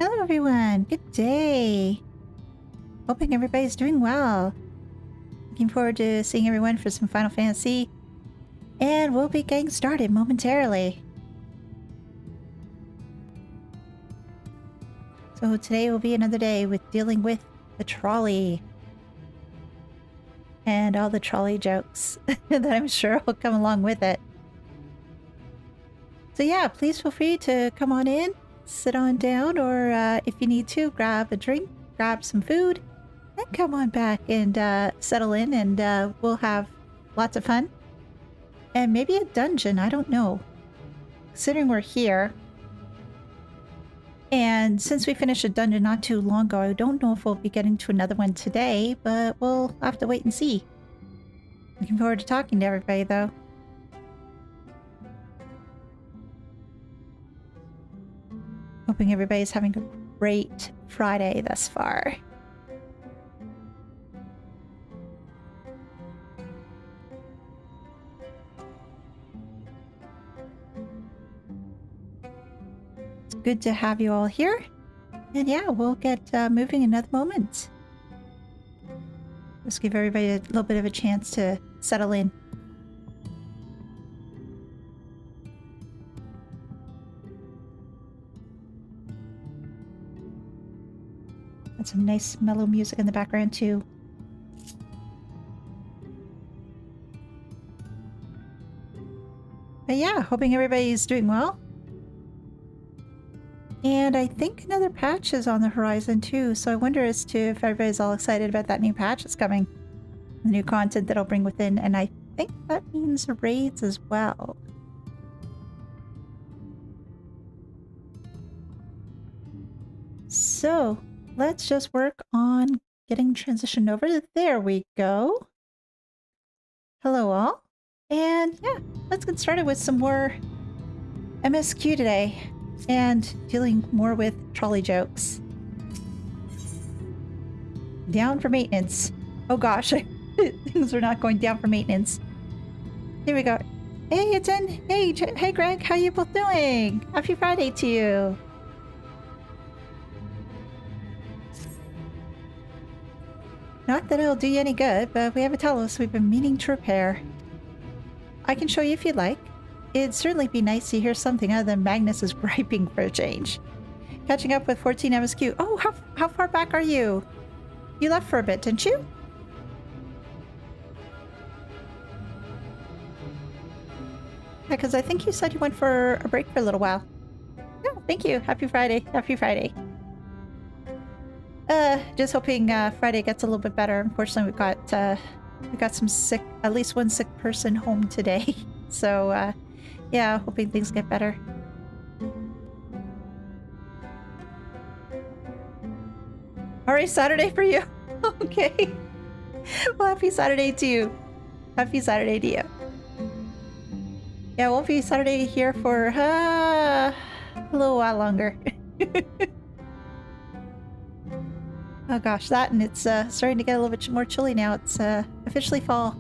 Hello everyone, good day. Hoping everybody's doing well. Looking forward to seeing everyone for some Final Fantasy. And we'll be getting started momentarily. So today will be another day with dealing with the trolley. And all the trolley jokes that I'm sure will come along with it. So yeah, please feel free to come on in, sit on down, or if you need to, grab a drink, grab some food, and come on back and settle in, and we'll have lots of fun. And maybe a dungeon, I don't know. Considering we're here, and since we finished a dungeon not too long ago, I don't know if we'll be getting to another one today, but we'll have to wait and see. Looking forward to talking to everybody, though. Hoping everybody's having a great Friday thus far. It's good to have you all here. And yeah, we'll get moving in another moment. Just give everybody a little bit of a chance to settle in. Some nice mellow music in the background too. But yeah, hoping everybody's doing well. And I think another patch is on the horizon too, so I wonder as to if everybody's all excited about that new patch that's coming. The new content that I'll bring within, and I think that means raids as well. So let's just work on getting transitioned over. There we go. Hello all. And yeah, let's get started with some more MSQ today. And dealing more with trolley jokes. Down for maintenance. Oh gosh, things are not going down for maintenance. Here we go. Hey, it's in. Hey Greg, how you both doing? Happy Friday to you. Not that it'll do you any good, but we have a Talos we've been meaning to repair. I can show you if you'd like. It'd certainly be nice to hear something other than Magnus is griping for a change. Catching up with 14 MSQ. Oh, how far back are you? You left for a bit, didn't you? Yeah, because I think you said you went for a break for a little while. Yeah, thank you. Happy Friday. Happy Friday. Just hoping Friday gets a little bit better. Unfortunately, we got some sick, at least one sick person home today. So, yeah, hoping things get better. Alright, Saturday for you. Okay. Well, happy Saturday to you. Happy Saturday to you. Yeah, it won't be Saturday here for a little while longer. Oh gosh, that, and it's starting to get a little bit more chilly now. It's officially fall.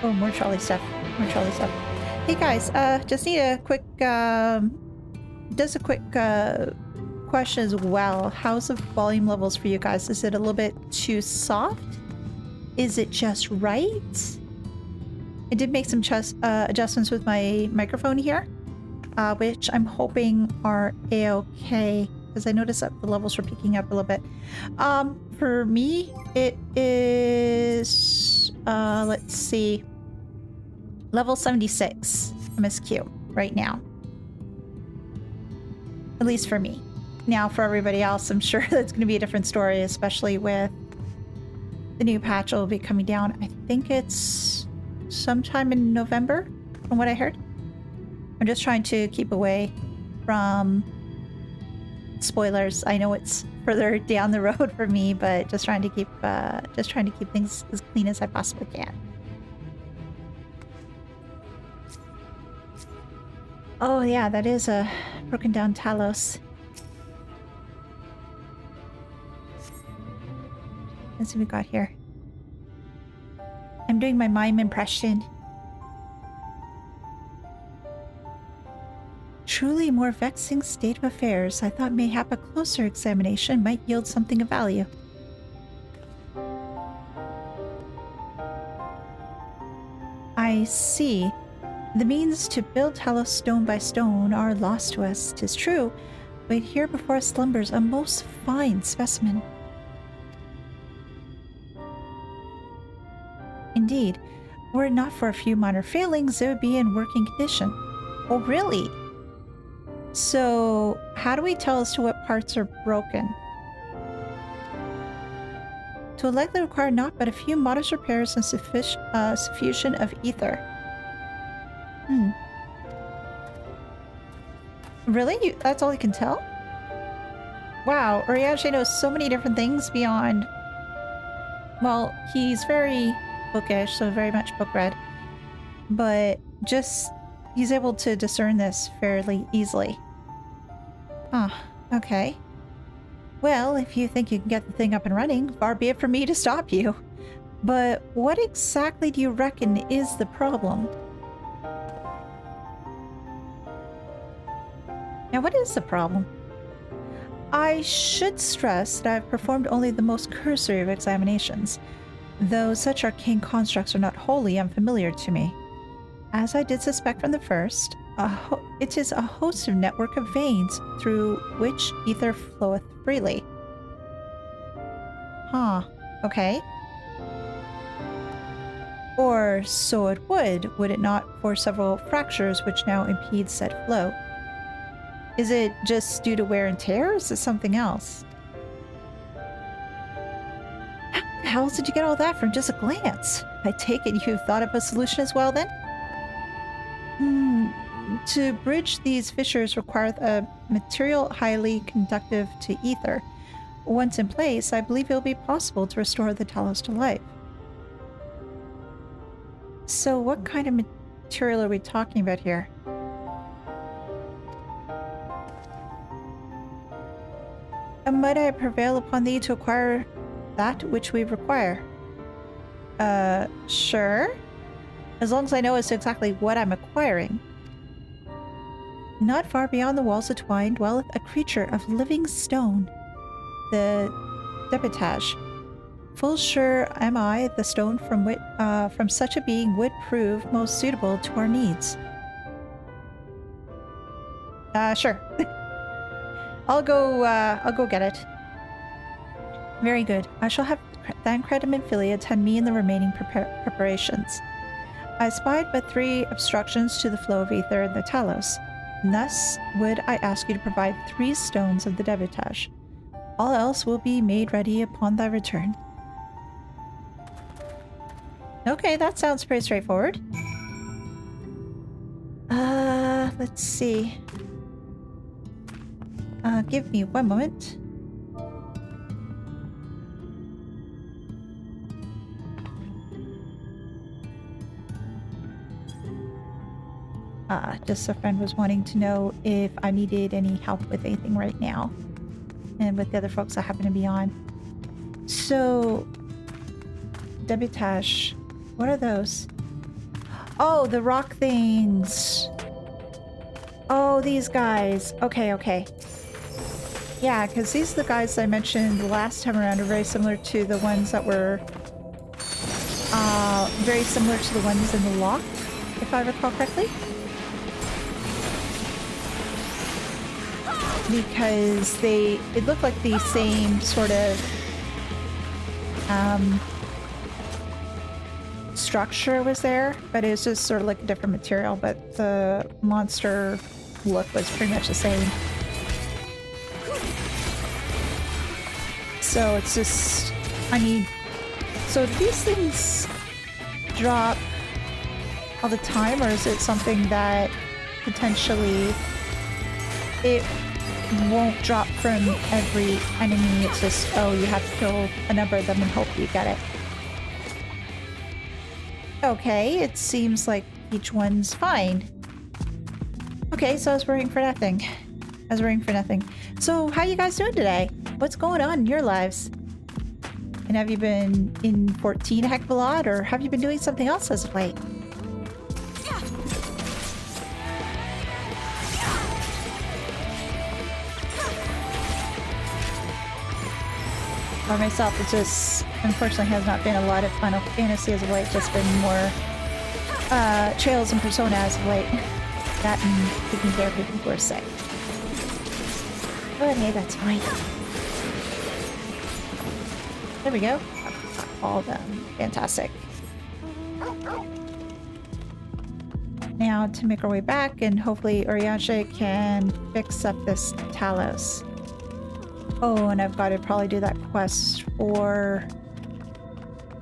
Oh, more trolley stuff. More trolley stuff. Hey guys, just need a quick, just a quick question as well. How's the volume levels for you guys? Is it a little bit too soft? Is it just right? I did make some adjustments with my microphone here, which I'm hoping are a-okay, because I noticed that the levels were picking up a little bit. For me, it is, let's see, level 76 MSQ right now. At least for me. Now for everybody else, I'm sure that's going to be a different story, especially with the new patch that will be coming down. I think it's sometime in November, from what I heard. I'm just trying to keep away from spoilers. I know it's further down the road for me, but just trying to keep things as clean as I possibly can. Oh yeah, that is a broken down Talos. Let's see what we got here. I'm doing my mime impression. truly more vexing state of affairs. I thought mayhap a closer examination might yield something of value. I see. The means to build Talos stone by stone are lost to us, 'tis true, but here before us slumbers a most fine specimen. Indeed, were it not for a few minor failings, it would be in working condition. Oh, really? So, how do we tell as to what parts are broken? To likely require not but a few modest repairs and suffusion of ether. Really? That's all you can tell? Wow, Urianger knows so many different things beyond... Well, he's very bookish, so very much book read. But just... he's able to discern this fairly easily. Okay. Well, if you think you can get the thing up and running, far be it from me to stop you. But what exactly do you reckon is the problem? Now, what is the problem? I should stress that I've performed only the most cursory of examinations, though such arcane constructs are not wholly unfamiliar to me. As I did suspect from the first, it is a host of network of veins through which ether floweth freely. Okay. Or so it would it not for several fractures which now impede said flow? Is it just due to wear and tear, or is it something else? How did you get all that from just a glance? I take it you've thought of a solution as well, then? To bridge these fissures requires a material highly conductive to ether. Once in place, I believe it will be possible to restore the Talos to life. So what kind of material are we talking about here? Might I prevail upon thee to acquire that which we require? Sure. As long as I know as to exactly what I'm acquiring. Not far beyond the walls of twine dwelleth a creature of living stone, the Debitage. Full sure am I the stone from such a being would prove most suitable to our needs. Sure. I'll go get it. Very good. I shall have Thancred and Philia attend me in the remaining preparations. I spied but 3 obstructions to the flow of ether in the Talos. And thus would I ask you to provide 3 stones of the Debitage. All else will be made ready upon thy return. Okay, that sounds pretty straightforward. Let's see. Give me one moment. Just a friend was wanting to know if I needed any help with anything right now. And with the other folks I happen to be on. So... Debitage. What are those? Oh, the rock things. Oh, these guys. Okay. Yeah, because these are the guys I mentioned the last time around are very similar to the ones that were... very similar to the ones in the loft, if I recall correctly. Because it looked like the same sort of structure was there, but it was just sort of like a different material, but the monster look was pretty much the same. So it's just, so do these things drop all the time, or is it something that potentially it won't drop from every enemy? It's just, oh, you have to kill a number of them and hope you get it. Okay, it seems like each one's fine. Okay, so I was worrying for nothing. So, how you guys doing today? What's going on in your lives? And have you been in 14 a heck of a lot, or have you been doing something else as of late? For myself, it just unfortunately has not been a lot of Final Fantasy as of late, just been more Trails and Persona as of late. That and taking care of people who are sick. But hey, that's fine. There we go. All of them. Fantastic. Now to make our way back, and hopefully Urianshe can fix up this Talos. Oh, and I've got to probably do that quest for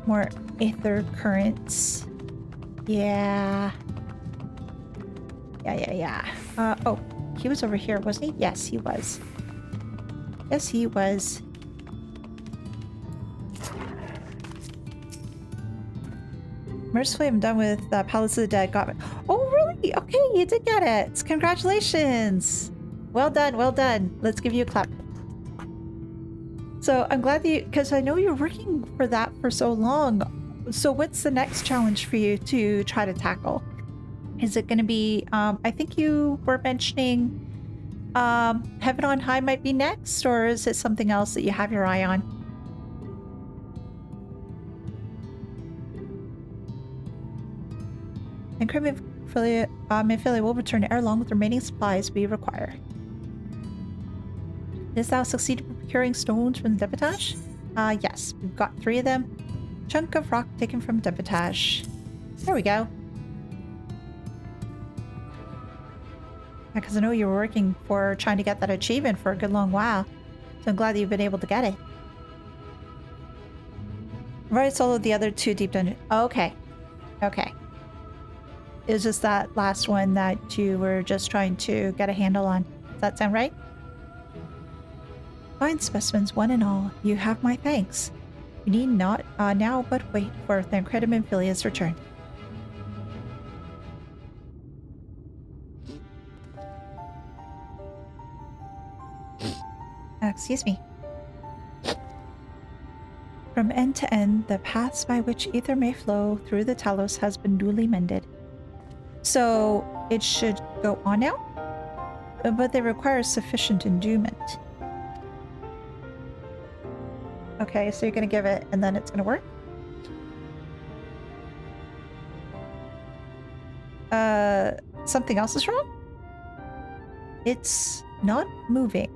more Aether Currents. Yeah. Oh, he was over here, wasn't he? Yes, he was. Yes, he was. Mercifully, I'm done with Palace of the Dead. Got it. Oh, really? Okay, you did get it. Congratulations. Well done, well done. Let's give you a clap. So I'm glad that you, because I know you're working for that for so long. So what's the next challenge for you to try to tackle? Is it going to be, I think you were mentioning Heaven on High might be next, or is it something else that you have your eye on? And Crib Mephilia will return ere long with remaining supplies we require. Did thou succeed in procuring stones from the Debitage? Yes, we've got 3 of them. Chunk of rock taken from Debitage. There we go. Because I know you were working for trying to get that achievement for a good long while. So I'm glad that you've been able to get it. I've already soloed the other 2 deep dungeons. Okay. Okay. It was just that last one that you were just trying to get a handle on. Does that sound right? Fine specimens, one and all. You have my thanks. You need not now but wait for Thancred and Mephilea's return. Excuse me. From end to end, the paths by which ether may flow through the Talos has been duly mended. So it should go on now? But they require sufficient endowment. Okay, so you're going to give it and then it's going to work? Something else is wrong? It's not moving.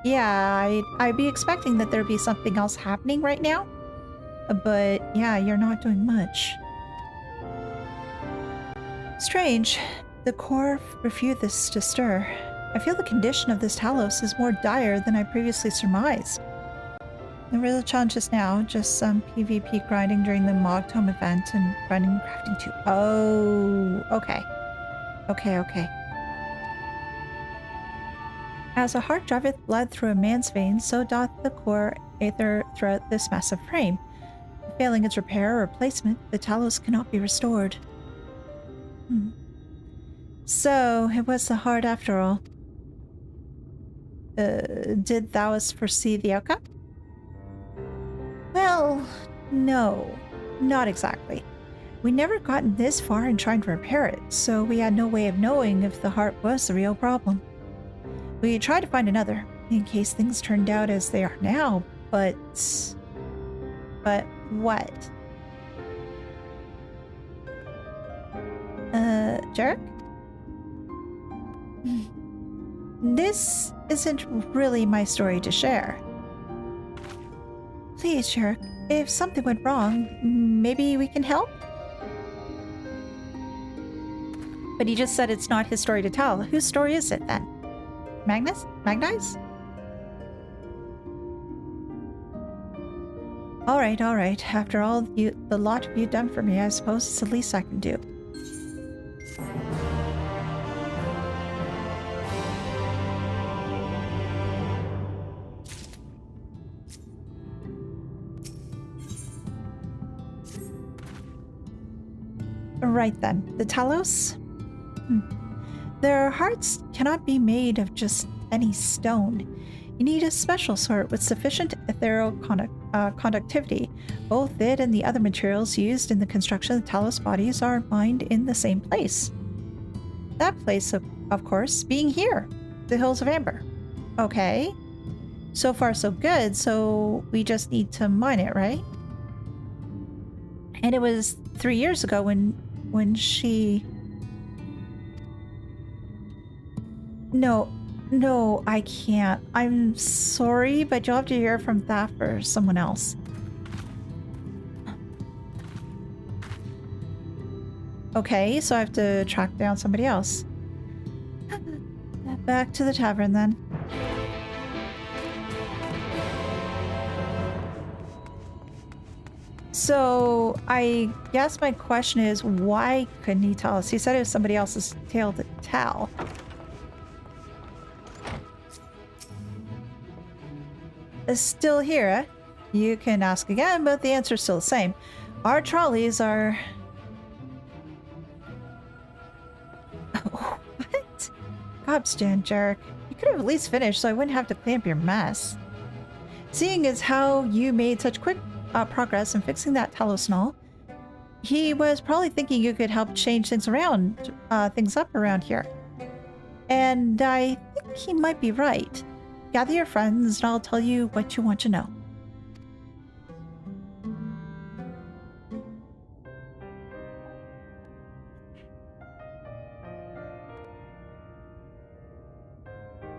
Yeah, I'd be expecting that there'd be something else happening right now. But yeah, you're not doing much. Strange. The core refused to stir. I feel the condition of this Talos is more dire than I previously surmised. The real challenge is now just some PvP grinding during the Mogtome event and grinding and crafting too. Oh, okay. Okay. As a heart driveth blood through a man's veins, so doth the core aether throughout this massive frame. Failing its repair or replacement, the Talos cannot be restored. So, it was the heart after all. Did thou foresee the outcome? Well, no, not exactly. We never gotten this far in trying to repair it, so we had no way of knowing if the heart was the real problem. We tried to find another, in case things turned out as they are now, but what? Jarek? This isn't really my story to share. Please, Jarek, if something went wrong, maybe we can help? But he just said it's not his story to tell. Whose story is it then? Magnus? Magnus? All right. After all the lot you've done for me, I suppose it's the least I can do. Right then, the Talos? Their hearts cannot be made of just any stone. You need a special sort with sufficient ethereal conductivity. Both it and the other materials used in the construction of the Talos bodies are mined in the same place. That place, of course, being here, the Hills of Amber. Okay. so far so good, so we just need to mine it, right? And it was 3 years ago when she... No, I can't. I'm sorry, but you'll have to hear from Thaf or someone else. Okay, so I have to track down somebody else. Back to the tavern then. So I guess my question is, why couldn't he tell us? He said it was somebody else's tale to tell. Is still here, eh? You can ask again, but the answer's still the same. Our trolleys are... What? Gobstan jerk. You could have at least finished so I wouldn't have to clean up your mess. Seeing as how you made such quick progress in fixing that Talos and all, he was probably thinking you could help change things around, things up around here. And I think he might be right. Gather your friends and I'll tell you what you want to know.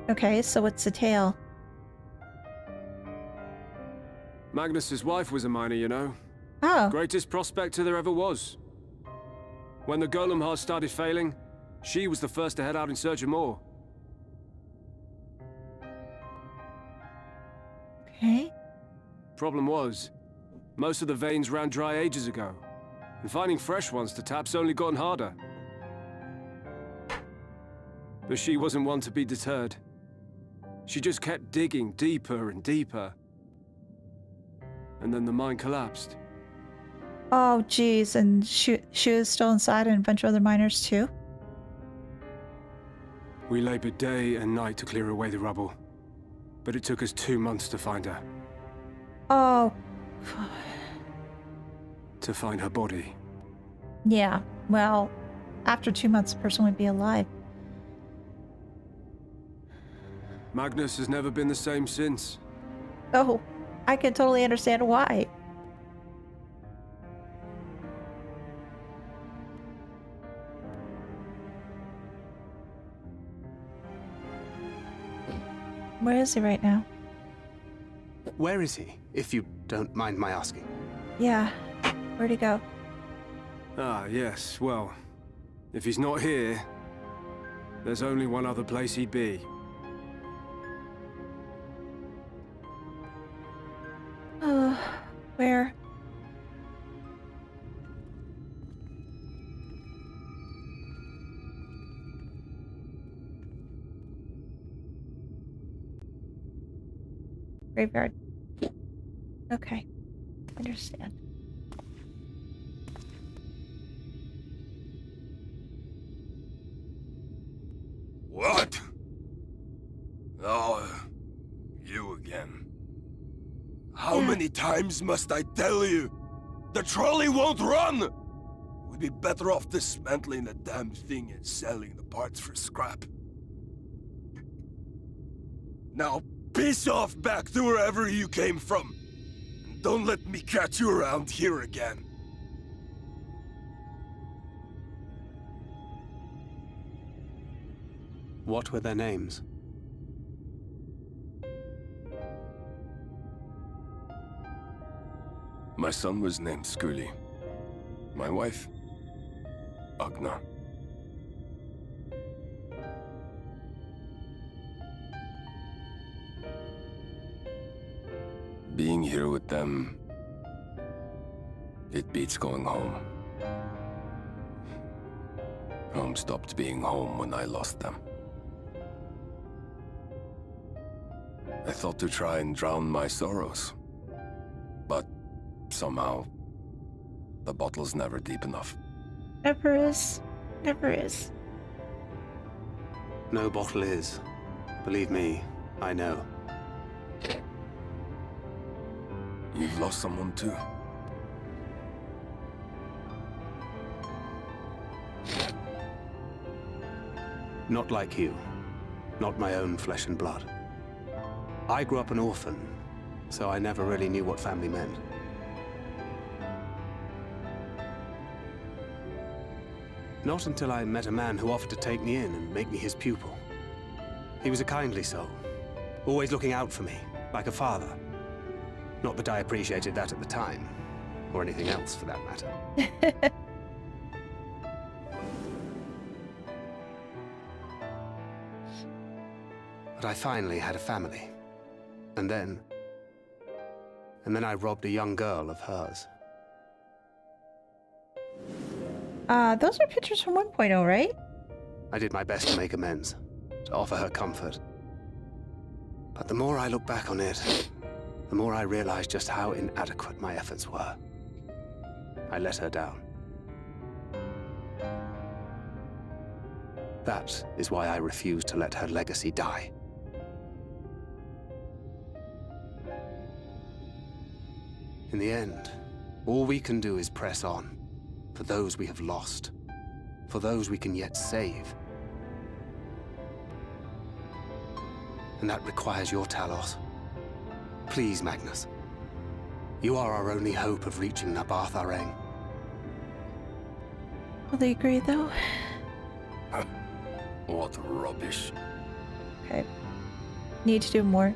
Okay, so what's the tale? Magnus's wife was a miner, you know. Oh. Greatest prospector there ever was. When the golem hearts started failing, she was the first to head out in search of more. Okay. Problem was, most of the veins ran dry ages ago, and finding fresh ones to tap's only gotten harder. But she wasn't one to be deterred. She just kept digging deeper and deeper. And then the mine collapsed. Oh, geez, and she was still inside and a bunch of other miners too? We labored day and night to clear away the rubble, but it took us 2 months to find her. Oh. To find her body. Yeah, well, after 2 months, the person would be alive. Magnus has never been the same since. Oh, I can totally understand why. Where is he right now? Where is he, if you don't mind my asking? Yeah, where'd he go? Ah, yes, well, if he's not here, there's only one other place he'd be. Where? Graveyard. Okay, understand. What? Oh, you again. How many times must I tell you? The trolley won't run! We'd be better off dismantling the damn thing and selling the parts for scrap. Now, piss off back to wherever you came from. And don't let me catch you around here again. What were their names? My son was named Skuli. My wife, Agna. Being here with them, it beats going home. Home stopped being home when I lost them. I thought to try and drown my sorrows, but somehow, the bottle's never deep enough. Never is. Never is. No bottle is. Believe me, I know. You've lost someone too. Not like you. Not my own flesh and blood. I grew up an orphan, so I never really knew what family meant. Not until I met a man who offered to take me in and make me his pupil. He was a kindly soul, always looking out for me, like a father. Not that I appreciated that at the time, or anything else for that matter. But I finally had a family. And then I robbed a young girl of hers. Those are pictures from 1.0, right? I did my best to make amends, to offer her comfort. But the more I look back on it, the more I realize just how inadequate my efforts were. I let her down. That is why I refuse to let her legacy die. In the end, all we can do is press on, for those we have lost, for those we can yet save. And that requires your Talos. Please, Magnus. You are our only hope of reaching Nabath Areng. Will they agree, though? What rubbish. Okay. Need to do more.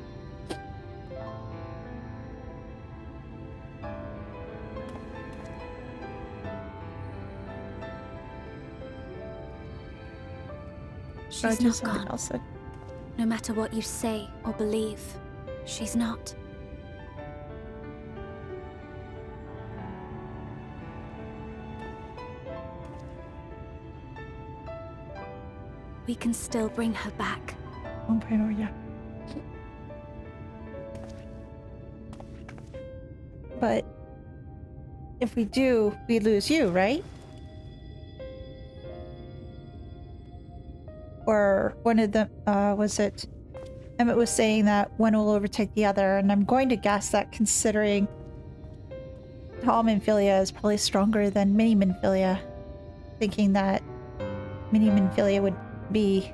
She's do not something gone. else then. No matter what you say or believe, she's not. We can still bring her back. 1.0, yeah. But if we do, we lose you, right? Or one of them, was it? Emmett was saying that one will overtake the other, and I'm going to guess that considering Tall Minfilia is probably stronger than Mini Minfilia, thinking that Mini Minfilia would be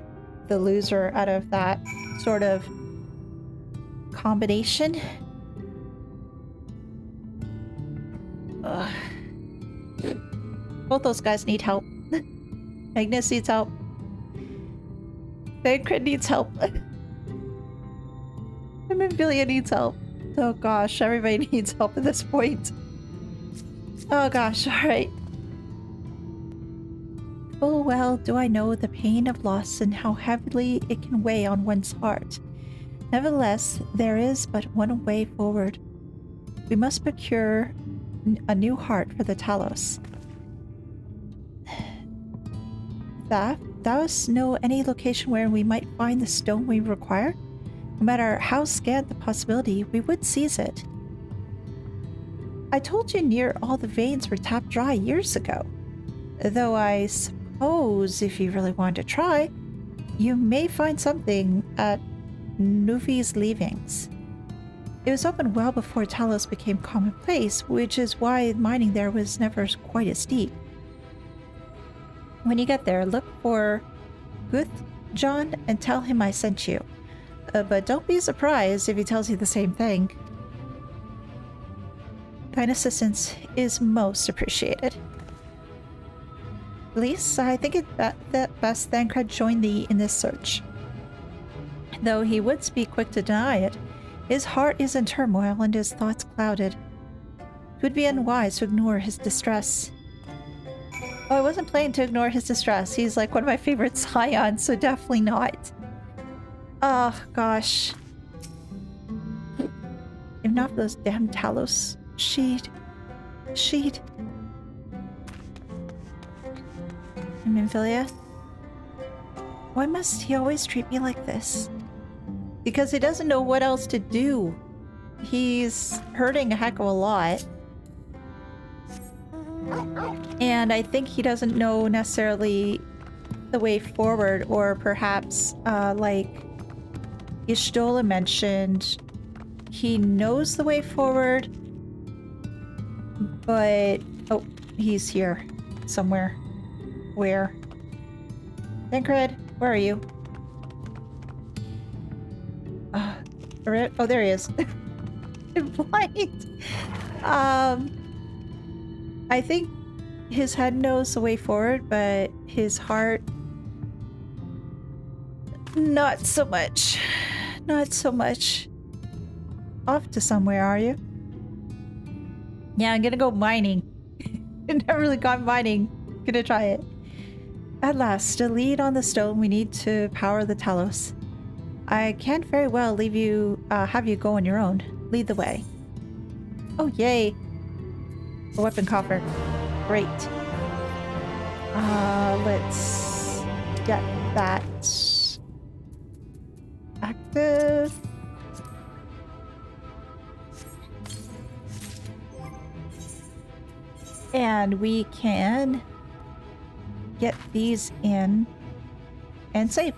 the loser out of that sort of combination. Ugh. Both those guys need help. Magnus needs help. Tancred needs help. Minfilia needs help. Oh gosh, everybody needs help at this point. Oh gosh, alright. Full well do I know the pain of loss and how heavily it can weigh on one's heart. Nevertheless, there is but one way forward. We must procure a new heart for the Talos. Thou know any location where we might find the stone we require? No matter how scant the possibility, we would seize it. I told you near all the veins were tapped dry years ago. Though I suppose if you really want to try, you may find something at Nuvi's leavings. It was opened well before Talos became commonplace, which is why mining there was never quite as deep. When you get there, look for Guth John and tell him I sent you. But don't be surprised if he tells you the same thing. Thine assistance is most appreciated. Lise, I think it best Thancred join thee in this search. Though he would be quick to deny it, his heart is in turmoil and his thoughts clouded. It would be unwise to ignore his distress. Oh, I wasn't planning to ignore his distress. He's like one of my favorite Scions, so definitely not. Oh, gosh. If not for those damn Talos, she'd... Minfilia? Why must he always treat me like this? Because he doesn't know what else to do. He's hurting a heck of a lot. And I think he doesn't know necessarily the way forward, or perhaps, like Y'shtola mentioned, he knows the way forward, but... Oh, he's here somewhere. Where? Thancred, where are you? Oh, there he is. I'm blind. I think his head knows the way forward, but his heart, not so much. Not so much. Off to somewhere, are you? Yeah, I'm gonna go mining. I've never really gone mining. Gonna try it. At last, a lead on the stone we need to power the Talos. I can't very well leave you, have you go on your own. Lead the way. Oh, yay. A weapon coffer. Great. Let's get that active. And we can get these in and saved.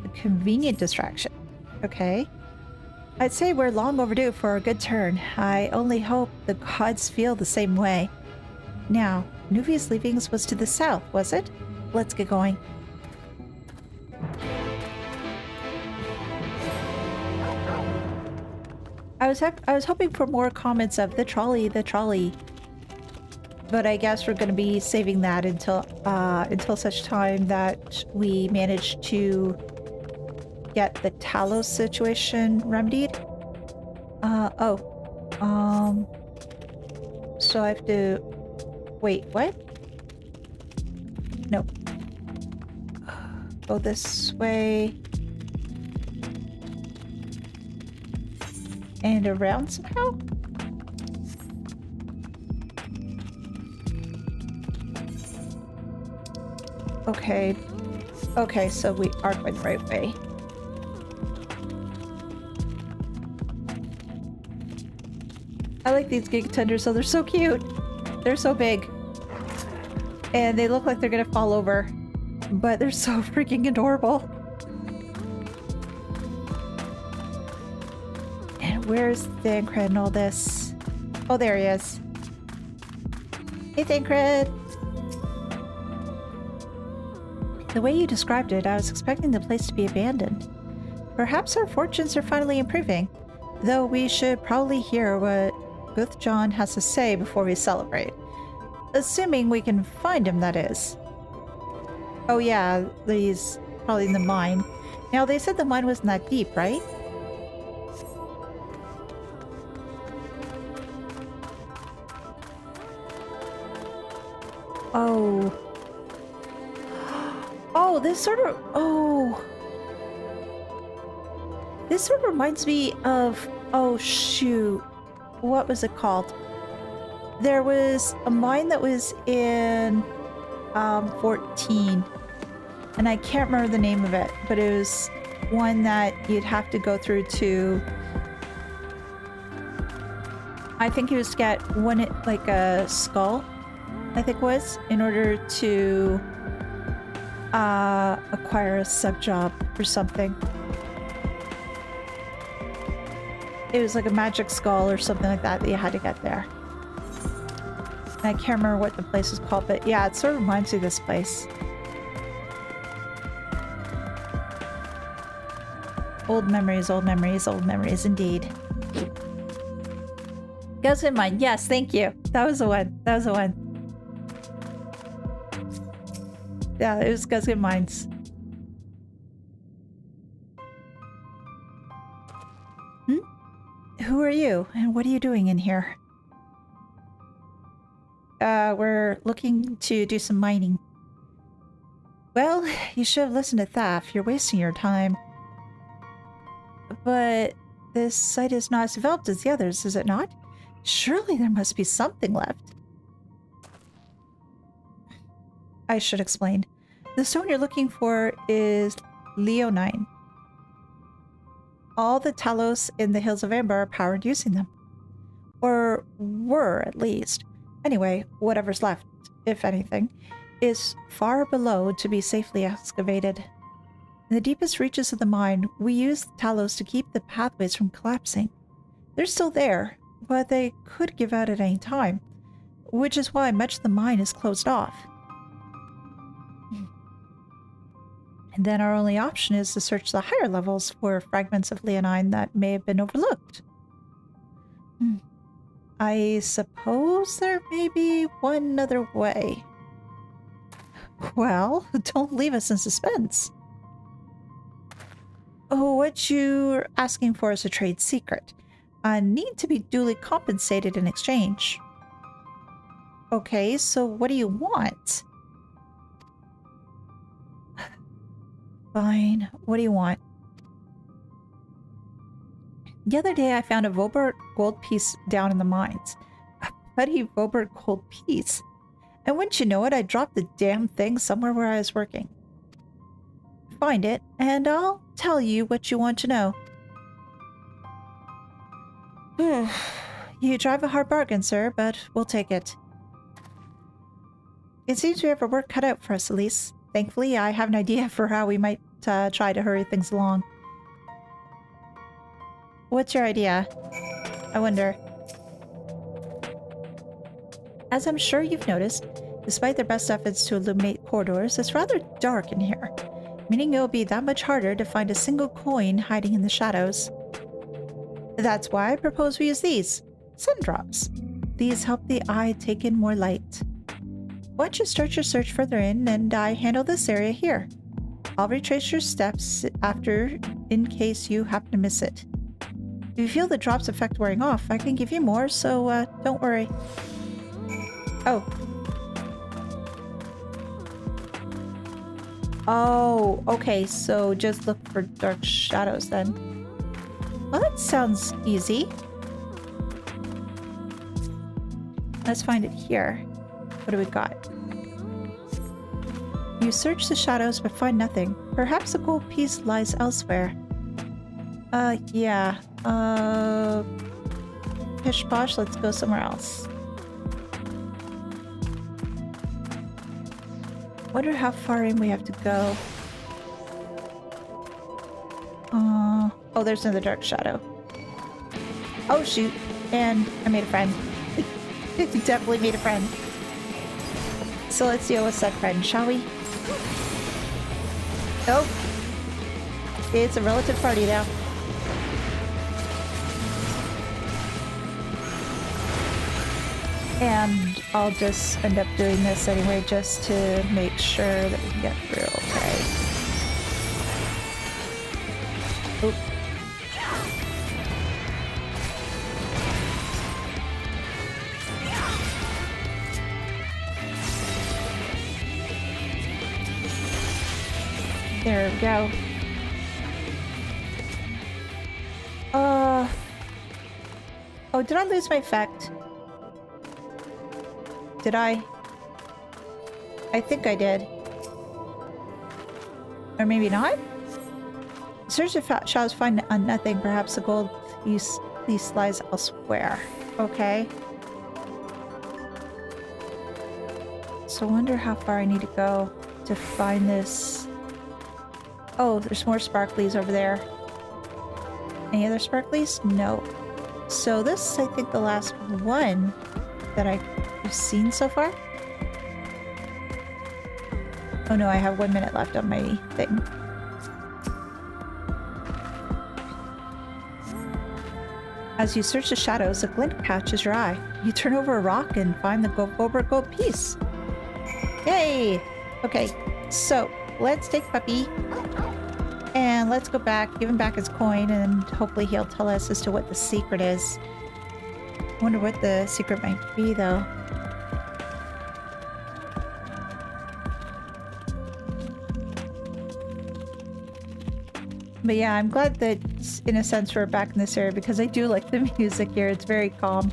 A convenient distraction. Okay. I'd say we're long overdue for a good turn. I only hope the gods feel the same way. Now, Nuvia's leavings was to the south, was it? Let's get going. I was hoping for more comments of the trolley. But I guess we're going to be saving that until such time that we manage to get the Talos situation remedied. So I have to wait, what? No. Go this way. And around somehow? Okay. Okay, so we are going the right way. I like these Gigatenders, so they're so cute. They're so big. And they look like they're gonna fall over. But they're so freaking adorable. And where's Thancred and all this? Oh, there he is. Hey, Thancred! The way you described it, I was expecting the place to be abandoned. Perhaps our fortunes are finally improving, though we should probably hear what Guthjon has to say before we celebrate. Assuming we can find him, that is. Oh yeah, he's probably in the mine. Now, they said the mine wasn't that deep, right? Oh. Oh, this sort of... Oh. This sort of reminds me of... Oh, shoot. What was it called? There was a mine that was in 14. And I can't remember the name of it, but it was one that you'd have to go through to... I think it was to get one, like a skull, I think it was, in order to acquire a sub-job or something. It was like a magic skull or something like that that you had to get there. And I can't remember what the place was called, but yeah, it sort of reminds me of this place. Old memories, old memories, old memories indeed. Goes in mine. Yes, thank you. That was the one. That was the one. Yeah, it was Goes in Mines. Who are you, and what are you doing in here? We're looking to do some mining. Well, you should have listened to Thaf. You're wasting your time. But this site is not as developed as the others, is it not? Surely there must be something left. I should explain. The stone you're looking for is leonine. All the Talos in the Hills of Amber are powered using them. Or were, at least. Anyway, whatever's left, if anything, is far below to be safely excavated. In the deepest reaches of the mine, we use the Talos to keep the pathways from collapsing. They're still there, but they could give out at any time, which is why much of the mine is closed off. And then our only option is to search the higher levels for fragments of Leonine that may have been overlooked. I suppose there may be one other way. Well, don't leave us in suspense. Oh, what you're asking for is a trade secret. I need to be duly compensated in exchange. Okay, so what do you want? Fine. What do you want? The other day I found a Vobert gold piece down in the mines. A bloody Vobert gold piece. And wouldn't you know it, I dropped the damn thing somewhere where I was working. Find it, and I'll tell you what you want to know. You drive a hard bargain, sir, but we'll take it. It seems we have our work cut out for us, Elise. Thankfully, I have an idea for how we might try to hurry things along. What's your idea? I wonder. As I'm sure you've noticed, despite their best efforts to illuminate corridors, it's rather dark in here, meaning it will be that much harder to find a single coin hiding in the shadows. That's why I propose we use these, sun drops. These help the eye take in more light. Why don't you start your search further in, and I handle this area here. I'll retrace your steps after, in case you happen to miss it. If you feel the drop's effect wearing off, I can give you more, so don't worry. Oh. Oh, okay, so just look for dark shadows then. Well, that sounds easy. Let's find it here. What do we got? You search the shadows but find nothing. Perhaps a gold piece lies elsewhere. Yeah. Pish posh, let's go somewhere else. Wonder how far in we have to go. Oh, there's another dark shadow. Oh, shoot. And I made a friend. Definitely made a friend. So let's deal with said friend, shall we? Oh. It's a relative party now. And I'll just end up doing this anyway, just to make sure that we can get through, okay? Oop. There we go. Oh, did I lose my effect? Did I? I think I did. Or maybe not? Search the shadows, find nothing. Perhaps the gold piece lies elsewhere. Okay. So I wonder how far I need to go to find this. Oh, there's more sparklies over there. Any other sparklies? No. So this is, I think, the last one that I've seen so far. Oh no, I have 1 minute left on my thing. As you search the shadows, a glint catches your eye. You turn over a rock and find the Vobert gold piece. Yay! Okay, so let's take Puppy and let's go back, give him back his coin, and hopefully he'll tell us as to what the secret is. I wonder what the secret might be, though. But yeah, I'm glad that, in a sense, we're back in this area because I do like the music here. It's very calm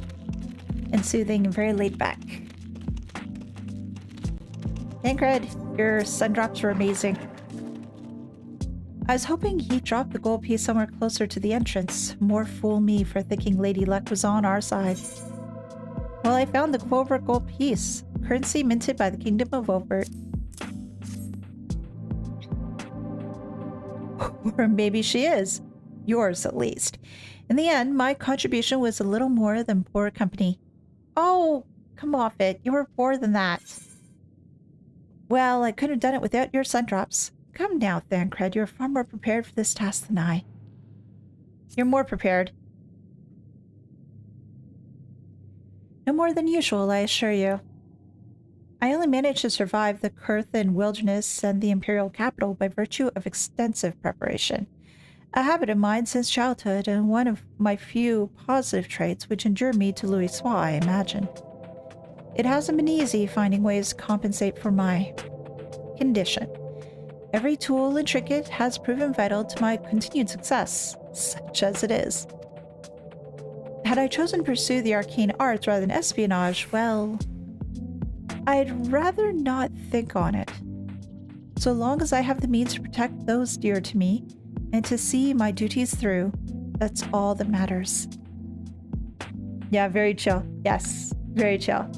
and soothing and very laid back. Tancred, your sun drops were amazing. I was hoping he dropped the gold piece somewhere closer to the entrance. More fool me for thinking Lady Luck was on our side. Well, I found the Vobert gold piece, currency minted by the Kingdom of Vobert. Or maybe she is. Yours, at least. In the end, my contribution was a little more than poor company. Oh, come off it. You were more than that. Well, I couldn't have done it without your sun drops. Come now, Thancred. You're far more prepared for this task than I. You're more prepared. No more than usual, I assure you. I only managed to survive the Kurthan wilderness and the Imperial capital by virtue of extensive preparation. A habit of mine since childhood, and one of my few positive traits which endure me to Louis Soir, I imagine. It hasn't been easy finding ways to compensate for my condition. Every tool and trinket has proven vital to my continued success, such as it is. Had I chosen to pursue the arcane arts rather than espionage, well, I'd rather not think on it. So long as I have the means to protect those dear to me, and to see my duties through, that's all that matters. Yeah, very chill. Yes, very chill.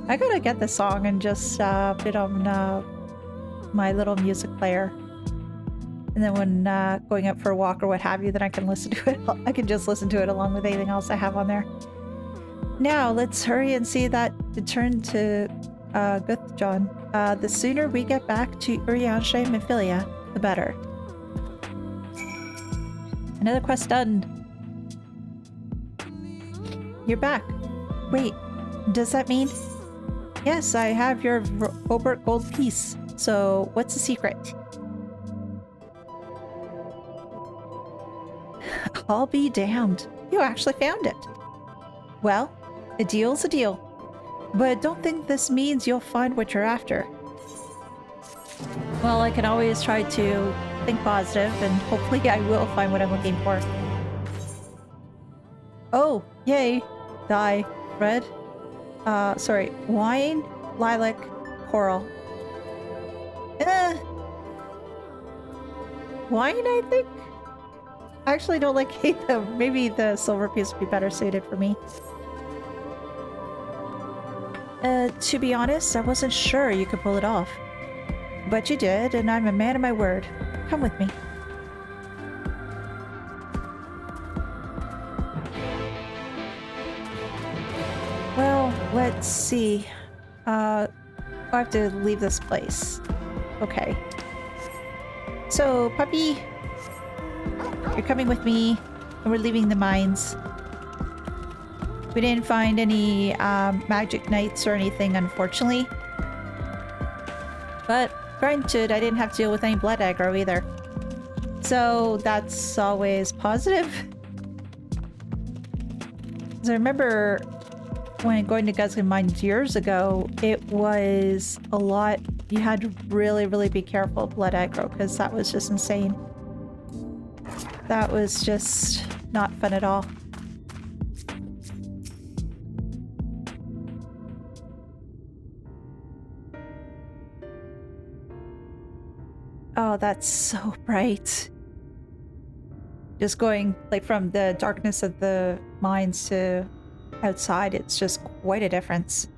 I gotta get this song and just put it on my little music player. And then when going out for a walk or what have you, then I can listen to it. I can just listen to it along with anything else I have on there. Now, let's hurry and see that return to Guthjon. The sooner we get back to Urianshe and Mephilia, the better. Another quest done. You're back. Wait, does that mean... Yes, I have your Hobart gold piece. So, what's the secret? I'll be damned. You actually found it. Well, a deal's a deal. But don't think this means you'll find what you're after. Well, I can always try to think positive, and hopefully I will find what I'm looking for. Oh, yay. Dye. Red. Sorry. Wine, lilac, coral. Wine, I think? I actually don't like either. Maybe the silver piece would be better suited for me. To be honest, I wasn't sure you could pull it off. But you did, and I'm a man of my word. Come with me. Well, let's see. I have to leave this place. Okay. So, puppy, you're coming with me, and we're leaving the mines. We didn't find any magic knights or anything, unfortunately. But granted, I didn't have to deal with any blood aggro either. So that's always positive. Because I remember when going to Guzgan Mines years ago, it was a lot. You had to really, really be careful of blood aggro, because that was just insane. That was just not fun at all. Oh, that's so bright. Just going like from the darkness of the mines to outside, it's just quite a difference.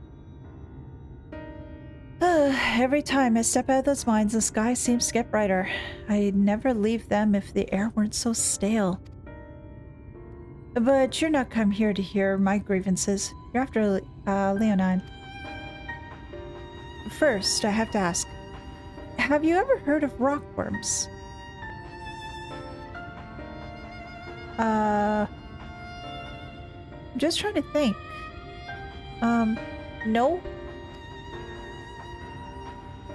Every time I step out of those mines, the sky seems to get brighter. I'd never leave them if the air weren't so stale. But you're not come here to hear my grievances. You're after Leonine. First, I have to ask, have you ever heard of rockworms? I'm just trying to think. No?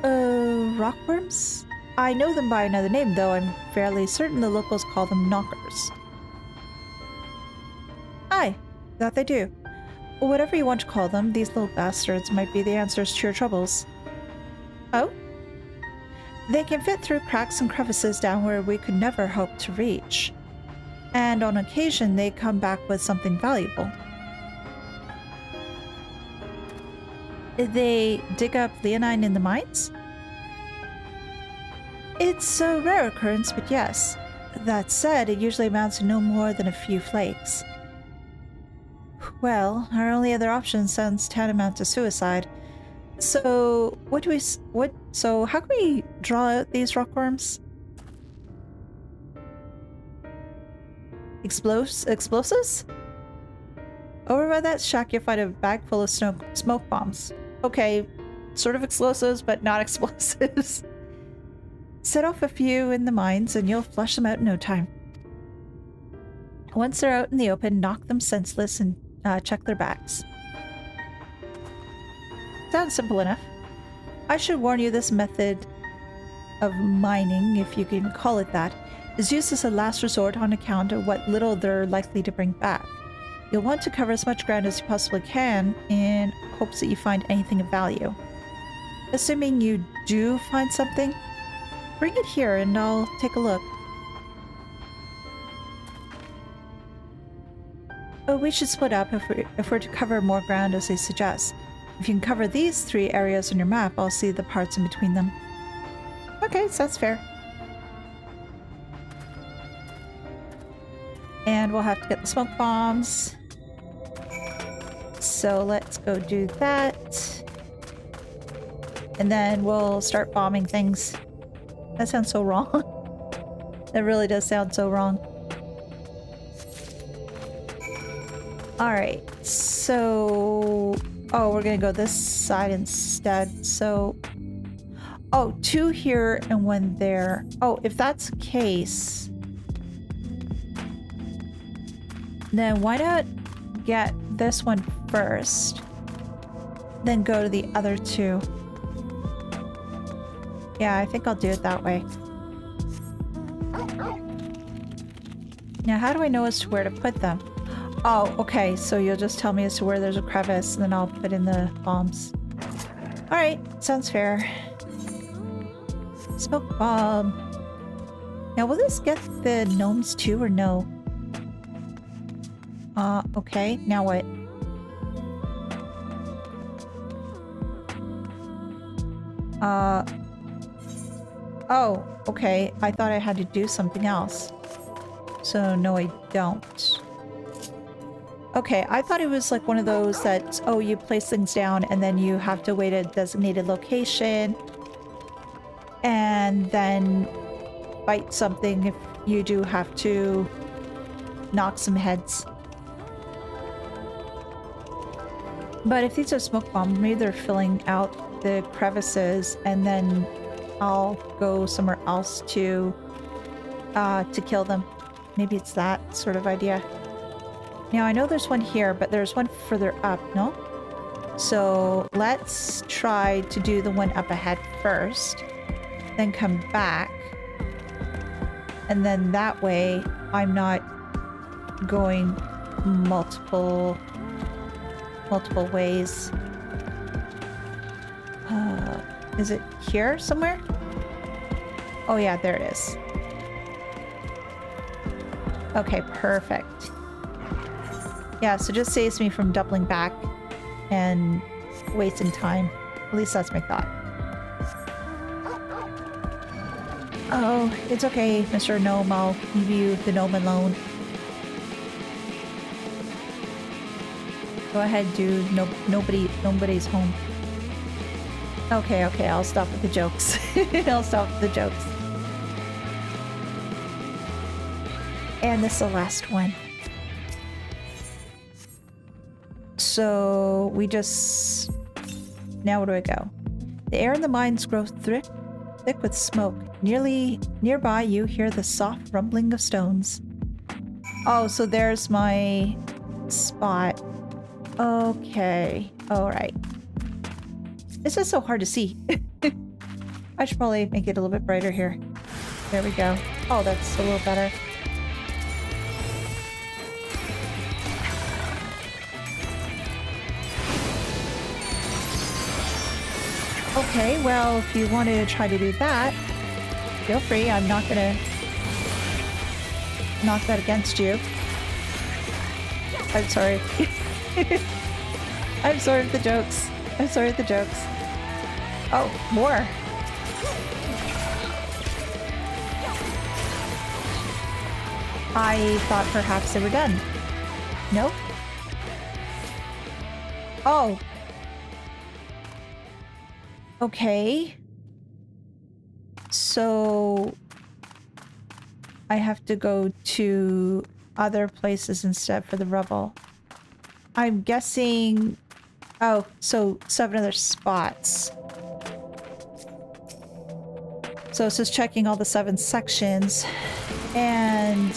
Rockworms? I know them by another name, though I'm fairly certain the locals call them knockers. Aye, that they do. Whatever you want to call them, these little bastards might be the answers to your troubles. Oh? They can fit through cracks and crevices down where we could never hope to reach. And on occasion, they come back with something valuable. They dig up Leonine in the mines? It's a rare occurrence, but yes. That said, it usually amounts to no more than a few flakes. Well, our only other option sounds tantamount to suicide. So, so how can we draw out these rockworms? Explosives? Over by that shack, you'll find a bag full of smoke bombs. Okay, sort of explosives, but not explosives. Set off a few in the mines and you'll flush them out in no time. Once they're out in the open, knock them senseless and check their backs. Sounds simple enough. I should warn you, this method of mining, if you can call it that, is used as a last resort on account of what little they're likely to bring back. You'll want to cover as much ground as you possibly can in hopes that you find anything of value. Assuming you do find something, bring it here and I'll take a look. Oh, we should split up if we're to cover more ground as they suggest. If you can cover these 3 areas on your map, I'll see the parts in between them. Okay, so that's fair. And we'll have to get the smoke bombs. So let's go do that. And then we'll start bombing things. That sounds so wrong. That really does sound so wrong. Alright, so... Oh, we're gonna go this side instead, so... Oh, 2 here and 1 there. Oh, if that's the case... Then why not get this one first? Then go to the other 2. Yeah, I think I'll do it that way. Now, how do I know as to where to put them? Oh, okay, so you'll just tell me as to where there's a crevice, and then I'll put in the bombs. Alright, sounds fair. Smoke bomb. Now, will this get the gnomes too, or no? Okay, now what? Oh, okay, I thought I had to do something else. So, no, I don't. Okay, I thought it was like one of those that, oh, you place things down and then you have to wait at a designated location and then fight something if you do have to knock some heads. But if these are smoke bombs, maybe they're filling out the crevices and then I'll go somewhere else to kill them. Maybe it's that sort of idea. Now, I know there's one here, but there's one further up, no? So let's try to do the one up ahead first, then come back. And then that way, I'm not going multiple ways. Is it here somewhere? Oh yeah, there it is. Okay, perfect. Yeah, so just saves me from doubling back and wasting time. At least that's my thought. Oh, it's okay, Mr. Gnome. I'll leave you the gnome alone. Go ahead, dude. Nobody's home. Okay, I'll stop with the jokes. I'll stop with the jokes. And this is the last one. So we just... Now where do I go? The air in the mines grows thick with smoke. Nearby you hear the soft rumbling of stones. Oh, so there's my spot. Okay. Alright. It's just so hard to see. I should probably make it a little bit brighter here. There we go. Oh, that's a little better. Okay, well, if you want to try to do that, feel free. I'm not gonna knock that against you. I'm sorry. I'm sorry for the jokes. I'm sorry for the jokes. Oh, more. I thought perhaps they were done. Nope. Oh. Okay. So I have to go to other places instead for the rubble. I'm guessing... Oh, so 7 other spots. So it's just checking all the 7 sections and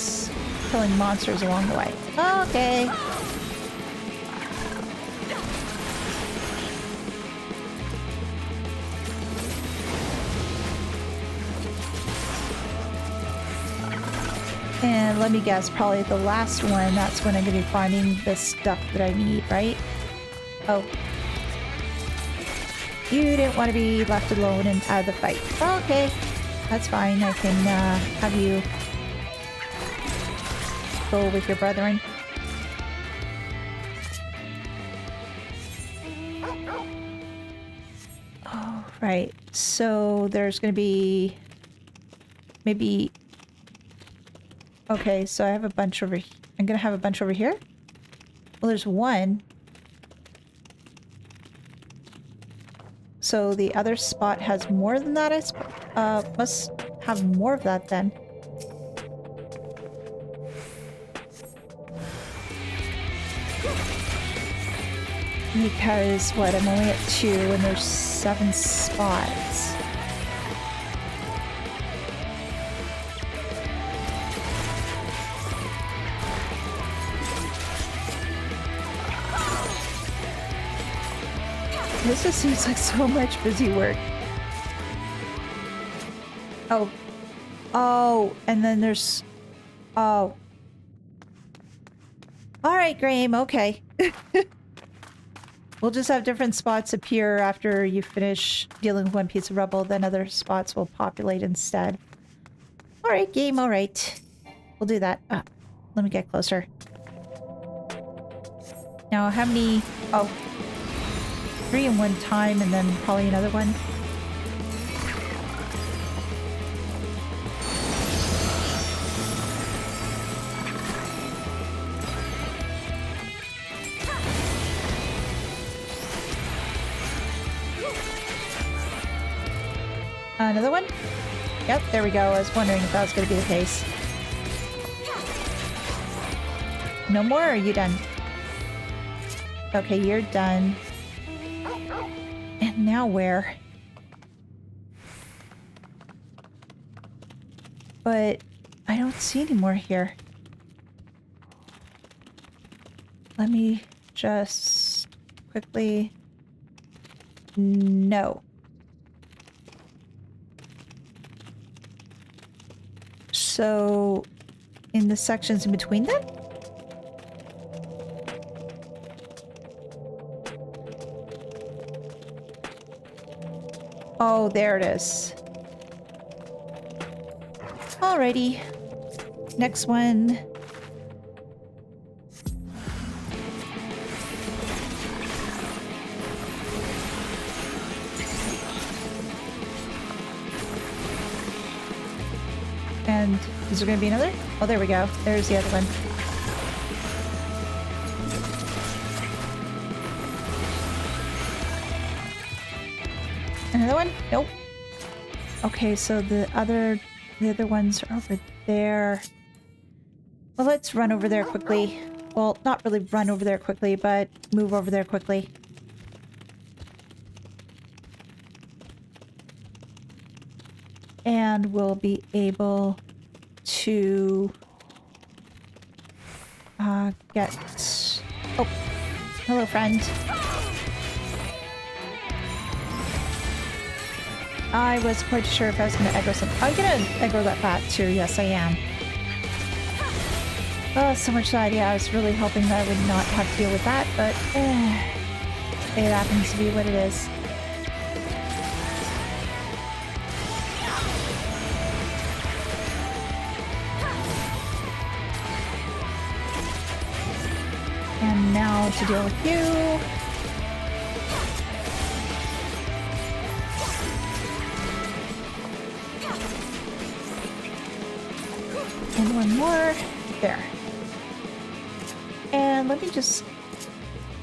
killing monsters along the way. Okay. And let me guess, probably the last one, that's when I'm going to be finding the stuff that I need, right? Oh. You didn't want to be left alone and out of the fight. Okay. That's fine. I can have you go with your brethren. Oh, right. So there's going to be maybe... Okay, so I have a bunch over... I'm going to have a bunch over here? Well, there's one. So the other spot has more than that, must have more of that then. Because, what, I'm only at 2 and there's 7 spots. This just seems like so much busy work. Oh. Oh, and then there's... Oh. Alright, Graham, okay. We'll just have different spots appear after you finish dealing with one piece of rubble, then other spots will populate instead. Alright, game, alright. We'll do that. Let me get closer. Now, how many... Oh. 3 in one time, and then probably another one. Another one? Yep, there we go. I was wondering if that was going to be the case. No more, or are you done? Okay, you're done. And now where? But I don't see any more here. Let me just quickly... No. So, in the sections in between them? Oh, there it is. Alrighty. Next one. And is there going to be another? Oh, there we go. There's the other one. Another one? Nope. Okay, so the other ones are over there. Well, let's run over there quickly. Well, not really run over there quickly, but move over there quickly. And we'll be able to get... Oh, hello, friend. I was quite sure if I was going to aggro something. I'm going to aggro that bat too. Yes, I am. Oh, so much that. Yeah, I was really hoping that I would not have to deal with that, but it happens to be what it is. And now to deal with you. And one more. There. And let me just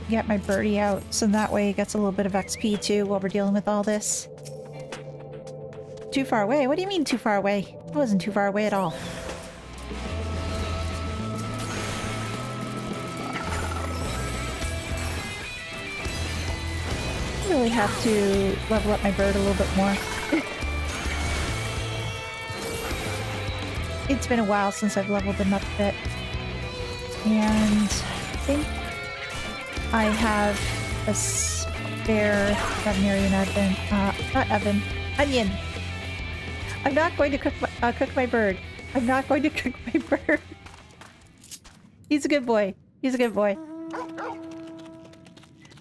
get my birdie out so that way it gets a little bit of XP too while we're dealing with all this. Too far away? What do you mean too far away? I wasn't too far away at all. I really have to level up my bird a little bit more. it's been a while since I've leveled them up a bit. And I think I have a spare veterinarian onion. I'm not going to cook my bird. I'm not going to cook my bird. He's a good boy. He's a good boy.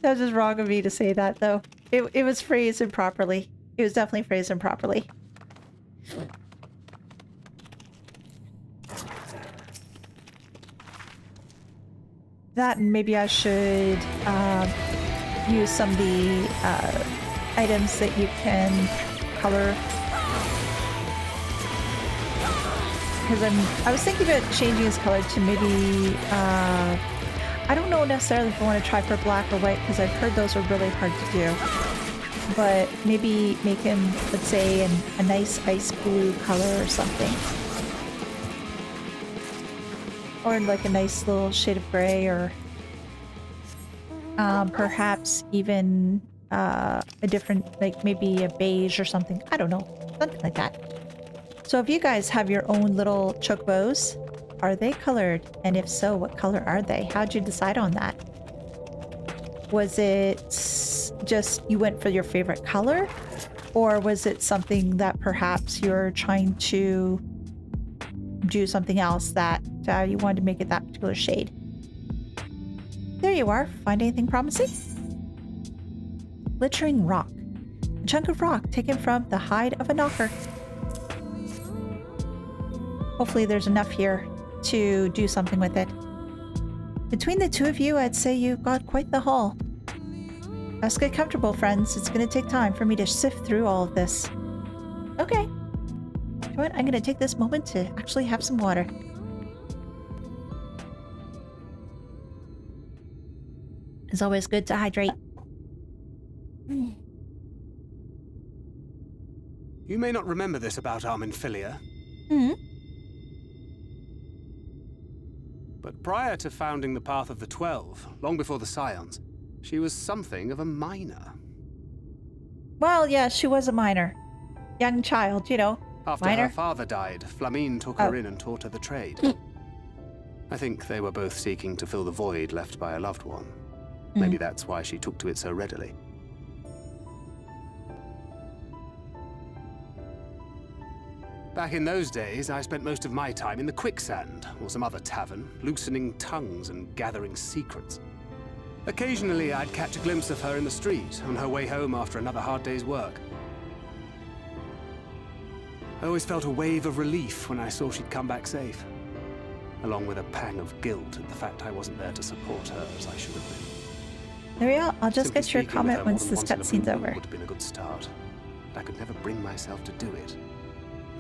That was just wrong of me to say that, though. It was phrased improperly. It was definitely phrased improperly. That, and maybe I should use some of the items that you can color. Because I was thinking about changing his color to maybe, I don't know necessarily if I want to try for black or white, because I've heard those are really hard to do. But maybe make him, let's say, a nice ice blue color or something. Or like a nice little shade of gray, or perhaps even a different, like maybe a beige or something. I don't know. Something like that. So if you guys have your own little chocobos, are they colored? And if so, what color are they? How'd you decide on that? Was it just you went for your favorite color? Or was it something that perhaps you're trying to do something else that you wanted to make it that particular shade? There you are. Find anything promising? Glittering rock. A chunk of rock taken from the hide of a knocker. Hopefully there's enough here to do something with it. Between the two of you, I'd say you got quite the haul. Let's get comfortable, friends. It's going to take time for me to sift through all of this. Okay. You know what? I'm going to take this moment to actually have some water. It's always good to hydrate. You may not remember this about Arminfilia. But prior to founding the Path of the 12, long before the Scions, she was something of a minor. Well, yeah, she was a minor. Young child, you know. After minor. her father died, Flamine took her in and taught her the trade. I think they were both seeking to fill the void left by a loved one. Maybe that's why she took to it so readily. Back in those days, I spent most of my time in the quicksand, or some other tavern, loosening tongues and gathering secrets. Occasionally, I'd catch a glimpse of her in the street, on her way home after another hard day's work. I always felt a wave of relief when I saw she'd come back safe, along with a pang of guilt at the fact I wasn't there to support her as I should have been. There we go. I'll just Simply get your speaking with her comment more once than this once in a blue cutscene's moon over. would have been a good start, but I could never bring myself to do it.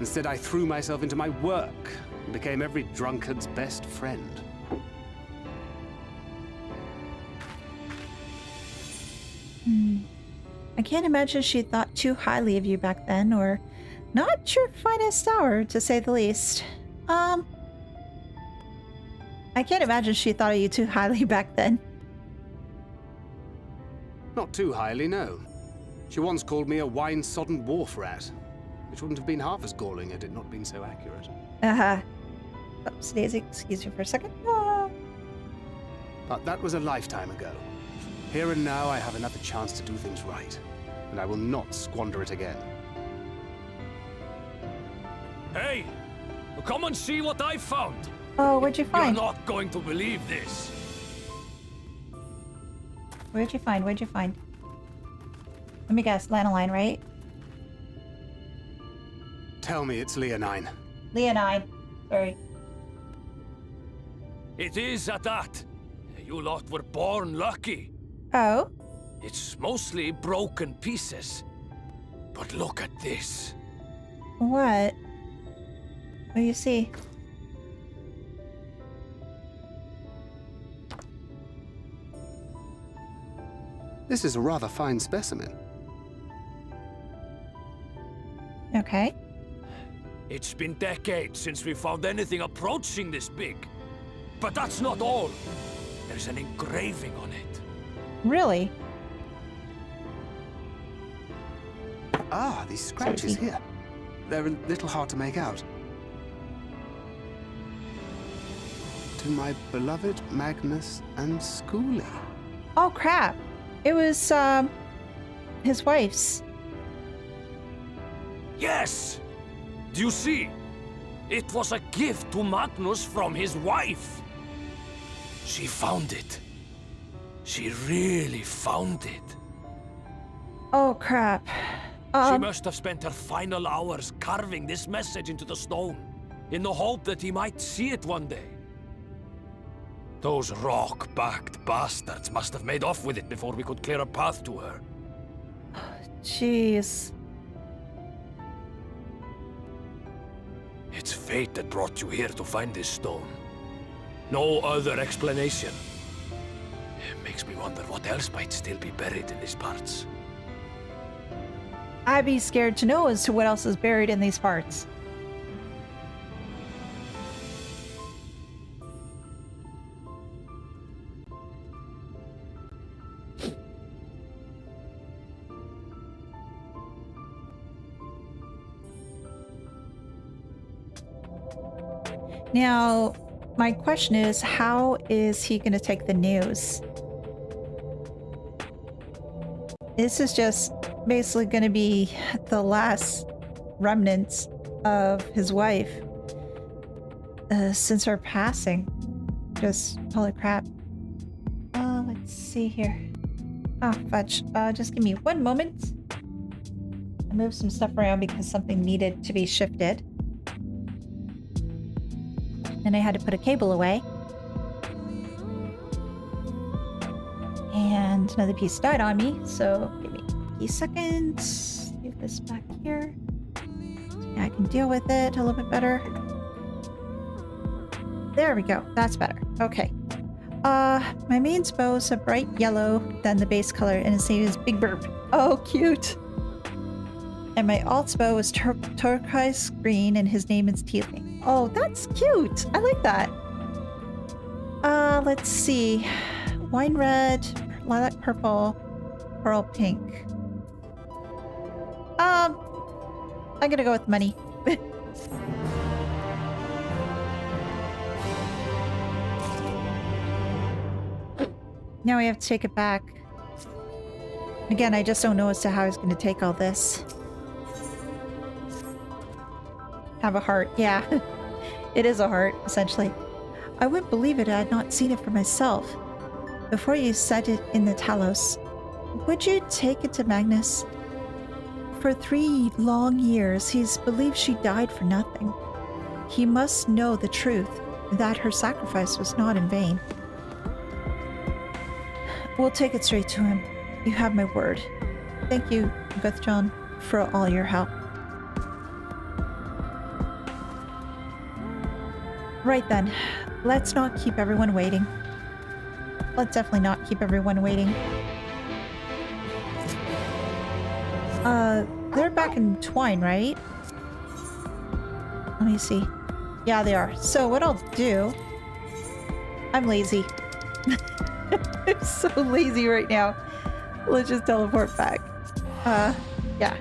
Instead, I threw myself into my work and became every drunkard's best friend. I can't imagine she thought too highly of you back then, or not your finest hour, to say the least. I can't imagine she thought of you too highly back then. Not too highly, no. She once called me a wine-sodden wharf rat, which wouldn't have been half as galling had it not been so accurate. Oops, Daisy, excuse me for a second. But that was a lifetime ago. Here and now, I have another chance to do things right, and I will not squander it again. Hey! Come and see what I found! Oh, what'd you find? You're not going to believe this! What'd you find? What'd you find? Let me guess, lanolin, right? Tell me it's Leonine. Leonine. Sorry. It is at that. You lot were born lucky. Oh? It's mostly broken pieces. But look at this. What? What do you see? This is a rather fine specimen. Okay. It's been decades since we found anything approaching this big. But that's not all. There's an engraving on it. Really? Ah, these scratches Seriously? here. They're a little hard to make out. to my beloved Magnus and Schoolie. Oh crap. It was his wife's. Yes! Do you see? It was a gift to Magnus from his wife. She found it. She really found it. Oh crap. She must have spent her final hours carving this message into the stone, in the hope that he might see it one day. Those rock-backed bastards must have made off with it before we could clear a path to her. Jeez. It's fate that brought you here to find this stone. No other explanation. It makes me wonder what else might still be buried in these parts. I'd be scared to know as to what else is buried in these parts. Now, my question is, how is he going to take the news? This is just basically going to be the last remnants of his wife since her passing. Just holy crap. Let's see here. Oh, fudge. Just give me one moment. I moved some stuff around because something needed to be shifted. And I had to put a cable away. And another piece died on me, so give me a few seconds. Leave this back here. So I can deal with it a little bit better. There we go. That's better. Okay. My main bow is a bright yellow than the base color, and its name is Big Burp. Oh, cute. And my alt's bow is turquoise green, and his name is Tealy. Oh, that's cute. I like that. Let's see. Wine red, lilac purple, pearl pink. I'm gonna go with money. Now we have to take it back. Again, I just don't know as to how he's gonna take all this. Have a heart. Yeah. It is a heart, essentially. I wouldn't believe it had I not seen it for myself. Before you set it in the Talos, would you take it to Magnus? For 3 long years, he's believed she died for nothing. He must know the truth, that her sacrifice was not in vain. We'll take it straight to him. You have my word. Thank you, Guthjon, for all your help. Right then, let's not keep everyone waiting. Let's definitely not keep everyone waiting. They're back in Twine, right? Let me see. Yeah, they are. So what I'll do... I'm lazy. I'm so lazy right now. Let's just teleport back. Yeah.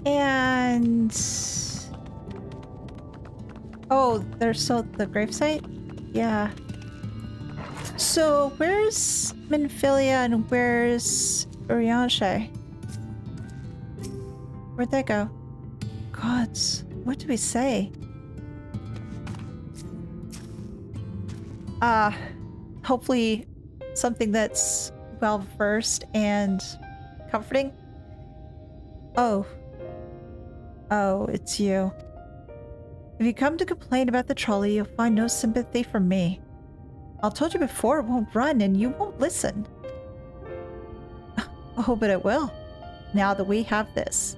And... oh, there's still the gravesite? Yeah. So, where's Minfilia and where's Urianshe? Where'd they go? Gods, what do we say? Hopefully something that's well-versed and comforting. Oh. Oh, it's you. If you come to complain about the trolley, you'll find no sympathy from me. I told you before, it won't run and you won't listen. Oh, but it will, now that we have this.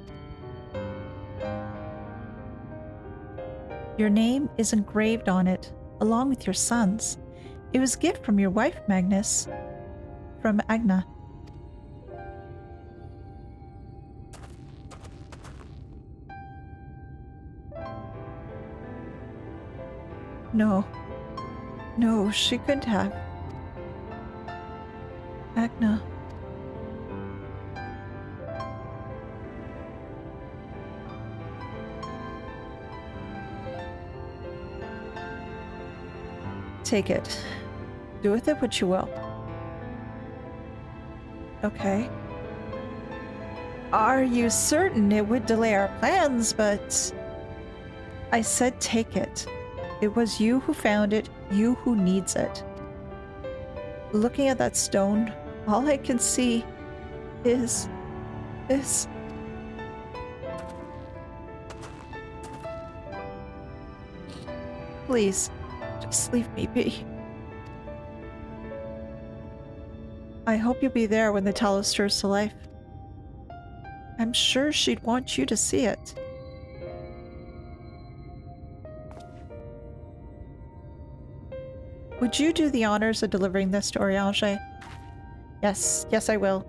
Your name is engraved on it, along with your son's. It was a gift from your wife, Magnus. From Agna. No. No, she couldn't have. Agna. Take it. Do with it what you will. Okay. Are you certain it would delay our plans? But I said take it. It was you who found it, you who needs it. Looking at that stone, all I can see is... Please, just leave me be. I hope you'll be there when the Talos stirs to life. I'm sure she'd want you to see it. Would you do the honors of delivering this to Elehayyme? Yes, yes I will.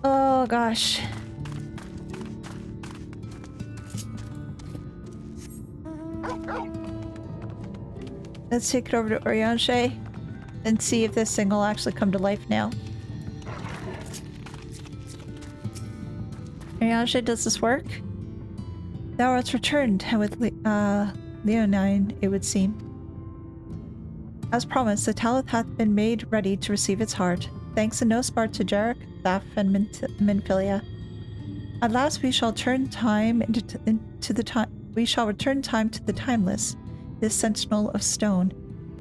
Oh gosh. Let's take it over to Elehayyme and see if this thing will actually come to life now. Elehayyme, does this work? Thou art returned, and with Leonine, it would seem. As promised, the talith hath been made ready to receive its heart. Thanks in no part to Jarek, Thaf, and Minfilia. At last we shall turn time into the time. We shall return time to the timeless, this sentinel of stone,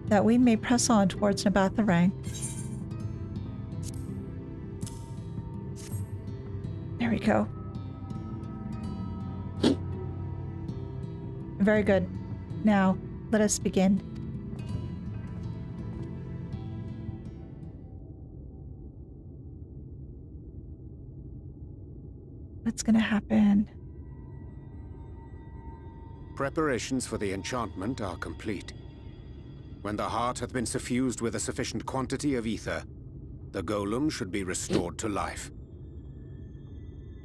that we may press on towards Nabatharang. There we go. Very good. Now, let us begin. What's gonna happen? Preparations for the enchantment are complete. When the heart hath been suffused with a sufficient quantity of ether, the golem should be restored to life.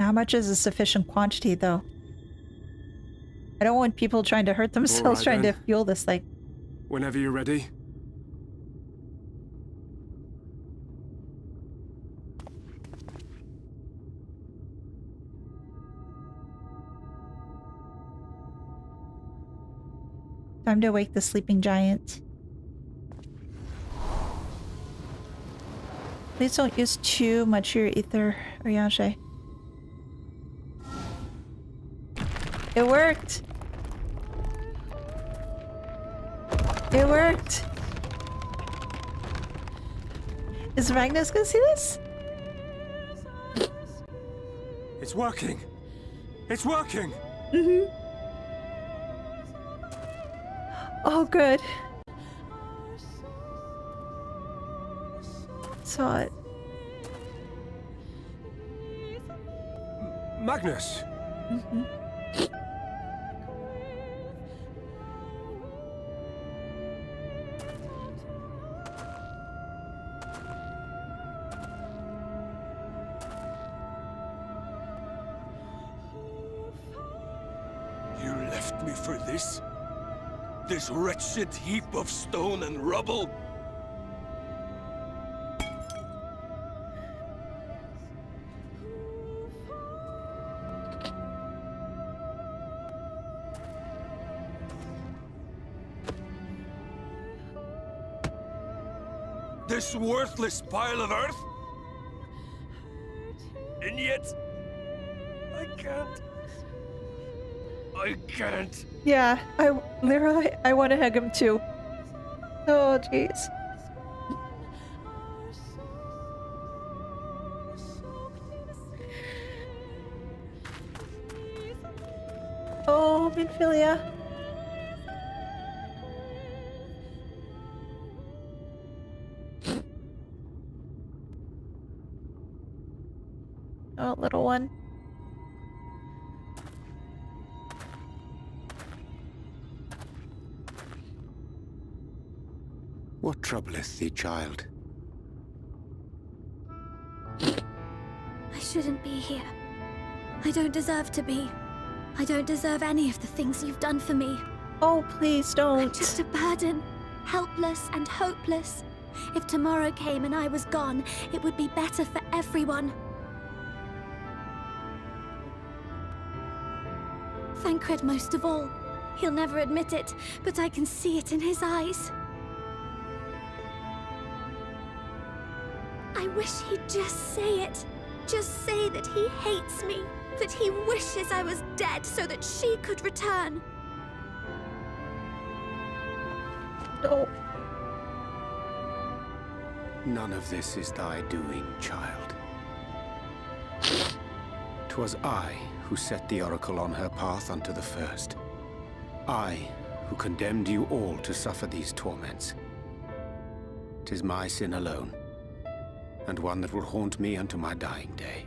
How much is a sufficient quantity, though? I don't want people trying to hurt themselves trying to fuel this thing. Whenever you're ready. Time to wake the sleeping giant. Please don't use too much of your ether, Elehayyme. It worked! It worked! Is Magnus gonna see this? It's working! It's working! Mm-hmm. Oh, good. Saw it. Magnus! Mm-hmm. You left me for this? This wretched heap of stone and rubble? This worthless pile of earth? And yet, I can't. Yeah, I want to hug him too. Oh, jeez. Oh, Minfilia. Oh, little one. What troubleth thee, child? I shouldn't be here. I don't deserve to be. I don't deserve any of the things you've done for me. Oh, please I'm don't. just a burden. Helpless and hopeless. If tomorrow came and I was gone, it would be better for everyone. Thancred most of all. He'll never admit it, but I can see it in his eyes. I wish he'd just say it. Just say that he hates me, that he wishes I was dead so that she could return. No. None of this is thy doing, child. 'Twas I who set the Oracle on her path unto the first. I who condemned you all to suffer these torments. 'Tis my sin alone, and one that will haunt me unto my dying day.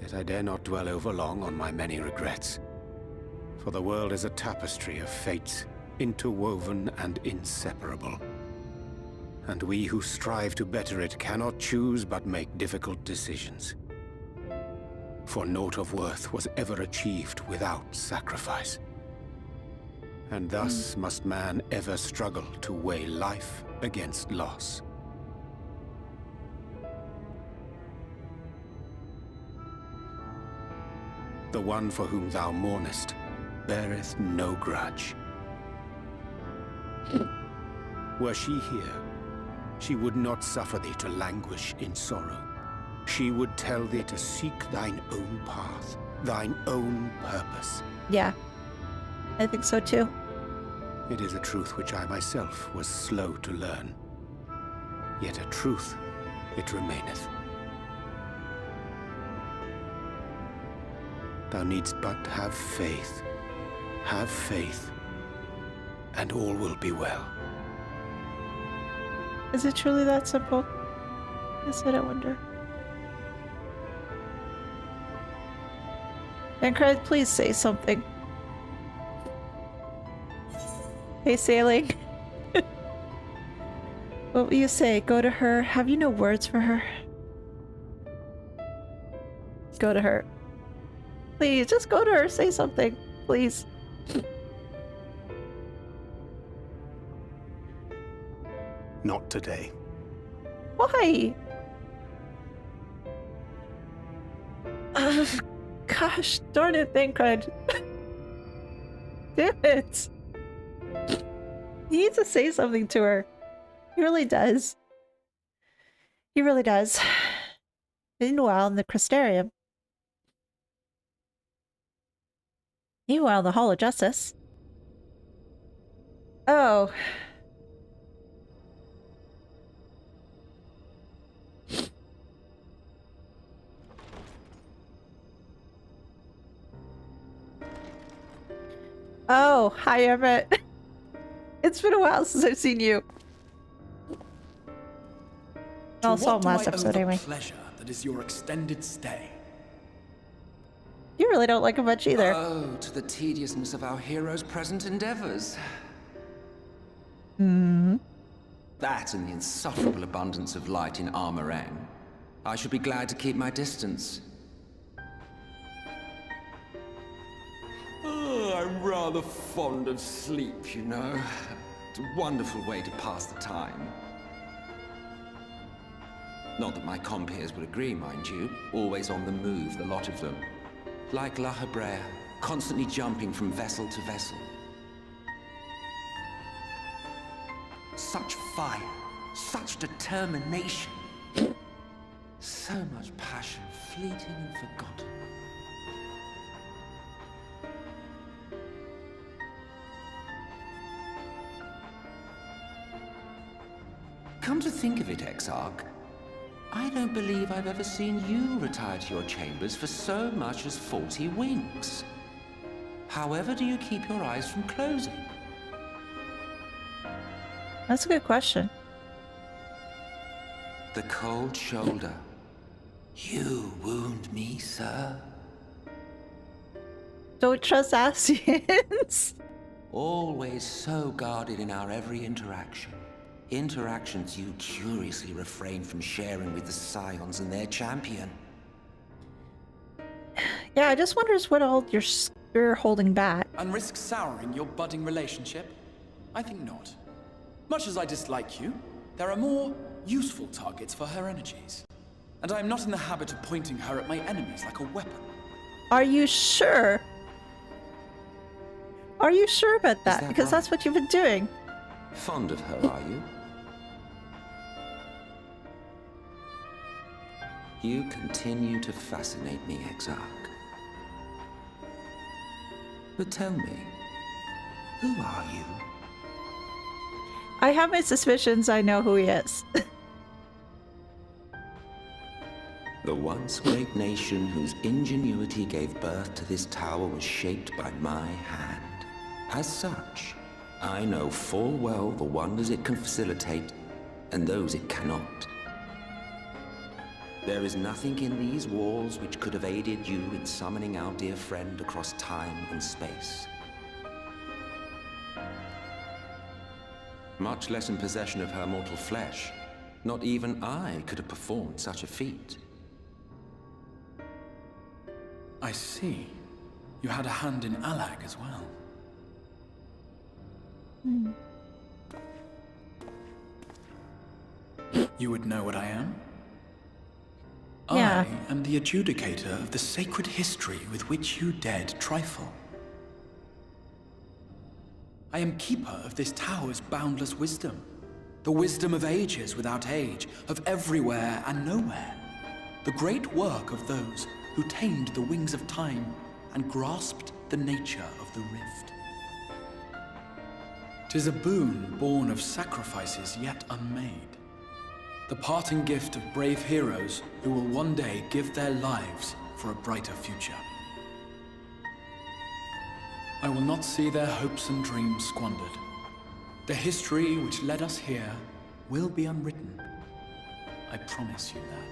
Yet I dare not dwell over long on my many regrets, for the world is a tapestry of fates, interwoven and inseparable. And we who strive to better it cannot choose but make difficult decisions. For naught of worth was ever achieved without sacrifice. And thus must man ever struggle to weigh life against loss. The one for whom thou mournest beareth no grudge. Were she here, she would not suffer thee to languish in sorrow. She would tell thee to seek thine own path, thine own purpose. Yeah, I think so too. It is a truth which I myself was slow to learn. Yet a truth it remaineth. Thou needst but have faith, and all will be well. Is it truly that simple? I said, I wonder. Thancred, please say something. Hey, Sailing. What will you say? Go to her. Have you no words for her? Go to her. Please, just go to her. Say something. Please. Not today. Why? Gosh darn it, Thancred. Damn it. He needs to say something to her. He really does. He really does. Meanwhile, in the Crystarium. Meanwhile, in the Hall of Justice. Oh. Oh, hi, Emmett. It's been a while since I've seen you. I saw him last episode anyway. Pleasure that is your extended stay. You really don't like him much either. Oh, to the tediousness of our hero's present endeavors. Hmm. That and the insufferable abundance of light in Armorang. I should be glad to keep my distance. Oh, I'm rather fond of sleep, you know. It's a wonderful way to pass the time. Not that my compeers would agree, mind you. Always on the move, the lot of them. Like Elehayyme, constantly jumping from vessel to vessel. Such fire, such determination. So much passion, fleeting and forgotten. Come to think of it, Exarch, I don't believe I've ever seen you retire to your chambers for so much as 40 winks. However do you keep your eyes from closing? That's a good question. The cold shoulder. You wound me, sir. Don't trust Ascians. Always so guarded in our every interaction. Interactions you curiously refrain from sharing with the Scions and their champion. Yeah, I just wonders what all your you're holding back. And risk souring your budding relationship? I think not. Much as I dislike you, there are more useful targets for her energies. And I am not in the habit of pointing her at my enemies like a weapon. Are you sure? Are you sure about that? Because that's what you've been doing. Fond of her, are you? You continue to fascinate me, Exarch. But tell me, who are you? I have my suspicions I know who he is. The once great nation whose ingenuity gave birth to this tower was shaped by my hand. As such, I know full well the wonders it can facilitate and those it cannot. There is nothing in these walls which could have aided you in summoning our dear friend across time and space. Much less in possession of her mortal flesh. Not even I could have performed such a feat. I see. You had a hand in Alag as well. You would know what I am? Yeah. I am the adjudicator of the sacred history with which you dared trifle. I am keeper of this tower's boundless wisdom. The wisdom of ages without age, of everywhere and nowhere. The great work of those who tamed the wings of time and grasped the nature of the rift. 'Tis a boon born of sacrifices yet unmade. The parting gift of brave heroes who will one day give their lives for a brighter future. I will not see their hopes and dreams squandered. The history which led us here will be unwritten. I promise you that.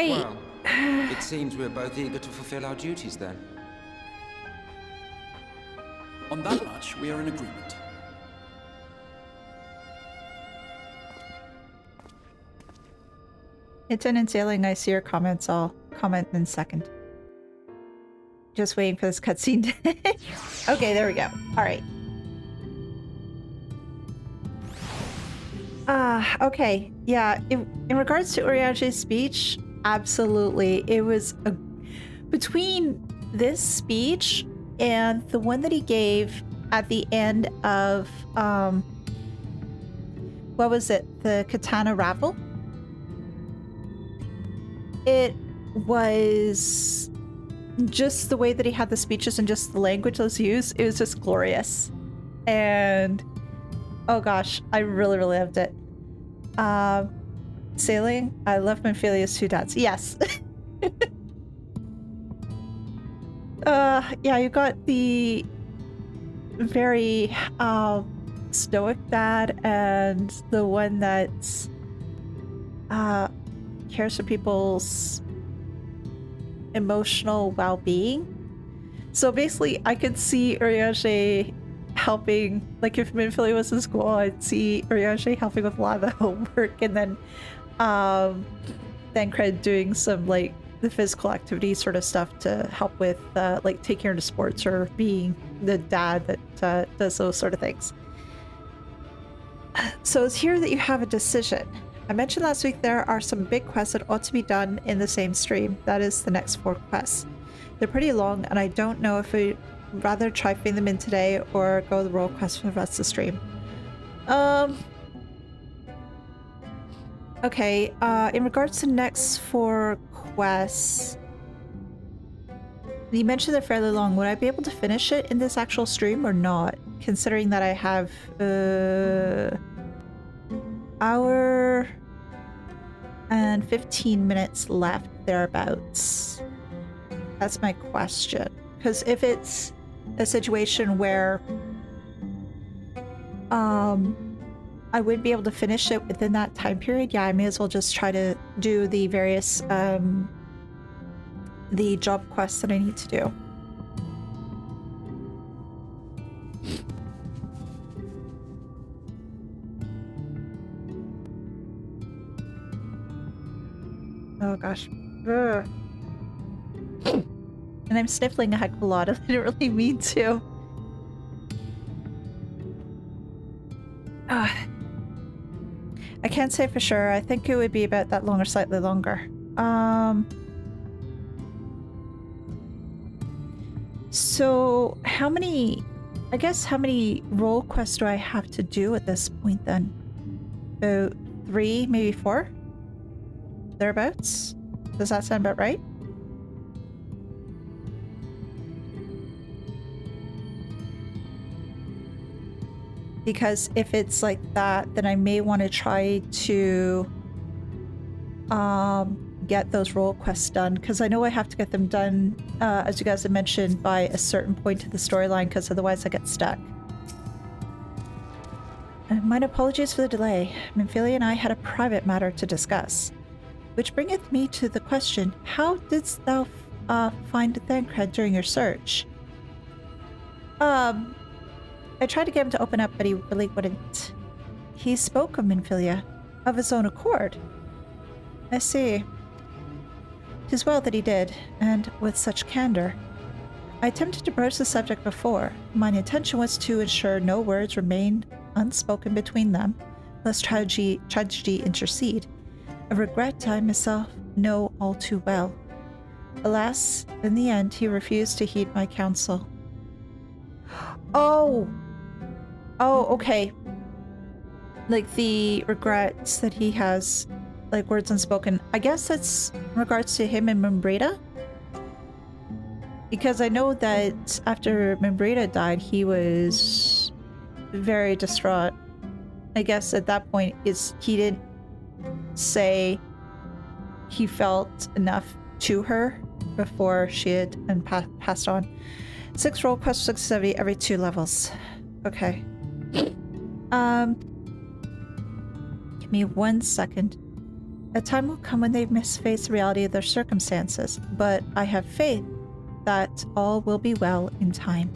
Well, it seems we're both eager to fulfill our duties then. On that much, we are in agreement. Lieutenant Sailing, I see your comments. I'll comment in a second. Just waiting for this cutscene. Okay, there we go. All right. Okay. Yeah, in regards to Uriage's speech, absolutely. It was between this speech and the one that he gave at the end of, what was it? The Katana Ravel? It was just the way that he had the speeches and just the language that was used. It was just glorious. And oh gosh, I really, really loved it. Sailing, I love Menphilius two dots. Yes. Yeah, you got the very stoic dad and the one that's cares for people's emotional well-being. So basically, I could see Uriage helping, like if Minfili was in school, I'd see Uriage helping with a lot of the homework, and then Cred doing some like the physical activity sort of stuff to help with like taking her to sports or being the dad that does those sort of things. So it's here that you have a decision. I mentioned last week there are some big quests that ought to be done in the same stream. That is the next 4 quests. They're pretty long, and I don't know if we'd rather try fitting them in today or go the role quest for the rest of the stream. Okay, in regards to the next 4 quests, you mentioned they're fairly long. Would I be able to finish it in this actual stream or not? Considering that I have hour and 15 minutes left, thereabouts. That's my question. Because if it's a situation where I would be able to finish it within that time period, yeah, I may as well just try to do the various the job quests that I need to do. Oh gosh. Ugh. And I'm sniffling a heck of a lot. I didn't really mean to. I can't say for sure. I think it would be about that long or slightly longer. So how many, I guess how many role quests do I have to do at this point then? About 3, maybe 4? Thereabouts? Does that sound about right? Because if it's like that, then I may want to try to get those role quests done, because I know I have to get them done, as you guys have mentioned, by a certain point in the storyline, because otherwise I get stuck. Mine apologies for the delay. Minfilia and I had a private matter to discuss. Which bringeth me to the question, how didst thou find Thancred during your search? I tried to get him to open up, but he really wouldn't. He spoke of Minfilia, of his own accord. I see. 'Tis well that he did, and with such candor. I attempted to broach the subject before. Mine intention was to ensure no words remained unspoken between them, lest tragedy intercede. A regret I myself know all too well. Alas, in the end, he refused to heed my counsel. Oh, okay. Like the regrets that he has, like words unspoken. I guess that's in regards to him and Membrita. Because I know that after Membrita died, he was very distraught. I guess at that point, he didn't say he felt enough to her before she had passed on. 6 role quests, 670 every 2 levels. Okay. Give me 1 second. A time will come when they misface the reality of their circumstances, but I have faith that all will be well in time.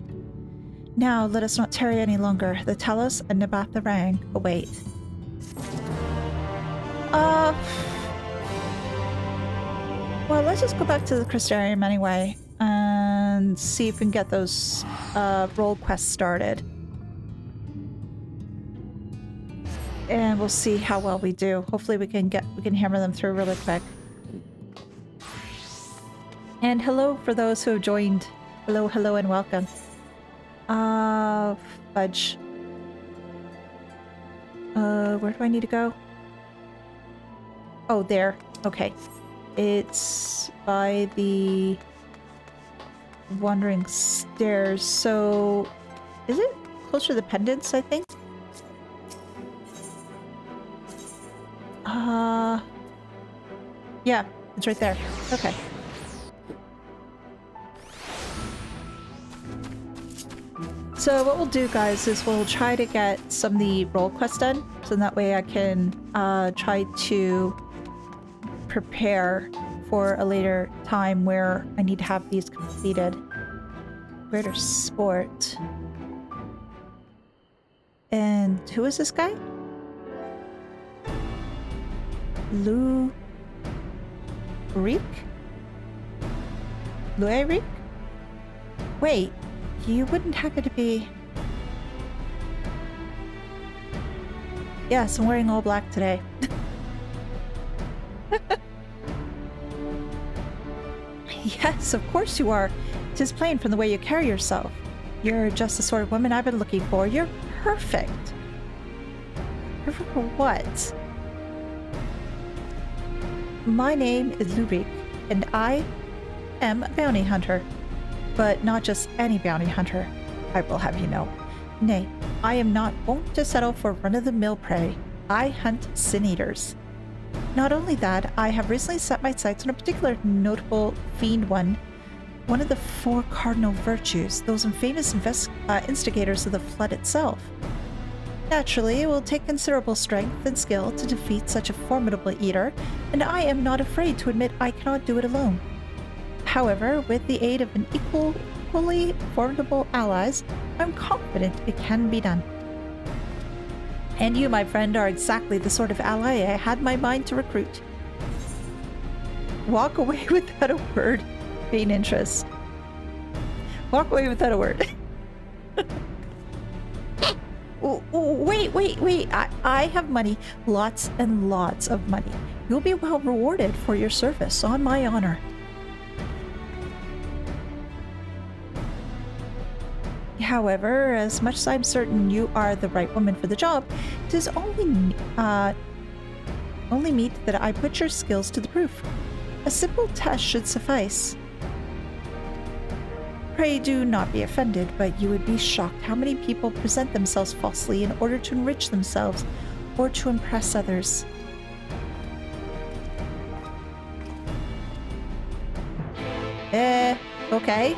Now, let us not tarry any longer. The Talos and Nabath the Rang await. Well, let's just go back to the Crystarium anyway, and see if we can get those role quests started. And we'll see how well we do. Hopefully we can hammer them through really quick. And hello for those who have joined. Hello and welcome. Fudge. Where do I need to go? Oh, there. Okay. It's by the Wandering Stairs. So, is it closer to the pendants, I think? Yeah, it's right there. Okay. So what we'll do, guys, is we'll try to get some of the role quests done, so that way I can try to prepare for a later time where I need to have these completed. Greater Sport. And who is this guy? Lou Reek? Louis? Wait, you wouldn't happen to be... Yes, I'm wearing all black today. Yes, of course you are. 'Tis plain from the way you carry yourself. You're just the sort of woman I've been looking for. You're perfect. Perfect for what? My name is Lurik, and I am a bounty hunter. But not just any bounty hunter, I will have you know. Nay, I am not wont to settle for run-of-the-mill prey. I hunt sin-eaters. Not only that, I have recently set my sights on a particular notable fiend one of the 4 cardinal virtues, those infamous instigators of the flood itself. Naturally, it will take considerable strength and skill to defeat such a formidable eater, and I am not afraid to admit I cannot do it alone. However, with the aid of an equally formidable allies, I'm confident it can be done. And you, my friend, are exactly the sort of ally I had my mind to recruit. Walk away without a word. Feign interest. Walk away without a word. Wait. I have money. Lots and lots of money. You'll be well rewarded for your service, on my honor. However, as much as I'm certain you are the right woman for the job, it is only meet that I put your skills to the proof. A simple test should suffice. Pray do not be offended, but you would be shocked how many people present themselves falsely in order to enrich themselves or to impress others. Okay.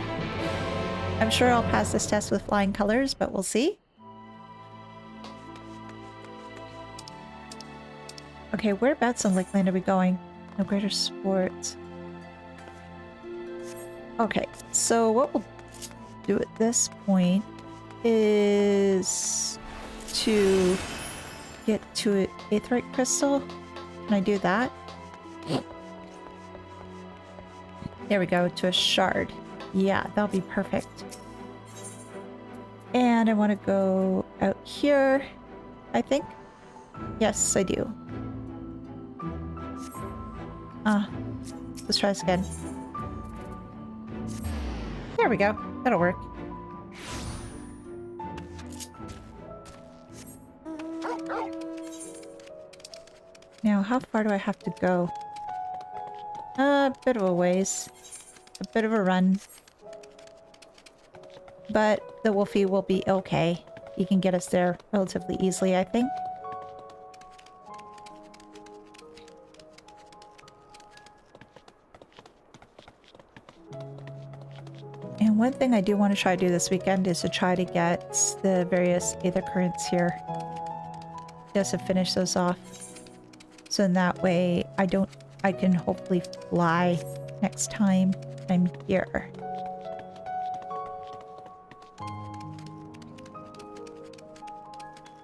I'm sure I'll pass this test with flying colors, but we'll see. Okay, whereabouts on Lakeland are we going? No greater sport. Okay, so what we'll do at this point is to get to an aetheryte crystal. Can I do that? There we go, to a shard. Yeah, that'll be perfect. And I want to go out here, I think. Yes, I do. Let's try this again. There we go. That'll work. Now, how far do I have to go? A bit of a ways. A bit of a run. But the Wolfie will be okay. He can get us there relatively easily, I think. And one thing I do want to try to do this weekend is to try to get the various aether currents here. Just to finish those off. So in that way, I can hopefully fly next time I'm here.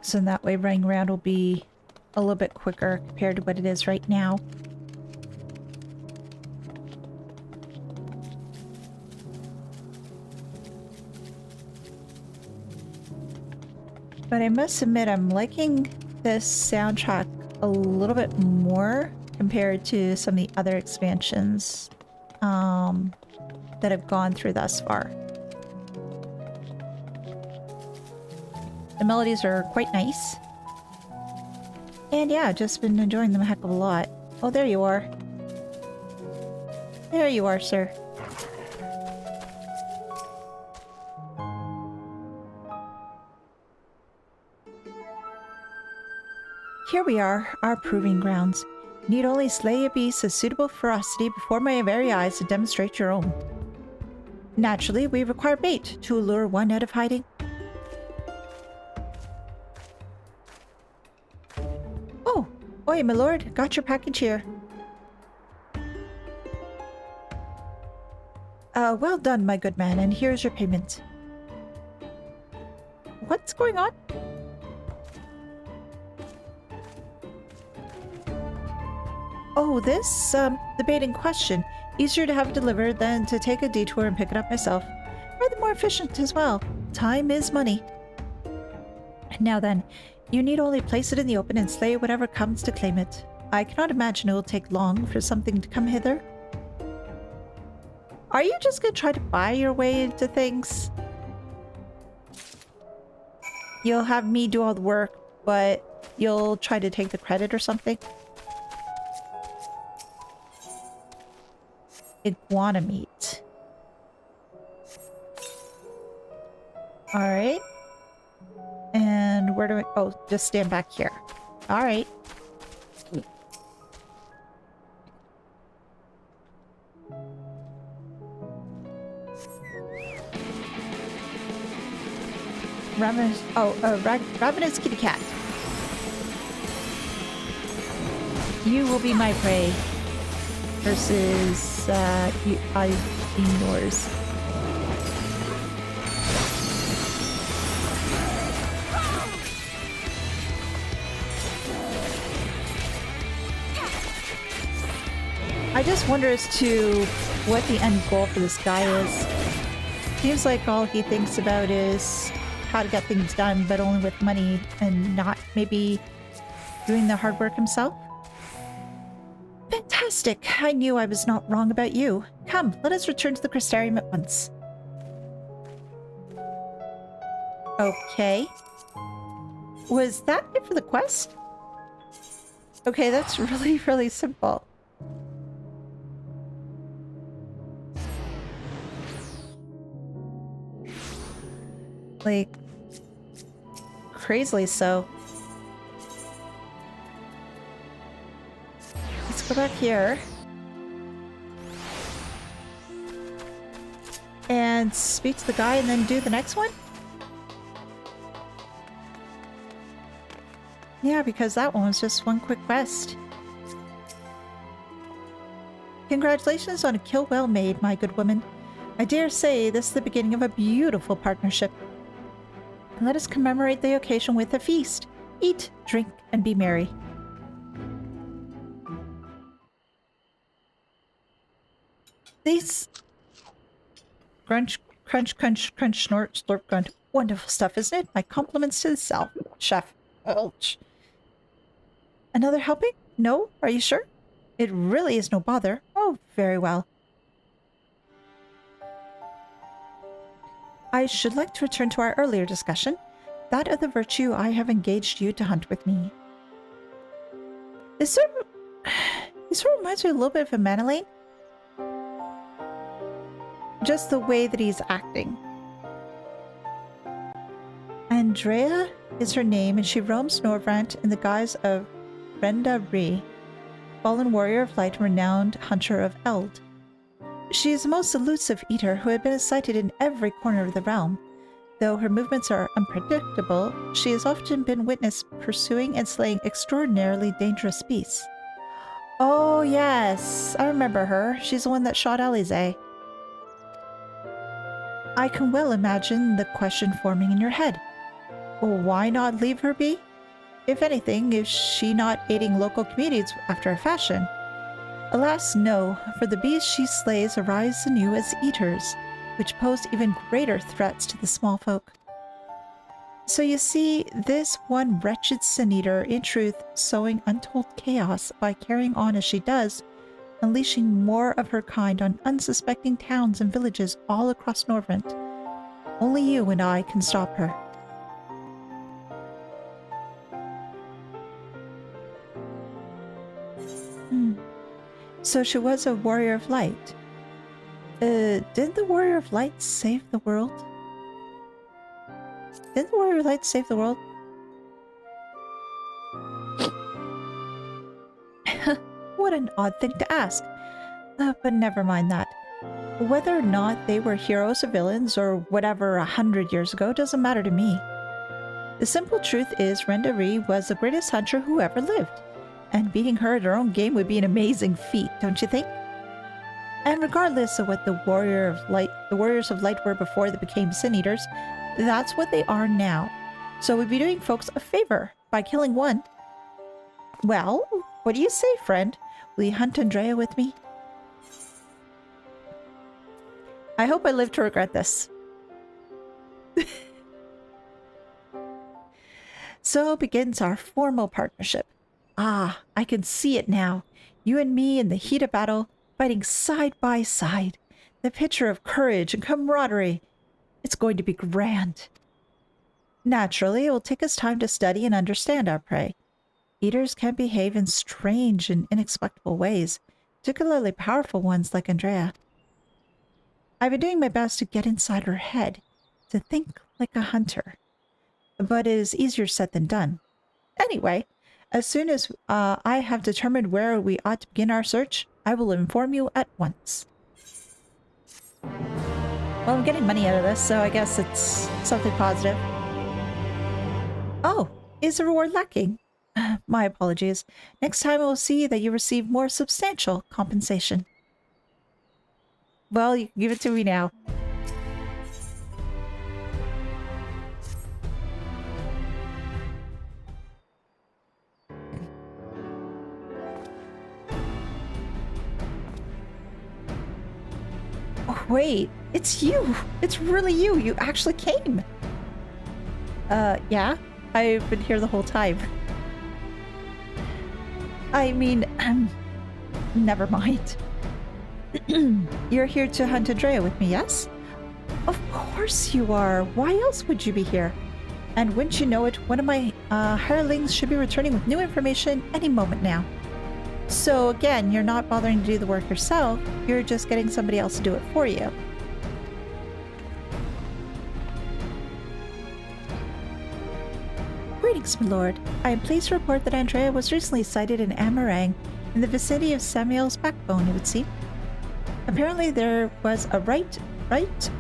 So in that way, running around will be a little bit quicker compared to what it is right now. But I must admit, I'm liking this soundtrack a little bit more compared to some of the other expansions that I've gone through thus far. The melodies are quite nice. And yeah, just been enjoying them a heck of a lot. Oh, there you are. There you are, sir. Here we are, our proving grounds. You need only slay a beast of suitable ferocity before my very eyes to demonstrate your own. Naturally, we require bait to lure one out of hiding. Oh, oi, my lord, got your package here. Well done, my good man, and here's your payment. What's going on? Oh, this, the bait in question. Easier to have it delivered than to take a detour and pick it up myself. Rather more efficient as well. Time is money. Now then, you need only place it in the open and slay whatever comes to claim it. I cannot imagine it will take long for something to come hither. Are you just gonna try to buy your way into things? You'll have me do all the work, but you'll try to take the credit or something? Iguana meat. Alright. And where do I... Oh, just stand back here. Alright. Ravenous... Oh, Ravenous Kitty Cat. You will be my prey. Versus, I've been yours. I just wonder as to what the end goal for this guy is. Seems like all he thinks about is how to get things done, but only with money and not maybe doing the hard work himself. Fantastic! I knew I was not wrong about you. Come, let us return to the Crystarium at once. Okay. Was that it for the quest? Okay, that's really, really simple. Like, crazily so. Let's go back here. And speak to the guy and then do the next one? Yeah, because that one was just one quick quest. Congratulations on a kill well made, my good woman. I dare say this is the beginning of a beautiful partnership. And let us commemorate the occasion with a feast. Eat, drink, and be merry. These... Crunch, crunch, crunch, crunch, snort, slurp, grunt. Wonderful stuff, isn't it? My compliments to the chef. Ouch. Another helping? No? Are you sure? It really is no bother. Oh, very well. I should like to return to our earlier discussion, that of the virtue I have engaged you to hunt with me. He sort of reminds me a little bit of a Manolane. Just the way that he's acting. Andrea is her name, and she roams Norvrant in the guise of Brenda Ree, fallen warrior of light and renowned hunter of Eld. She is a most elusive eater who had been sighted in every corner of the realm. Though her movements are unpredictable, she has often been witnessed pursuing and slaying extraordinarily dangerous beasts. Oh yes, I remember her. She's the one that shot Elehayyme. I can well imagine the question forming in your head. Why not leave her be? If anything, is she not aiding local communities after a fashion? Alas, no, for the beasts she slays arise anew as eaters, which pose even greater threats to the small folk. So you see, this one wretched sin-eater, in truth, sowing untold chaos by carrying on as she does, unleashing more of her kind on unsuspecting towns and villages all across Norvrant. Only you and I can stop her. So she was a warrior of light. Did the warrior of light save the world? Did the warrior of light save the world? What an odd thing to ask. But never mind that. Whether or not they were heroes or villains or whatever 100 years ago doesn't matter to me. The simple truth is Rendari was the greatest hunter who ever lived. And beating her at her own game would be an amazing feat, don't you think? And regardless of what the warriors of light were before they became sin-eaters, that's what they are now. So we'd be doing folks a favor by killing one. Well, what do you say, friend? Will you hunt Andrea with me? I hope I live to regret this. So begins our formal partnership. Ah, I can see it now. You and me in the heat of battle, fighting side by side. The picture of courage and camaraderie. It's going to be grand. Naturally, it will take us time to study and understand our prey. Eaters can behave in strange and inexplicable ways, particularly powerful ones like Andrea. I've been doing my best to get inside her head, to think like a hunter. But it is easier said than done. Anyway, as soon as I have determined where we ought to begin our search, I will inform you at once. Well, I'm getting money out of this, so I guess it's something positive. Oh, is the reward lacking? My apologies. Next time I will see that you receive more substantial compensation. Well, you can give it to me now. wait, it's you. It's really you. You actually came. Yeah, I've been here the whole time. I mean, never mind. You're here to hunt Andrea with me, yes? Of course you are. Why else would you be here? And wouldn't you know it, one of my hirelings should be returning with new information any moment now. So again, you're not bothering to do the work yourself, you're just getting somebody else to do it for you. Greetings, my lord. I am pleased to report that Andrea was recently sighted in Amarang, in the vicinity of Samuel's backbone, it would seem. Apparently there was a right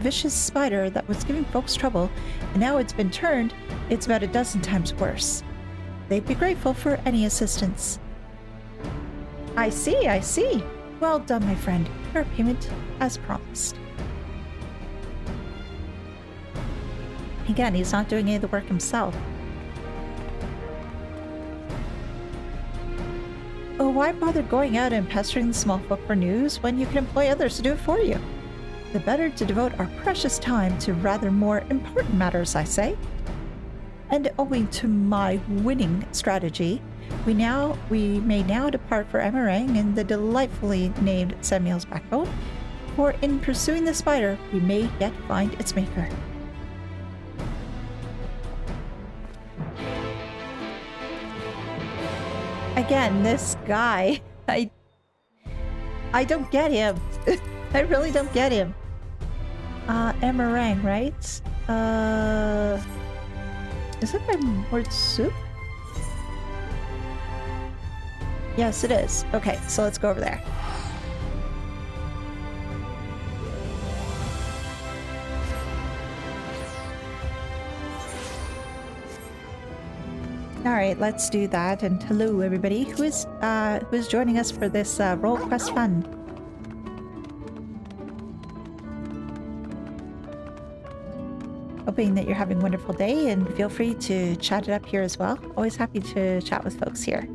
vicious spider that was giving folks trouble, and now it's been turned, it's about a dozen times worse. They'd be grateful for any assistance. I see, I see. Well done, my friend. Your payment as promised. Again, he's not doing any of the work himself. Oh, why bother going out and pestering the small folk for news when you can employ others to do it for you? The better to devote our precious time to rather more important matters, I say. And owing to my winning strategy, we may now depart for Amarang in the delightfully named Samuel's backbone, for in pursuing the spider, we may yet find its maker. Again, this guy, I don't get him. I really don't get him. Amarang, right? Is it by Mort Soup? Yes, it is. Okay, so let's go over there. All right, let's do that. And hello, everybody. Who's joining us for this Roll Quest Fun? Hoping that you're having a wonderful day, and feel free to chat it up here as well. Always happy to chat with folks here.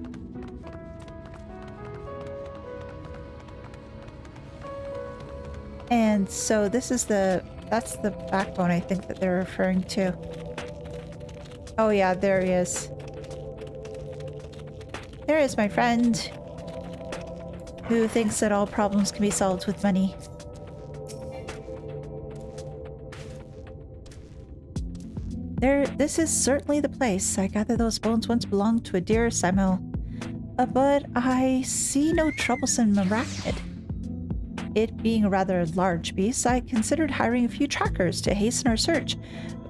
And so this is that's the backbone I think that they're referring to. Oh yeah, there he is. There is my friend who thinks that all problems can be solved with money. This is certainly the place. I gather those bones once belonged to a dear Samuel. But I see no troublesome arachnid. It being a rather large beast, I considered hiring a few trackers to hasten our search,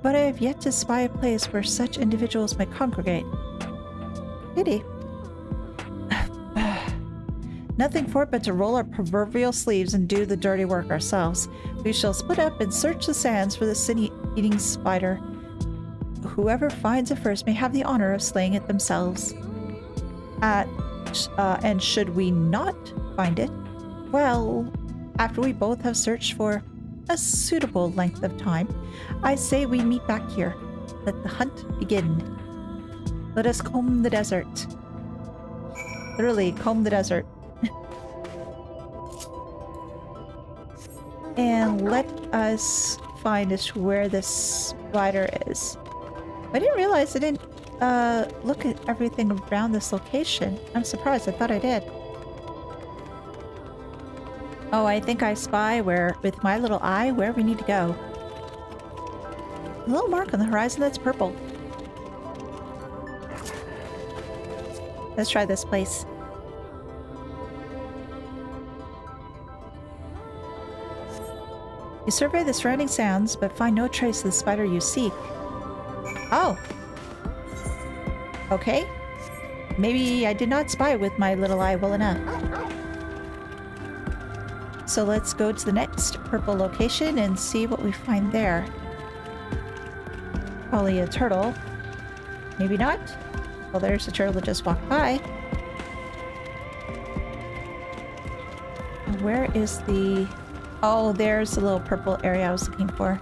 but I have yet to spy a place where such individuals might congregate. Pity. Nothing for it but to roll our proverbial sleeves and do the dirty work ourselves. We shall split up and search the sands for the sin-eating spider. Whoever finds it first may have the honor of slaying it themselves. And should we not find it, well, after we both have searched for a suitable length of time, I say we meet back here. Let the hunt begin. Let us comb the desert. Literally, comb the desert. And let us find us where this spider is. I didn't realize I didn't look at everything around this location. I'm surprised. I thought I did. Oh, I think I spy with my little eye, where we need to go. A little mark on the horizon that's purple. Let's try this place. You survey the surrounding sounds, but find no trace of the spider you seek. Oh. Okay. Maybe I did not spy with my little eye well enough. So let's go to the next purple location and see what we find there. Probably a turtle. Maybe not. Well, there's a turtle that just walked by. Where is the... Oh, there's the little purple area I was looking for.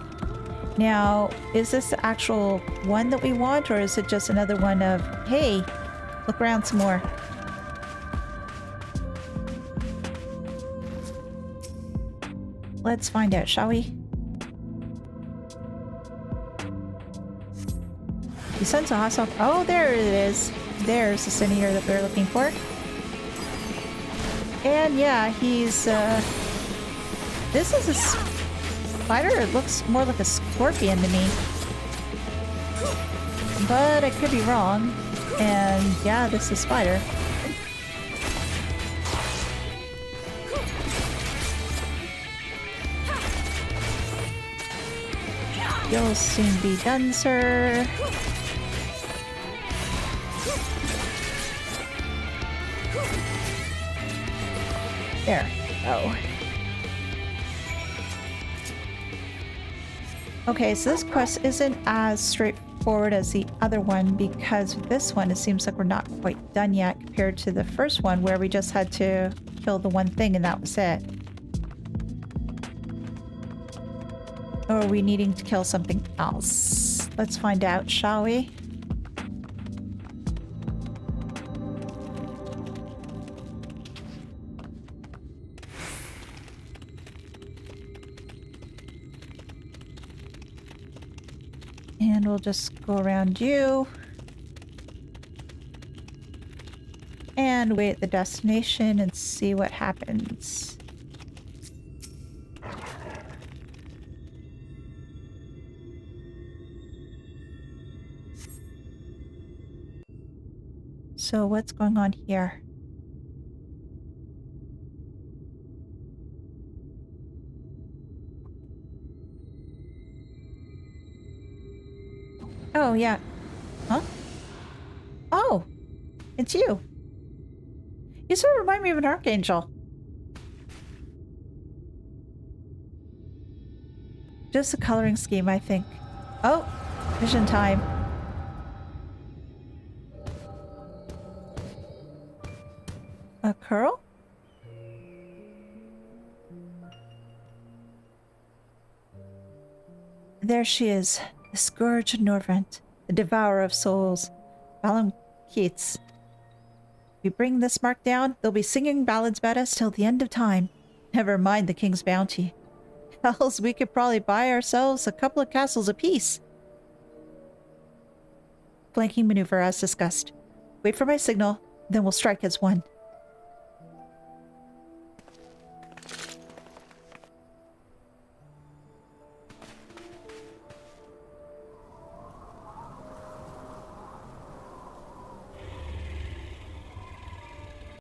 Now, is this the actual one that we want, or is it just another one of, hey, look around some more? Let's find out, shall we? He sends a hostile. Oh, there it is. There's the Sinier that we're looking for. And yeah, he's this is a spider. It looks more like a scorpion to me. But I could be wrong. And yeah, this is a spider. You'll soon be done, sir. There. Oh. Okay, so this quest isn't as straightforward as the other one because with this one, it seems like we're not quite done yet compared to the first one where we just had to kill the one thing and that was it. Or are we needing to kill something else? Let's find out, shall we? And we'll just go around you. And wait at the destination and see what happens. So what's going on here? Oh, yeah. Huh? Oh! It's you! You sort of remind me of an archangel. Just a coloring scheme, I think. Oh! Vision time. A curl? There she is. The Scourge of Norvrent, the Devourer of Souls, Balam Keats. If we bring this mark down, they'll be singing ballads about us till the end of time. Never mind the king's bounty. Hells, we could probably buy ourselves a couple of castles apiece. Flanking maneuver as discussed. Wait for my signal, then we'll strike as one.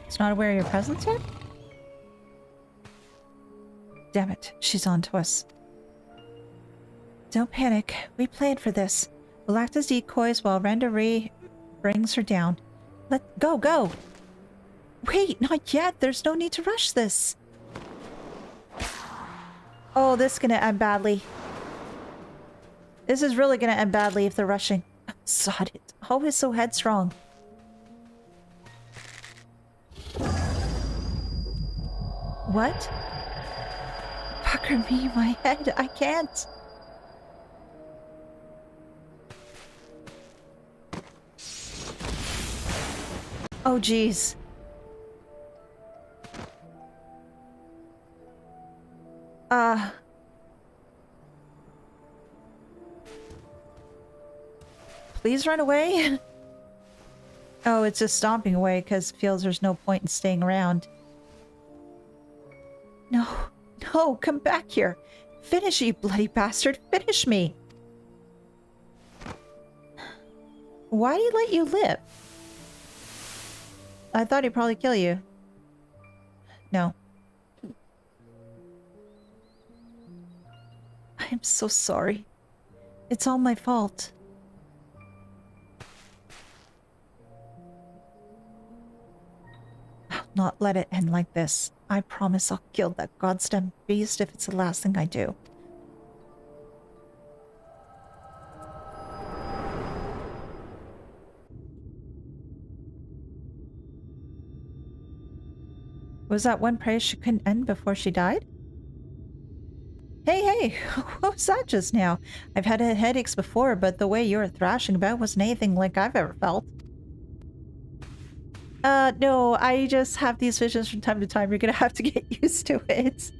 It's not aware of your presence yet? Damn it, she's on to us. Don't panic. We planned for this. We'll act as decoys while Randaree brings her down. Go! Wait, not yet. There's no need to rush this. Oh, this is gonna end badly. This is really gonna end badly if they're rushing. Sod it. Always so headstrong. What? Pucker me, my head. I can't. Oh, jeez. Please run away? Oh, it's just stomping away because it feels there's no point in staying around. No, come back here. Finish you bloody bastard. Finish me. Why do you let you live? I thought he'd probably kill you. No. I'm so sorry. It's all my fault. I'll not let it end like this. I promise I'll kill that goddamn beast if it's the last thing I do. Was that one praise she couldn't end before she died? Hey, what was that just now? I've had headaches before, but the way you were thrashing about wasn't anything like I've ever felt. No, I just have these visions from time to time. You're gonna have to get used to it.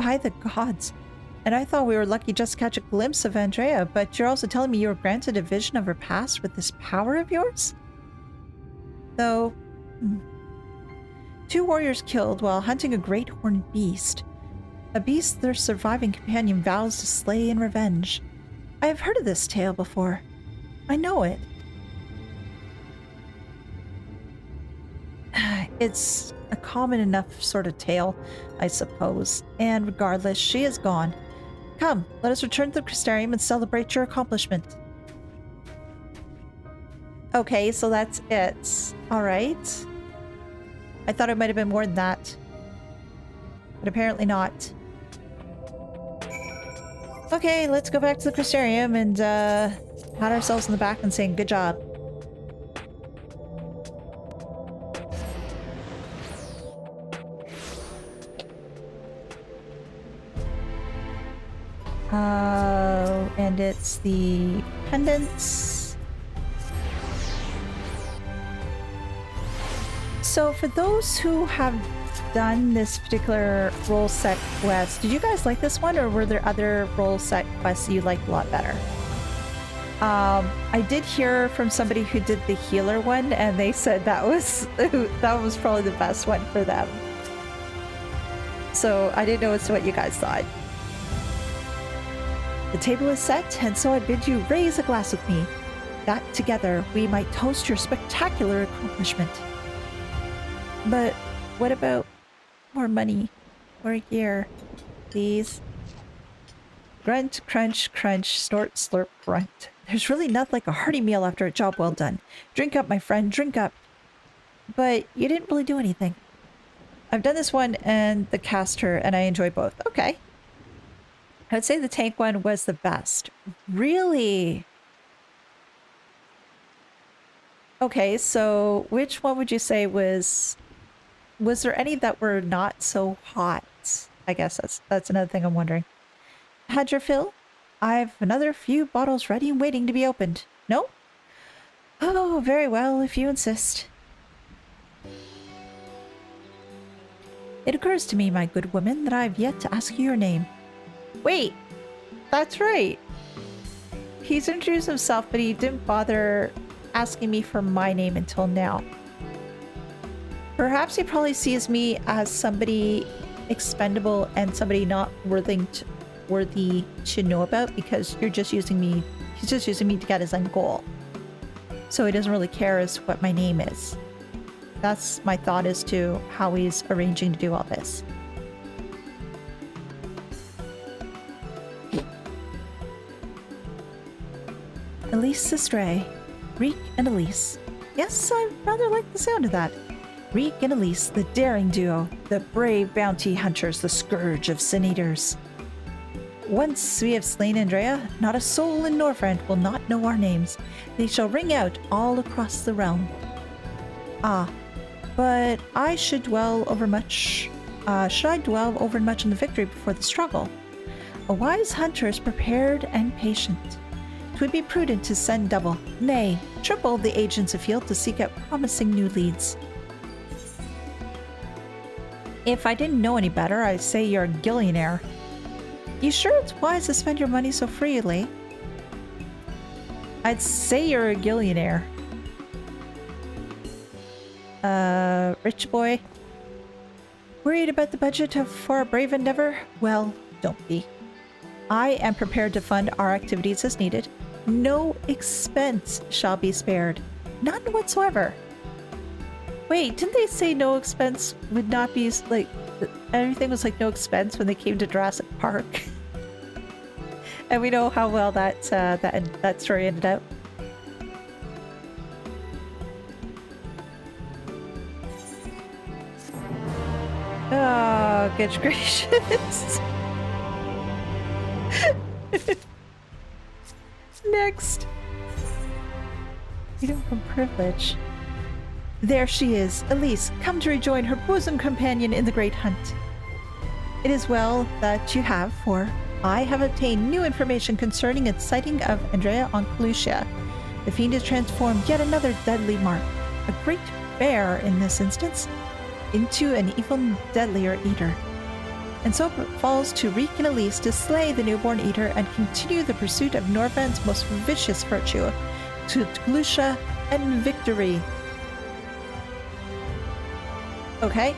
By the gods. And I thought we were lucky just to catch a glimpse of Andrea, but you're also telling me you were granted a vision of her past with this power of yours? Though, 2 warriors killed while hunting a great horned beast. A beast their surviving companion vows to slay in revenge. I have heard of this tale before. I know it. It's a common enough sort of tale, I suppose. And regardless, she is gone. Come, let us return to the Crystarium and celebrate your accomplishment. Okay, so that's it. Alright. I thought it might have been more than that. But apparently not. Okay, let's go back to the Crystarium and pat ourselves on the back and say good job. And it's the pendants. So for those who have done this particular role set quest, did you guys like this one, or were there other role set quests you liked a lot better? I did hear from somebody who did the healer one, and they said that was probably the best one for them. So I didn't know as to what you guys thought. The table is set, and so I bid you raise a glass with me, that together we might toast your spectacular accomplishment. But what about more money? More gear, please? Grunt, crunch, crunch, snort, slurp, grunt. There's really nothing like a hearty meal after a job well done. Drink up, my friend, drink up. But you didn't really do anything. I've done this one and the caster, and I enjoy both. Okay. I would say the tank one was the best. Really? Okay, so which one would you say was there any that were not so hot? I guess that's another thing I'm wondering. Had your fill? I've another few bottles ready and waiting to be opened. No? Oh, very well, if you insist. It occurs to me, my good woman, that I have yet to ask you your name. Wait, that's right. He's introduced himself, but he didn't bother asking me for my name until now. Perhaps he probably sees me as somebody expendable and somebody not worthy to know about, because he's just using me to get his end goal. So he doesn't really care as what my name is. That's my thought as to how he's arranging to do all this. Elise Astray. Reek and Elise. Yes, I rather like the sound of that. Reek and Elise, the daring duo, the brave bounty hunters, the scourge of sin eaters. Once we have slain Andrea, not a soul in Northrend will not know our names. They shall ring out all across the realm. Ah, but I should dwell over much. Should I dwell over much on the victory before the struggle? A wise hunter is prepared and patient. 'Twould be prudent to send double, nay, triple the agents afield to seek out promising new leads. If I didn't know any better, I'd say you're a gillionaire. You sure it's wise to spend your money so freely? I'd say you're a gillionaire. Rich boy? Worried about the budget for a brave endeavor? Well, don't be. I am prepared to fund our activities as needed. No expense shall be spared. None whatsoever. Wait, didn't they say no expense would not be, like, everything was like no expense when they came to Jurassic Park? And we know how well that story ended up. Oh, good gracious. Next. Freedom from privilege. There she is, Elise, come to rejoin her bosom companion in the great hunt. It is well that you have, for I have obtained new information concerning a sighting of Andrea on Clusia. The fiend has transformed yet another deadly mark, a great bear in this instance, into an even deadlier eater. And so it falls to Reek and Elise to slay the newborn eater and continue the pursuit of Norvan's most vicious virtue, to Glusha and victory. Okay.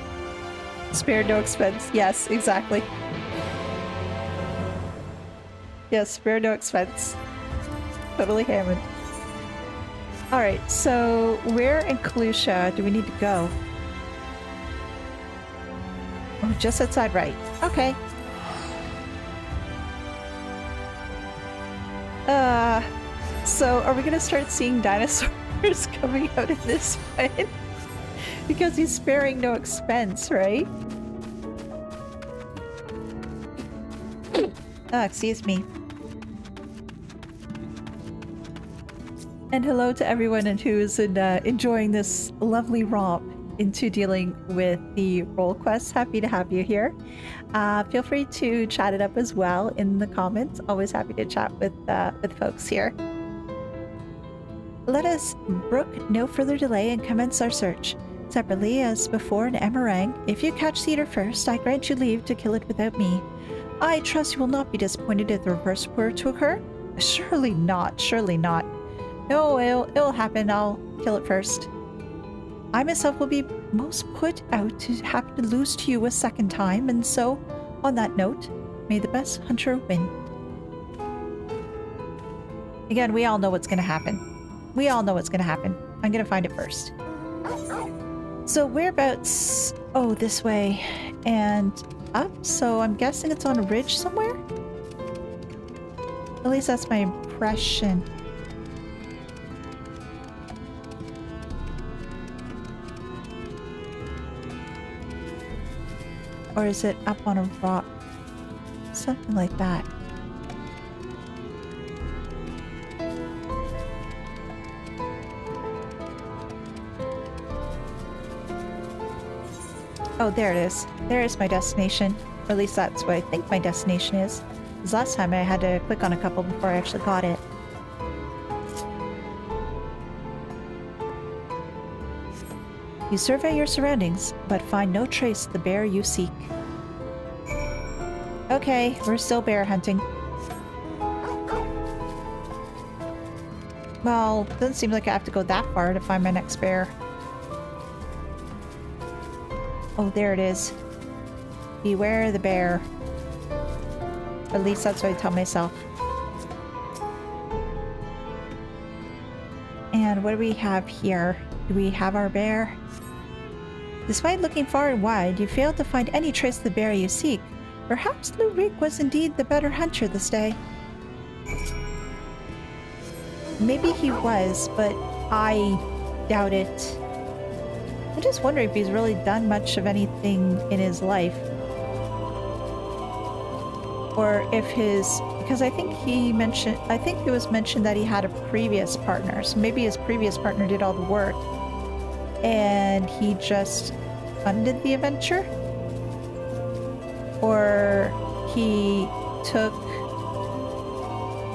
Spared no expense. Yes, exactly. Yes, spare no expense. Totally hammered. Alright, so where in Kalusha do we need to go? Oh, just outside right. Okay. So are we gonna start seeing dinosaurs coming out of this one? Because he's sparing no expense, right? Ah, excuse me. And hello to everyone who's enjoying this lovely romp into dealing with the role quests. Happy to have you here. Feel free to chat it up as well in the comments. Always happy to chat with folks here. Let us brook no further delay and commence our search. Separately, as before in Emerang, if you catch the eater first, I grant you leave to kill it without me. I trust you will not be disappointed if the reverse were to occur? Surely not, surely not. No, it'll happen. I'll kill it first. I myself will be most put out to happen to lose to you a second time, and so, on that note, may the best hunter win. Again, we all know what's going to happen. We all know what's going to happen. I'm going to find it first. So whereabouts? Oh, this way. And up? So I'm guessing it's on a ridge somewhere? At least that's my impression. Or is it up on a rock? Something like that. Oh, there it is. There is my destination. Or at least that's what I think my destination is. Because last time I had to click on a couple before I actually got it. You survey your surroundings, but find no trace of the bear you seek. Okay, we're still bear hunting. Well, doesn't seem like I have to go that far to find my next bear. Oh, there it is. Beware the bear. At least that's what I tell myself. And what do we have here? Do we have our bear? Despite looking far and wide, you failed to find any trace of the bear you seek. Perhaps Lurik was indeed the better hunter this day. Maybe he was, but I doubt it. I'm just wondering if he's really done much of anything in his life. Or if his... Because I think it was mentioned that he had a previous partner. So maybe his previous partner did all the work. And he just funded the adventure? Or he took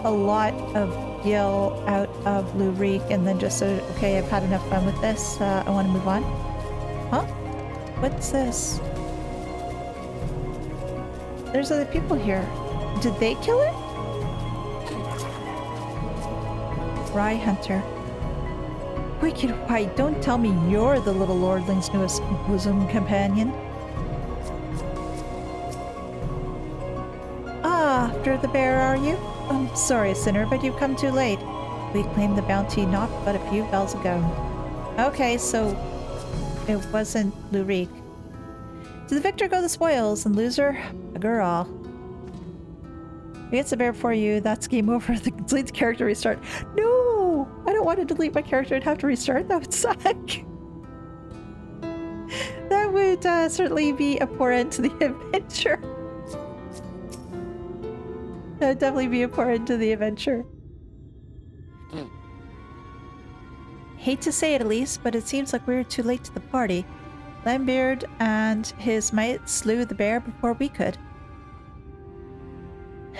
a lot of gil out of Lurik and then just said, okay, I've had enough fun with this. I want to move on. Huh? What's this? There's other people here. Did they kill it? Rye Hunter. Wicked White, don't tell me you're the little lordling's newest bosom companion. Ah, after the bear, are you? I'm sorry, sinner, but you've come too late. We claimed the bounty not but a few bells ago. Okay, so it wasn't Lurik. To the victor go the spoils, and loser, a girl. If it's a bear for you, that's game over. The complete character restart. No! I don't want to delete my character and have to restart. That would suck. That would certainly be a poor end to the adventure. That would definitely be a poor end to the adventure. Hate to say it, Elise, but it seems like we're too late to the party. Lambeard and his mate slew the bear before we could.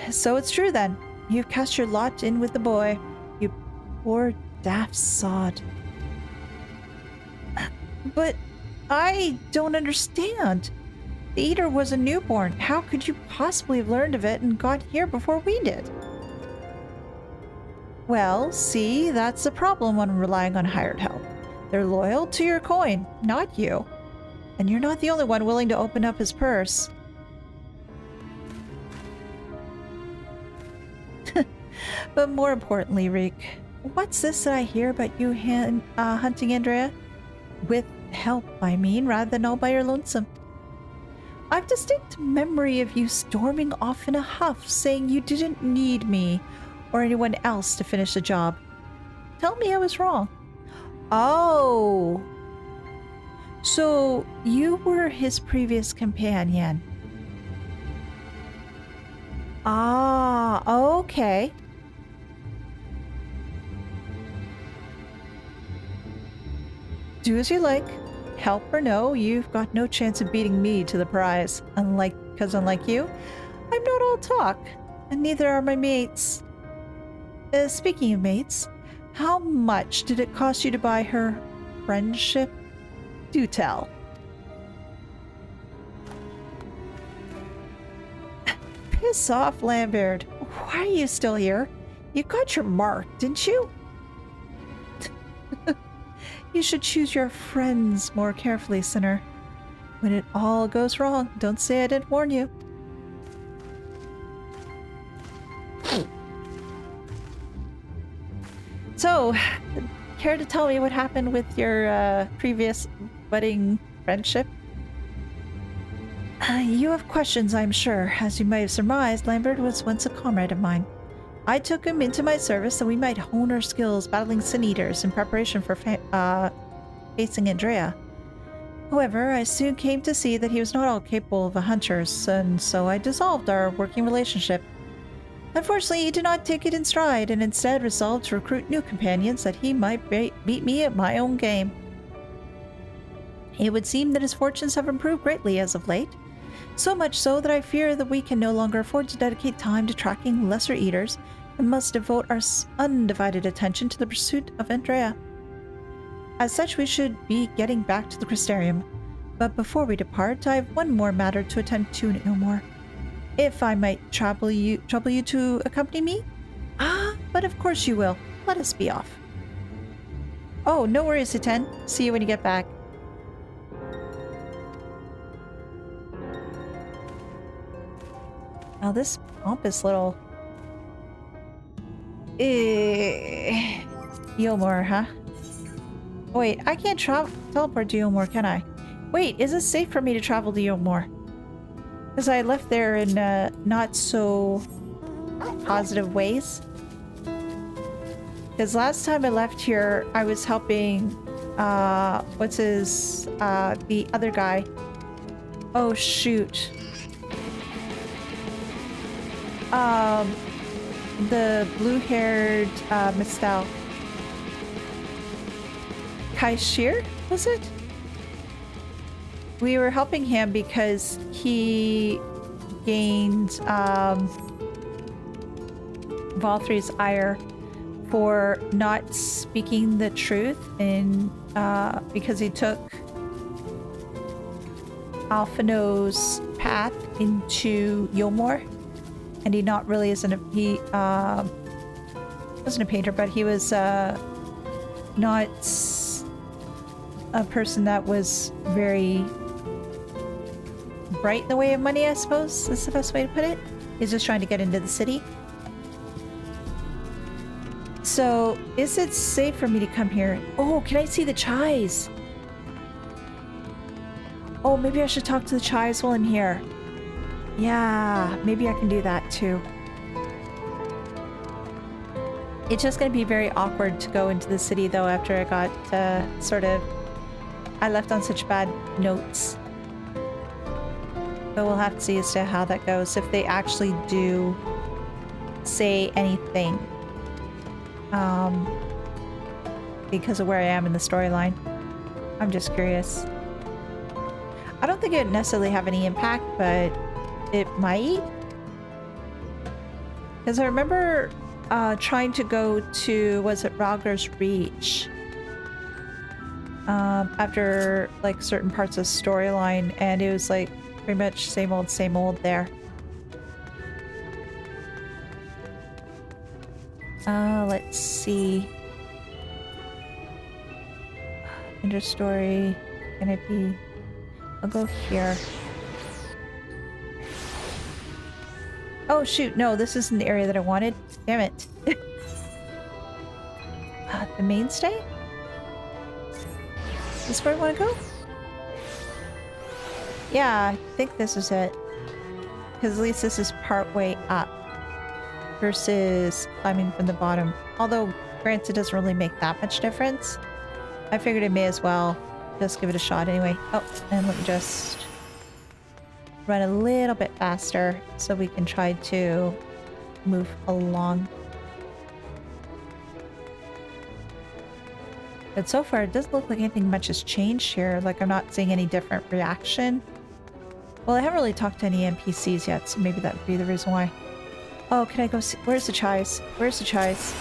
So it's true then. You've cast your lot in with the boy. You poor daft sod. But I don't understand. The Eater was a newborn. How could you possibly have learned of it and got here before we did? Well, see, that's the problem when relying on hired help. They're loyal to your coin, not you. And you're not the only one willing to open up his purse. But more importantly, Reek, what's this that I hear about you hunting Andrea? With help, I mean, rather than all by your lonesome. I've distinct memory of you storming off in a huff, saying you didn't need me or anyone else to finish the job. Tell me I was wrong. Oh. So you were his previous companion. Ah, okay. Do as you like. Help or no, you've got no chance of beating me to the prize. Because unlike you, I'm not all talk, and neither are my mates. Speaking of mates, how much did it cost you to buy her friendship? Do tell. Piss off, Lambert. Why are you still here? You got your mark, didn't you? You should choose your friends more carefully, sinner. When it all goes wrong, don't say I didn't warn you. So, care to tell me what happened with your previous budding friendship? You have questions, I'm sure. As you might have surmised, Lambert was once a comrade of mine. I took him into my service so we might hone our skills battling Sin Eaters in preparation for facing Andrea. However, I soon came to see that he was not all capable of a hunter, and so I dissolved our working relationship. Unfortunately, he did not take it in stride, and instead resolved to recruit new companions that he might beat me at my own game. It would seem that his fortunes have improved greatly as of late, so much so that I fear that we can no longer afford to dedicate time to tracking lesser eaters and must devote our undivided attention to the pursuit of Andrea. As such, we should be getting back to the Crystarium. But before we depart, I have one more matter to attend to no more. If I might trouble you to accompany me? Ah, but of course you will. Let us be off. Oh, no worries, Iten. See you when you get back. Now this pompous little... Eomor, huh? Wait, I can't teleport to Eomor, can I? Wait, is it safe for me to travel to Eomor? Because I left there in not so positive ways. Because last time I left here, I was helping, the other guy. Oh, shoot. The blue-haired, Mistel. Kaishir, was it? We were helping him because he gained, Valthry's ire for not speaking the truth in, because he took Alphino's path into Eomor. And he not really isn't he wasn't a painter, but he was not a person that was very bright in the way of money, I suppose is the best way to put it. He's just trying to get into the city. So, is it safe for me to come here? Oh, can I see the Chais? Oh, maybe I should talk to the Chais while I'm here. Yeah, maybe I can do that too. It's just going to be very awkward to go into the city though after I got I left on such bad notes. But we'll have to see as to how that goes, if they actually do say anything. Because of where I am in the storyline. I'm just curious. I don't think it would necessarily have any impact, but it might. Because I remember trying to go to, was it Raglar's Reach? After like certain parts of storyline, and it was like pretty much same old there. Let's see. Understory. Gonna be... I'll go here. Oh shoot, no, this isn't the area that I wanted. Damn it. The mainstay? Is this where I want to go? Yeah, I think this is it. Because at least this is part way up. Versus climbing from the bottom. Although, granted, it doesn't really make that much difference. I figured it may as well just give it a shot anyway. Oh, and let me just run a little bit faster so we can try to move along. But so far, it doesn't look like anything much has changed here. Like, I'm not seeing any different reaction. Well, I haven't really talked to any NPCs yet, so maybe that would be the reason why. Oh, can I go see? Where's the Chais? Where's the Chais?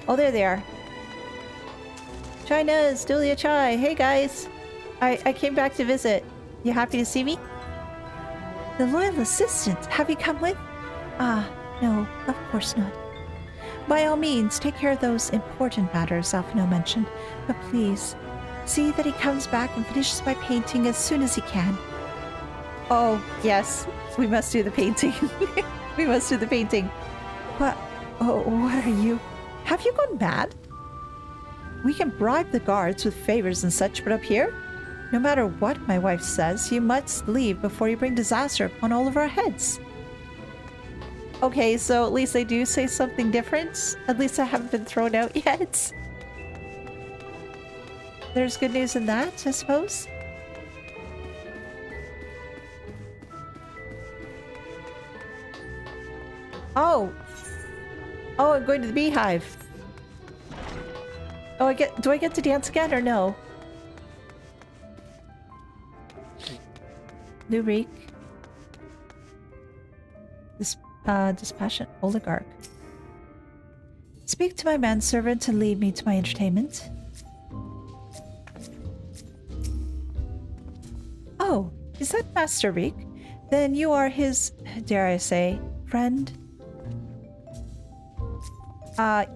Oh, there they are. China's Dulia Chai. Hey, guys. I came back to visit. You happy to see me? The loyal assistant. Have you come with? Ah, no, of course not. By all means, take care of those important matters Alphino mentioned, but please, see that he comes back and finishes my painting as soon as he can. Oh, yes, we must do the painting. We must do the painting. What? Oh, what are you? Have you gone mad? We can bribe the guards with favors and such, but up here? No matter what my wife says, you must leave before you bring disaster upon all of our heads. Okay, so at least they do say something different. At least I haven't been thrown out yet. There's good news in that, I suppose. Oh! Oh, I'm going to the beehive. Oh, do I get to dance again or no? Lurik. Dispassionate oligarch. Speak to my manservant to lead me to my entertainment. Oh, is that Master Reek? Then you are his, dare I say, friend?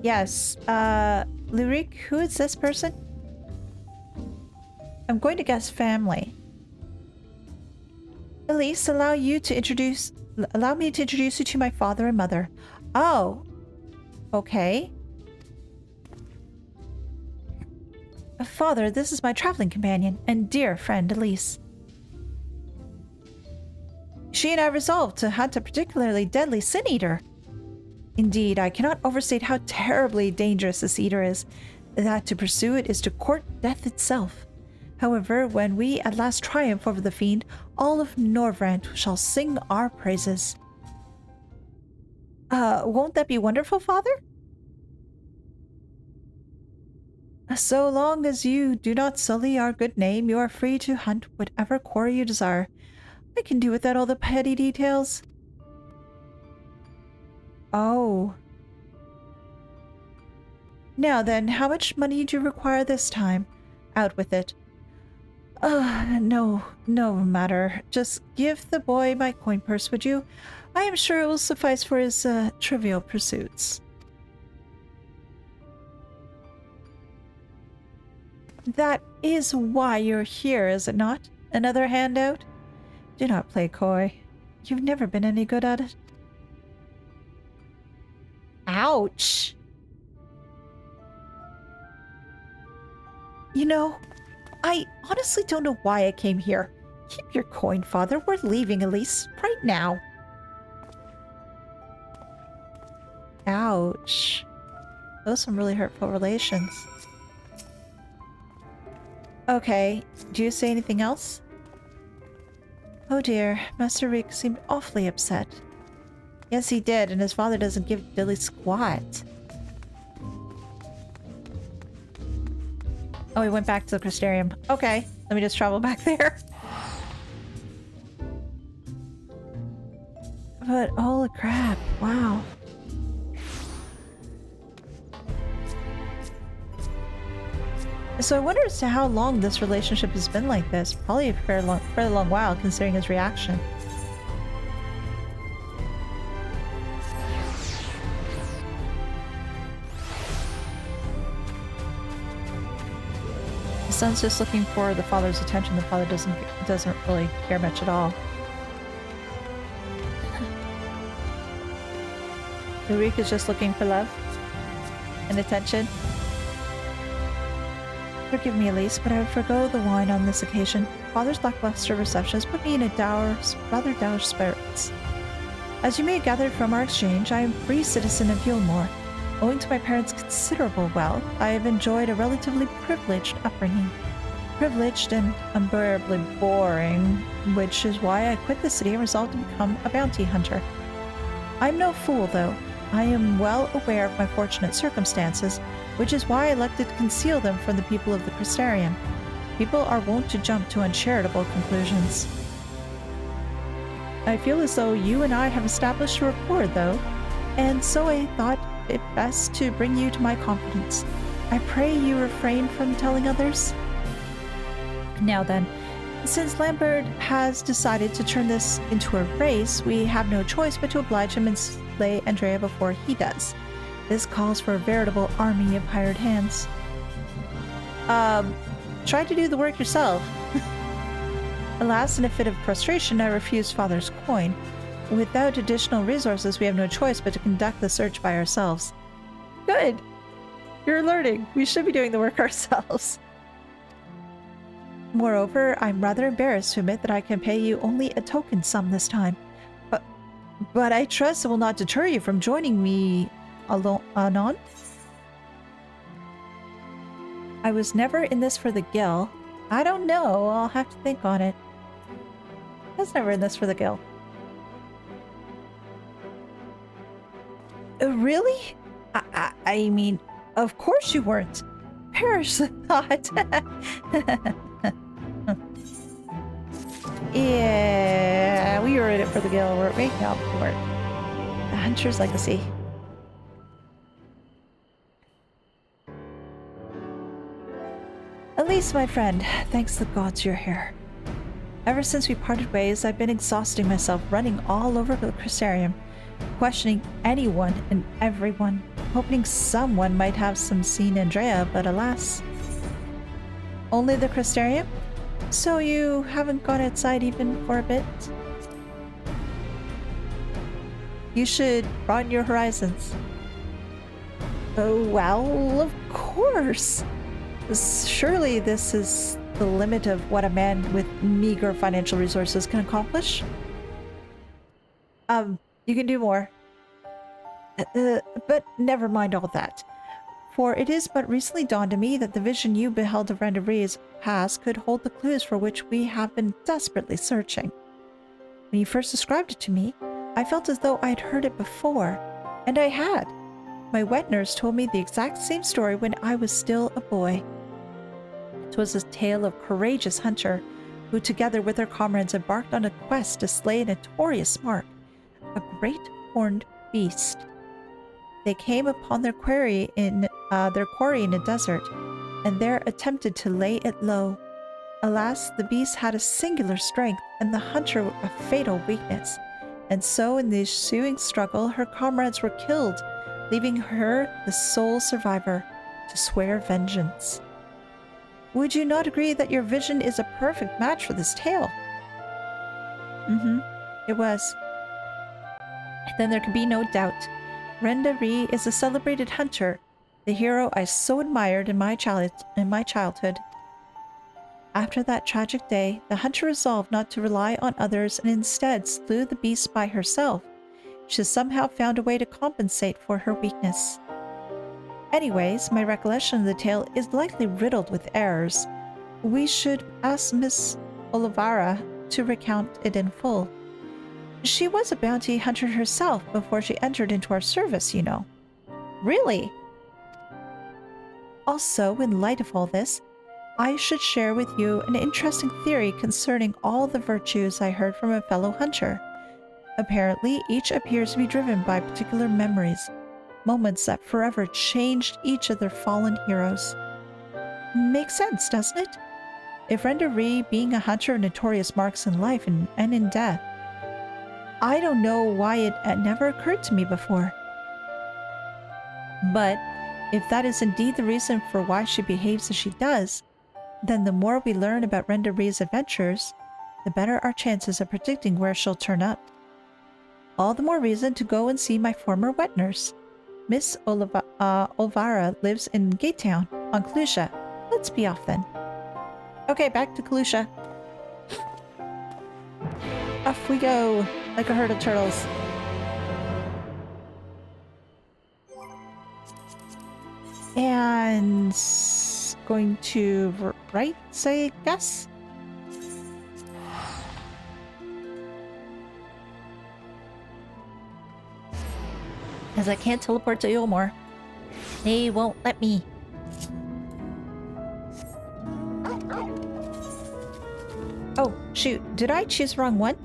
Yes. Lurik, who is this person? I'm going to guess family. Elise, allow me to introduce you to my father and mother. Oh. Okay. Father, this is my traveling companion and dear friend Elise. She and I resolved to hunt a particularly deadly sin eater. Indeed, I cannot overstate how terribly dangerous this eater is, that to pursue it is to court death itself. However, when we at last triumph over the fiend, all of Norvrant shall sing our praises. Won't that be wonderful, Father? So long as you do not sully our good name, you are free to hunt whatever quarry you desire. I can do without all the petty details. Oh. Now then, how much money do you require this time? Out with it. No matter. Just give the boy my coin purse, would you? I am sure it will suffice for his trivial pursuits. That is why you're here, is it not? Another handout? Do not play coy. You've never been any good at it. Ouch! You know, I honestly don't know why I came here. Keep your coin, Father. We're leaving, Elise, right now. Ouch. Those are some really hurtful relations. Okay, do you say anything else? Oh dear, Master Reek seemed awfully upset. Yes, he did, and his father doesn't give Billy squat. Oh, he went back to the Crystarium. Okay, let me just travel back there. But holy crap, wow. So I wonder as to how long this relationship has been like this. Probably a fairly long while, considering his reaction. The son's just looking for the father's attention. The father doesn't really care much at all. Eureka's just looking for love and attention. Forgive me, Elise, but I would forgo the wine on this occasion. Father's lackluster reception has put me in a rather dour spirits. As you may have gathered from our exchange, I am a free citizen of Yulmore. Owing to my parents' considerable wealth, I have enjoyed a relatively privileged upbringing. Privileged and unbearably boring, which is why I quit the city and resolved to become a bounty hunter. I am no fool, though. I am well aware of my fortunate circumstances, which is why I elected to conceal them from the people of the Crystarium. People are wont to jump to uncharitable conclusions. I feel as though you and I have established a rapport, though, and so I thought it best to bring you to my confidence. I pray you refrain from telling others. Now then, since Lambert has decided to turn this into a race, we have no choice but to oblige him and slay Andrea before he does. This calls for a veritable army of hired hands. Try to do the work yourself. Alas, in a fit of frustration, I refused Father's coin. Without additional resources, we have no choice but to conduct the search by ourselves. Good. You're learning. We should be doing the work ourselves. Moreover, I'm rather embarrassed to admit that I can pay you only a token sum this time. But I trust it will not deter you from joining me anon? I was never in this for the gil. I don't know. I'll have to think on it. I was never in this for the gil. Really? I mean, of course you weren't. Perish the thought. Yeah, we were in it for the gil, weren't we? No, we weren't. The Hunter's Legacy. Elise, my friend, thanks the gods you're here. Ever since we parted ways, I've been exhausting myself, running all over the Crystarium, questioning anyone and everyone, hoping someone might have seen Andrea, but alas. Only the Crystarium? So you haven't gone outside even for a bit? You should broaden your horizons. Oh, well, of course. Surely this is the limit of what a man with meager financial resources can accomplish. You can do more. But never mind all that. For it is but recently dawned on me that the vision you beheld of Randaree's past could hold the clues for which we have been desperately searching. When you first described it to me, I felt as though I had heard it before, and I had. My wet nurse told me the exact same story when I was still a boy. It was a tale of a courageous hunter who, together with her comrades, embarked on a quest to slay a notorious mark, a great horned beast. They came upon their quarry in a desert, and there attempted to lay it low. Alas, the beast had a singular strength, and the hunter a fatal weakness. And so, in the ensuing struggle, her comrades were killed, leaving her the sole survivor to swear vengeance. Would you not agree that your vision is a perfect match for this tale? It was. Then there could be no doubt. Randaree is a celebrated hunter, the hero I so admired in my childhood. After that tragic day, the hunter resolved not to rely on others and instead slew the beast by herself. She has somehow found a way to compensate for her weakness. Anyways, my recollection of the tale is likely riddled with errors. We should ask Miss Olivara to recount it in full. She was a bounty hunter herself before she entered into our service, you know. Really? Also, in light of all this, I should share with you an interesting theory concerning all the virtues I heard from a fellow hunter. Apparently, each appears to be driven by particular memories, moments that forever changed each of their fallen heroes. Makes sense, doesn't it? If Renderie being a hunter of notorious marks in life and in death, I don't know why it never occurred to me before. But if that is indeed the reason for why she behaves as she does, then the more we learn about Renderie's adventures, the better our chances of predicting where she'll turn up. All the more reason to go and see my former wet nurse. Miss Olvara lives in Gatetown on Kalusha. Let's be off then. Okay, back to Kalusha. Off we go, like a herd of turtles. And going to right, say, guess? Because I can't teleport to Ilmore. They won't let me. Oh, shoot. Did I choose the wrong one?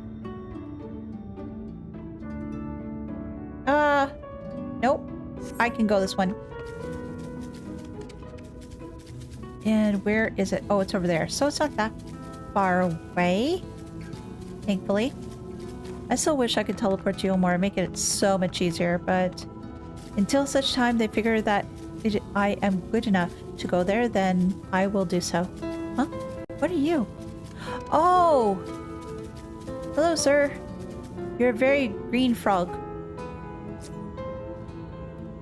Nope. I can go this one. And where is it? Oh, it's over there. So it's not that far away. Thankfully. I still wish I could teleport to Ilmore and make it so much easier, but until such time they figure that I am good enough to go there, then I will do so. Huh? What are you? Oh! Hello, sir. You're a very green frog.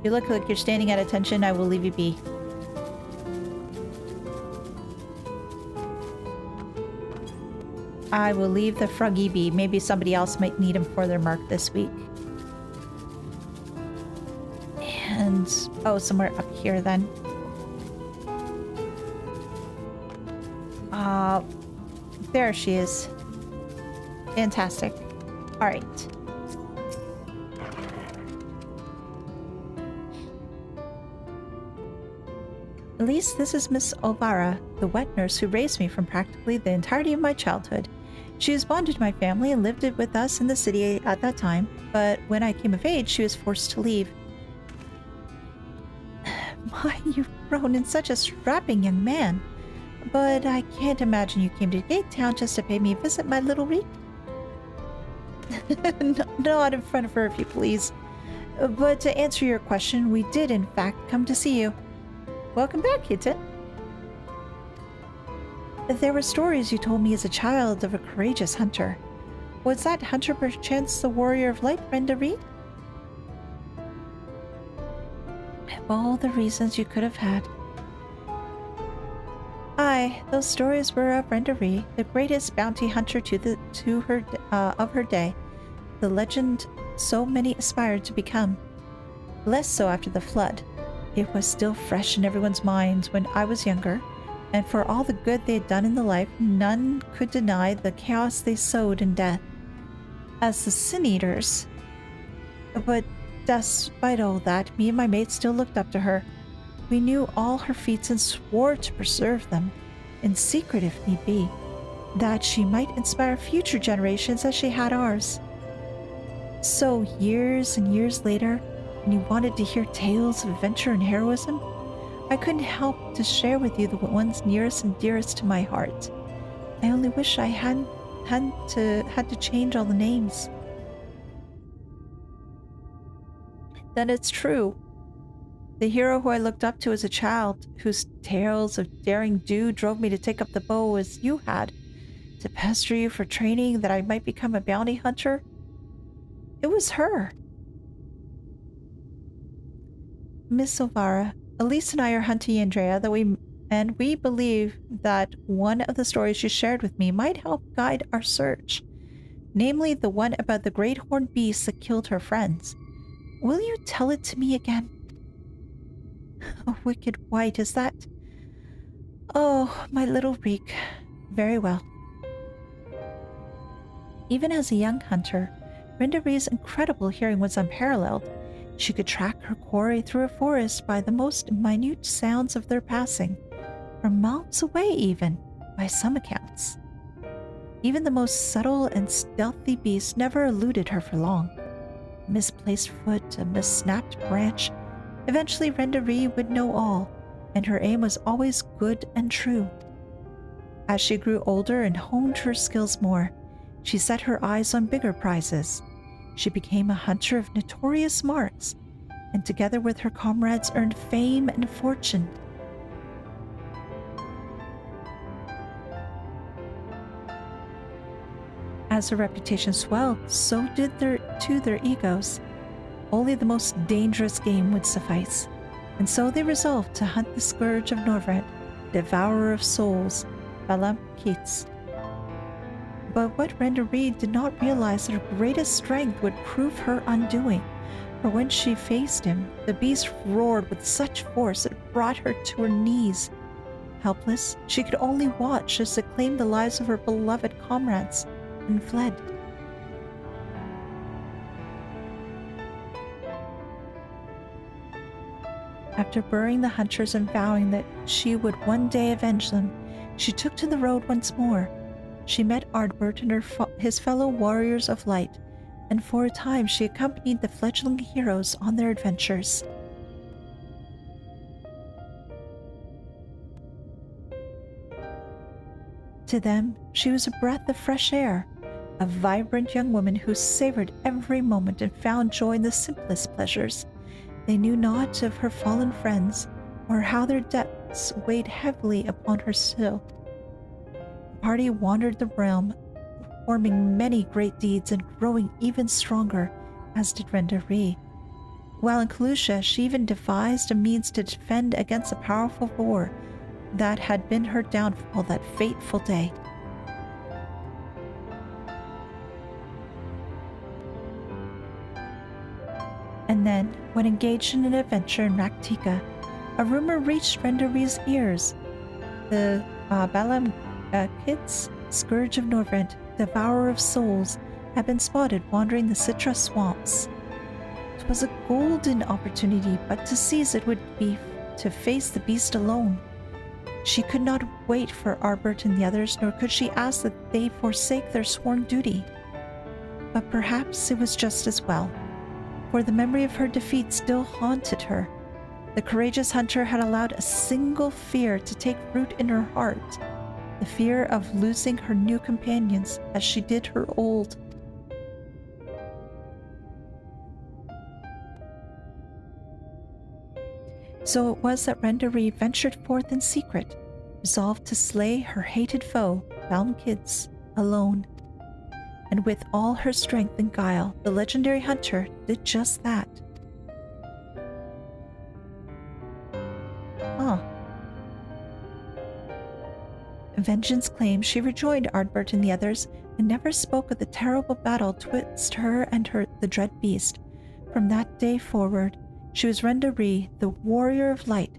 You look like you're standing at attention. I will leave you be. I will leave the froggy be. Maybe somebody else might need him for their mark this week. And, oh, somewhere up here then. There she is. Fantastic. All right. At least this is Miss Olvara, the wet nurse who raised me from practically the entirety of my childhood. She was bonded to my family and lived with us in the city at that time, but when I came of age, she was forced to leave. My, you've grown in such a strapping young man. But I can't imagine you came to Gatetown just to pay me a visit, my little Reek. Not in front of her, if you please. But to answer your question, we did in fact come to see you. Welcome back, kitten. There were stories you told me as a child of a courageous hunter. Was that hunter perchance the warrior of light, Renderie? Of all the reasons you could have had. Aye, those stories were of Renderie, the greatest bounty hunter of her day, the legend so many aspired to become. Less so after the flood. It was still fresh in everyone's minds when I was younger, and for all the good they had done in the life, none could deny the chaos they sowed in death. As the Sin Eaters. But despite all that, me and my mates still looked up to her. We knew all her feats and swore to preserve them, in secret if need be, that she might inspire future generations as she had ours. So years and years later, when you wanted to hear tales of adventure and heroism, I couldn't help to share with you the ones nearest and dearest to my heart. I only wish I hadn't had to change all the names. Then it's true. The hero who I looked up to as a child, whose tales of daring do drove me to take up the bow as you had, to pester you for training that I might become a bounty hunter, it was her. Miss Olvara, Elise and I are hunting Andrea, and we believe that one of the stories you shared with me might help guide our search, namely the one about the great horned beast that killed her friends. Will you tell it to me again? Oh, wicked white, is that? Oh, my little Reek. Very well. Even as a young hunter, Renderie's incredible hearing was unparalleled. She could track her quarry through a forest by the most minute sounds of their passing, from miles away even, by some accounts. Even the most subtle and stealthy beast never eluded her for long. A misplaced foot, a missnapped branch. Eventually Renderie would know all, and her aim was always good and true. As she grew older and honed her skills more, she set her eyes on bigger prizes. She became a hunter of notorious marks, and together with her comrades earned fame and fortune. As her reputation swelled, so did their egos. Only the most dangerous game would suffice, and so they resolved to hunt the scourge of Norvrent, devourer of souls, Balam Keats. But what Renderie did not realize that her greatest strength would prove her undoing, for when she faced him, the beast roared with such force it brought her to her knees. Helpless, she could only watch as it claimed the lives of her beloved comrades and fled. After burying the hunters and vowing that she would one day avenge them, she took to the road once more. She met Ardbert and his fellow warriors of light, and for a time she accompanied the fledgling heroes on their adventures. To them, she was a breath of fresh air, a vibrant young woman who savored every moment and found joy in the simplest pleasures. They knew not of her fallen friends, or how their debts weighed heavily upon her still. The party wandered the realm, performing many great deeds and growing even stronger, as did Renderie. While in Kalusha, she even devised a means to defend against a powerful war that had been her downfall that fateful day. And then, when engaged in an adventure in Raktika, a rumor reached Renderie's ears. The Balam Kids, Scourge of Norvrent, Devourer of Souls, had been spotted wandering the Citra swamps. It was a golden opportunity, but to seize it would be to face the beast alone. She could not wait for Ardbert and the others, nor could she ask that they forsake their sworn duty. But perhaps it was just as well, for the memory of her defeat still haunted her. The courageous hunter had allowed a single fear to take root in her heart, the fear of losing her new companions as she did her old. So it was that Renderie ventured forth in secret, resolved to slay her hated foe, Balmkids, alone. And with all her strength and guile, the legendary hunter did just that. Vengeance claimed she rejoined Ardbert and the others and never spoke of the terrible battle twixt her and the dread beast. From that day forward, she was Renderie, the warrior of light,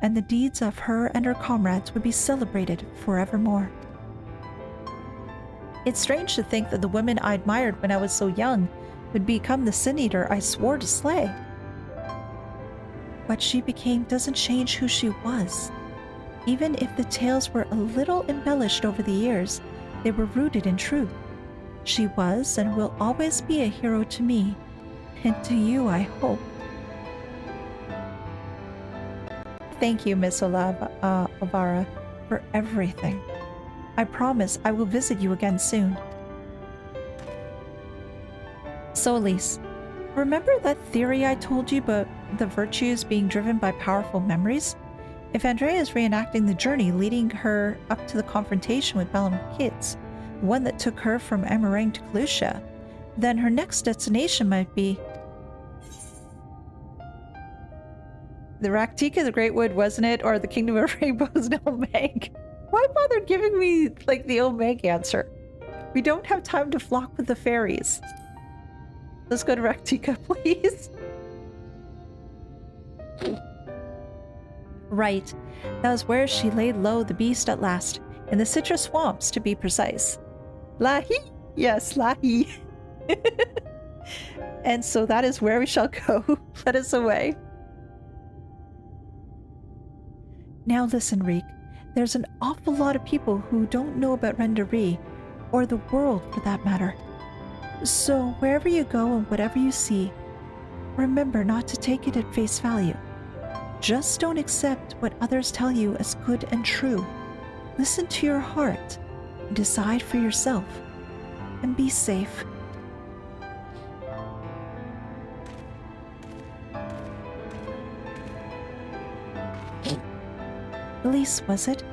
and the deeds of her and her comrades would be celebrated forevermore. It's strange to think that the women I admired when I was so young would become the Sin Eater I swore to slay. What she became doesn't change who she was. Even if the tales were a little embellished over the years, they were rooted in truth. She was and will always be a hero to me, and to you, I hope. Thank you, Miss Avara, for everything. I promise I will visit you again soon. So, Elise, remember that theory I told you about the virtues being driven by powerful memories? If Andrea is reenacting the journey leading her up to the confrontation with Balam Kids, one that took her from Emerang to Kalusha, then her next destination might be the Raktika, the Great Wood, wasn't it? Or the Kingdom of Rainbows and Omeg? Why bother giving me, like, the Omeg answer? We don't have time to flock with the fairies. Let's go to Raktika, please. Right. That was where she laid low the beast at last, in the Citra swamps, to be precise. Lahi? Yes, Lahi. And so that is where we shall go. Let us away. Now listen, Reek. There's an awful lot of people who don't know about Renderie, or the world for that matter. So wherever you go and whatever you see, remember not to take it at face value. Just don't accept what others tell you as good and true. Listen to your heart and decide for yourself. And be safe. Elise, was it?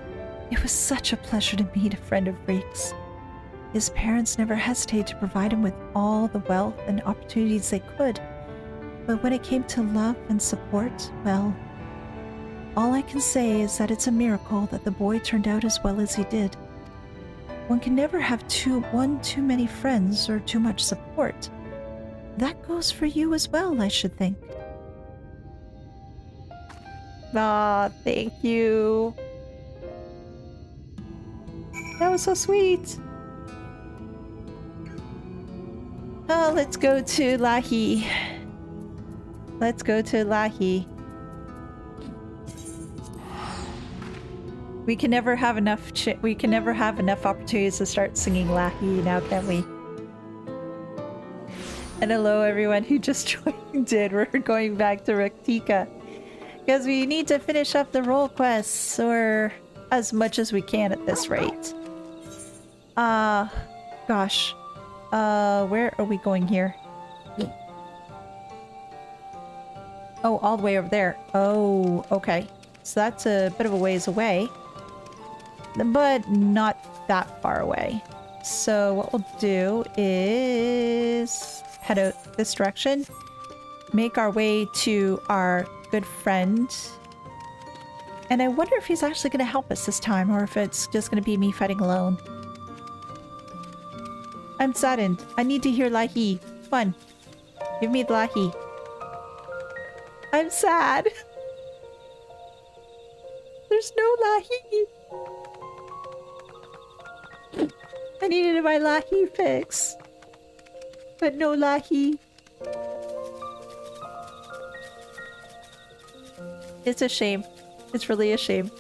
It was such a pleasure to meet a friend of Reek's. His parents never hesitated to provide him with all the wealth and opportunities they could. But when it came to love and support, well, all I can say is that it's a miracle that the boy turned out as well as he did. One can never have too many friends or too much support. That goes for you as well, I should think. Ah, thank you. That was so sweet. Oh, let's go to Lahi. Let's go to Lahi. We can never have enough opportunities to start singing Lahi now, can we? And hello everyone who just joined in. We're going back to Raktika. Because we need to finish up the role quests, or as much as we can at this rate. Gosh. Where are we going here? Oh, all the way over there. Oh, okay. So that's a bit of a ways away. But not that far away. So what we'll do is head out this direction. Make our way to our good friend. And I wonder if he's actually going to help us this time, or if it's just going to be me fighting alone. I'm saddened. I need to hear Lahi. Come on. Give me the Lahi. I'm sad. There's no Lahi. I needed my Lahi fix. But no Lahi. It's a shame. It's really a shame.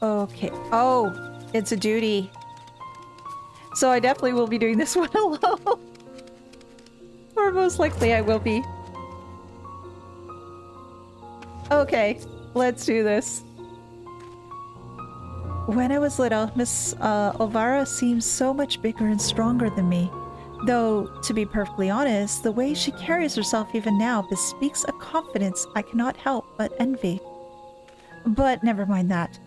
Okay. Oh, it's a duty. So I definitely will be doing this one alone. Or most likely I will be. Okay, let's do this. When I was little, Miss Olvara seems so much bigger and stronger than me. Though, to be perfectly honest, the way she carries herself even now bespeaks a confidence I cannot help but envy. But never mind that.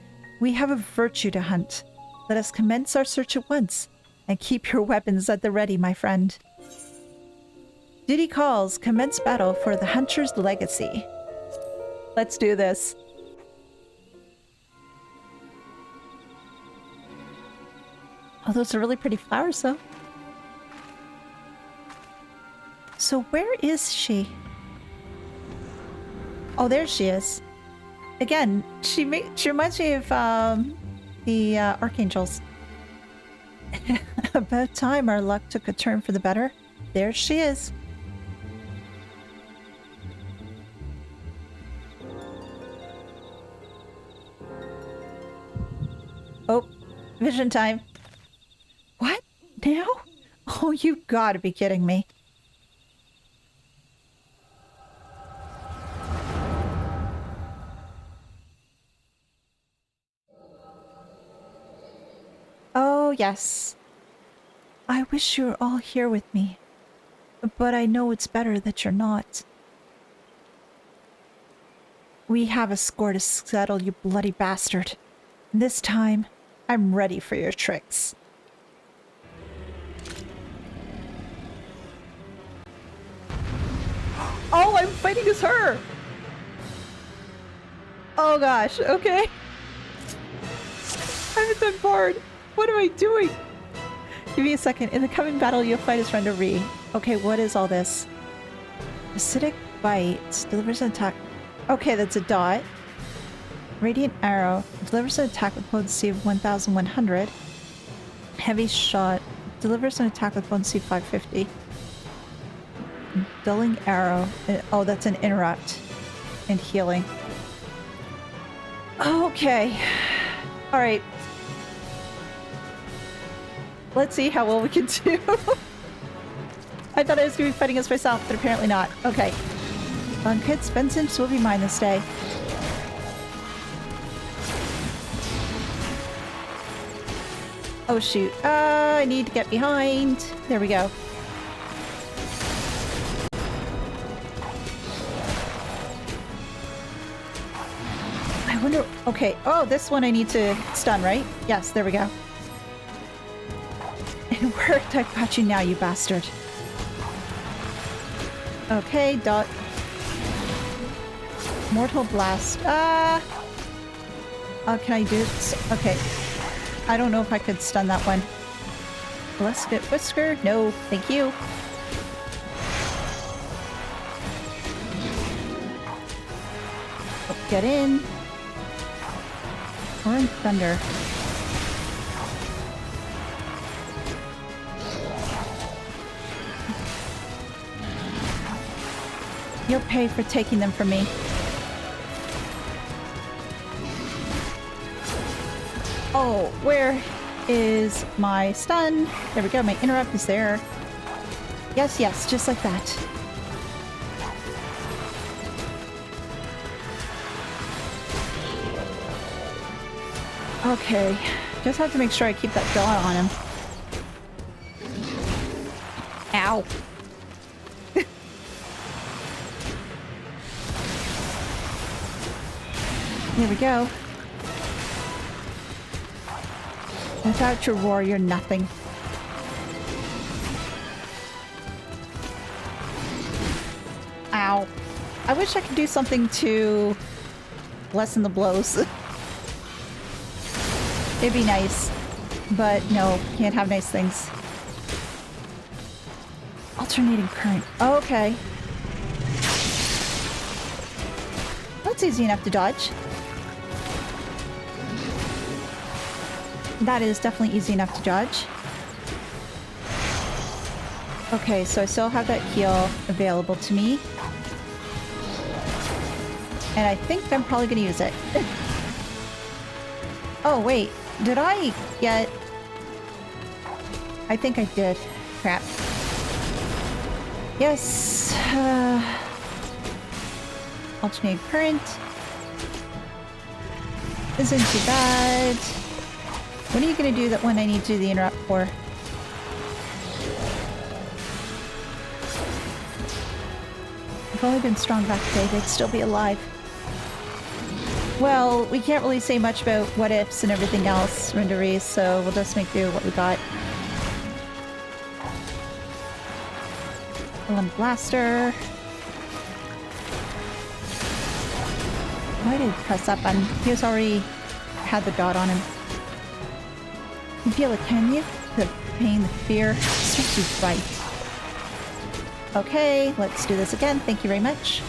We have a virtue to hunt. Let us commence our search at once, and keep your weapons at the ready, my friend. Duty calls, commence battle for the Hunter's Legacy. Let's do this. Oh, those are really pretty flowers, though. So where is she? Oh, there she is. Again, she reminds me of the Archangels. About time our luck took a turn for the better. There she is. Oh, vision time. What? Now? Oh, you gotta be kidding me. Oh, yes. I wish you were all here with me. But I know it's better that you're not. We have a score to settle, you bloody bastard. This time, I'm ready for your tricks. Oh, I'm fighting as her! Oh gosh, okay. I'm at the board. What am I doing? Give me a second. In the coming battle, you'll fight as friend Ree. Okay, what is all this? Acidic Bite delivers an attack. Okay, that's a dot. Radiant Arrow delivers an attack with potency of 1100. Heavy Shot delivers an attack with potency of 550. Dulling Arrow. Oh, that's an interrupt. And healing. Okay. Alright. Let's see how well we can do. I thought I was going to be fighting against myself, but apparently not. Okay. Kids, vengeance will be mine this day. Oh shoot. I need to get behind. There we go. I wonder... Okay. Oh, this one I need to stun, right? Yes, there we go. It worked. I've got you now, you bastard. Okay, dot. Mortal Blast. Can I do it? Okay. I don't know if I could stun that one. Blessed Whisker? No, thank you. Oh, get in. Orange Thunder. You'll pay for taking them from me. Oh, where is my stun? There we go, my interrupt is there. Yes, yes, just like that. Okay, just have to make sure I keep that dot on him. Ow. There we go. Without your roar, you're nothing. Ow. I wish I could do something to lessen the blows. It'd be nice. But no, can't have nice things. Alternating current. Okay. That's easy enough to dodge. That is definitely easy enough to dodge. Okay, so I still have that heal available to me. And I think I'm probably going to use it. Oh, wait. Did I get... I think I did. Crap. Yes. Alternating current. Isn't too bad. What are you going to do that when I need to do the interrupt for? If only been strong back today, they'd still be alive. Well, we can't really say much about what ifs and everything else, Renderies, so we'll just make do with what we got. One blaster. Why did I press that button? He was already had the dot on him. You feel it, can you? The pain, the fear, serves you right. Okay, let's do this again. Thank you very much.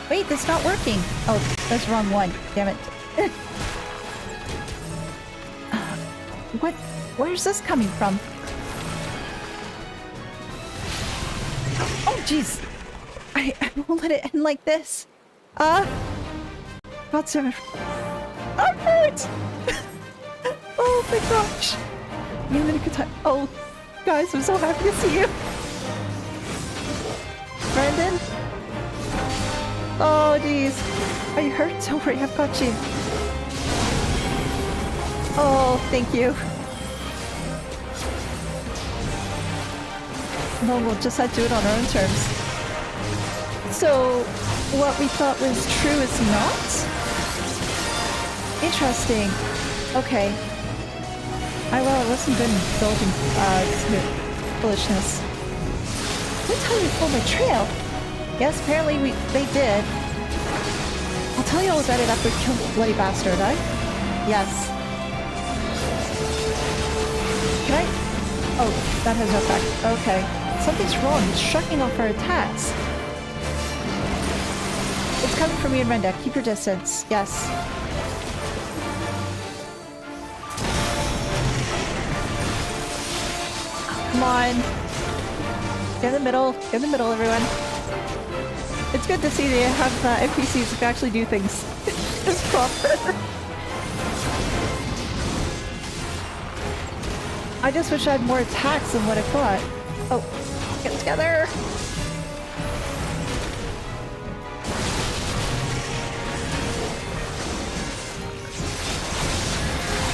Wait, that's not working. Oh, that's the wrong one. Damn it. What? Where's this coming from? Oh, jeez. I won't let it end like this. God damn it. I'm hurt! Oh my gosh. You had a good time. Oh, guys, I'm so happy to see you. Brandon? Oh, jeez. Are you hurt? Don't worry, I've got you. Oh, thank you. Well, we'll just have to do it on our own terms. So, what we thought was true is not? Interesting. Okay. Well, it wasn't good indulging foolishness. Did I tell you to follow my trail? Yes, apparently they did. I'll tell you all about it after we kill the bloody bastard, eh? Yes. Can I? Oh, that has no effect. Okay. Something's wrong. It's shutting off our attacks. It's coming from me and Renda. Keep your distance. Yes. Come on. Get in the middle. Get in the middle, everyone. It's good to see they have NPCs who actually do things as proper. I just wish I had more attacks than what I got. Oh, get together!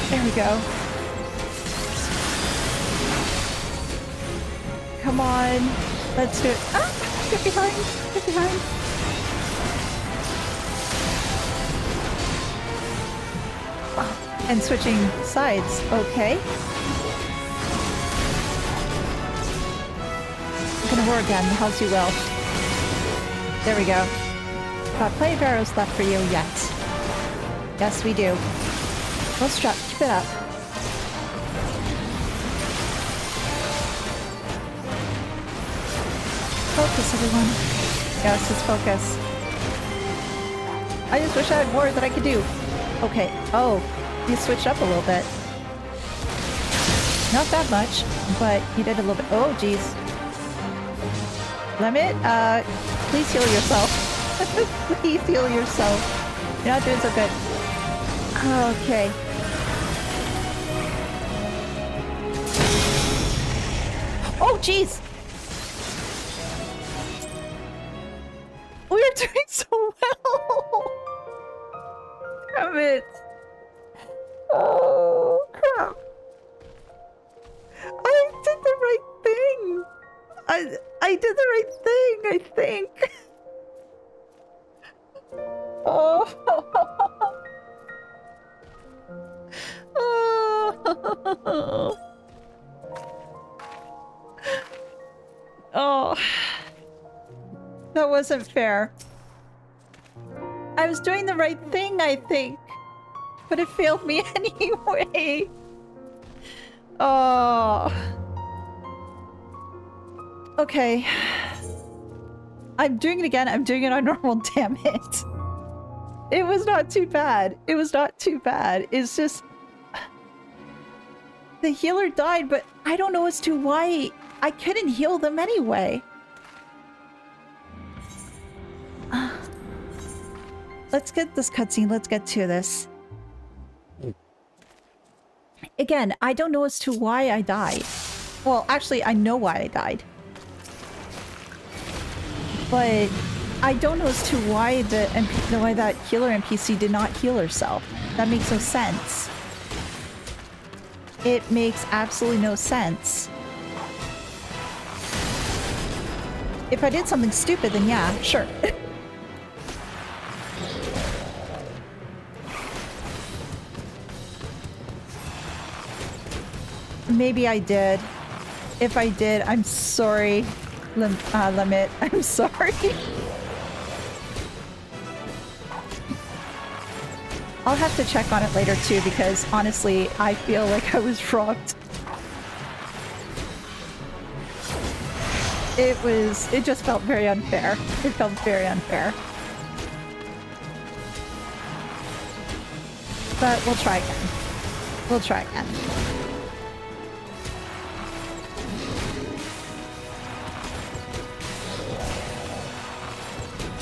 There we go. Come on. Let's do it. Ah! Get behind! Get behind! Oh, and switching sides. Okay. I'm gonna roar again. How's you will. There we go. Got plenty of arrows left for you yet. Yes, we do. Well struck. Keep it up. Focus, everyone. Yes, just focus. I just wish I had more that I could do. Okay. Oh, you switched up a little bit. Not that much, but you did a little bit. Oh, jeez. Limit, please heal yourself. Please heal yourself. You're not doing so good. Okay. Oh, jeez! We're doing so well! Damn it! Oh, crap. I did the right thing! I did the right thing, I think. Oh. Oh. Oh. That wasn't fair. I was doing the right thing, I think. But it failed me anyway. Oh. Okay. I'm doing it again. I'm doing it on normal, damn it. It was not too bad. It was not too bad. It's just... The healer died, but I don't know as to why I couldn't heal them anyway. Let's get this cutscene. Let's get to this. Again, I don't know as to why I died. Well, actually, I know why I died. But I don't know as to why why that healer NPC did not heal herself. That makes no sense. It makes absolutely no sense. If I did something stupid, then yeah, sure. Maybe I did. If I did, I'm sorry. Limit. I'm sorry. I'll have to check on it later too, because honestly, I feel like I was robbed. It just felt very unfair. It felt very unfair. But we'll try again. We'll try again.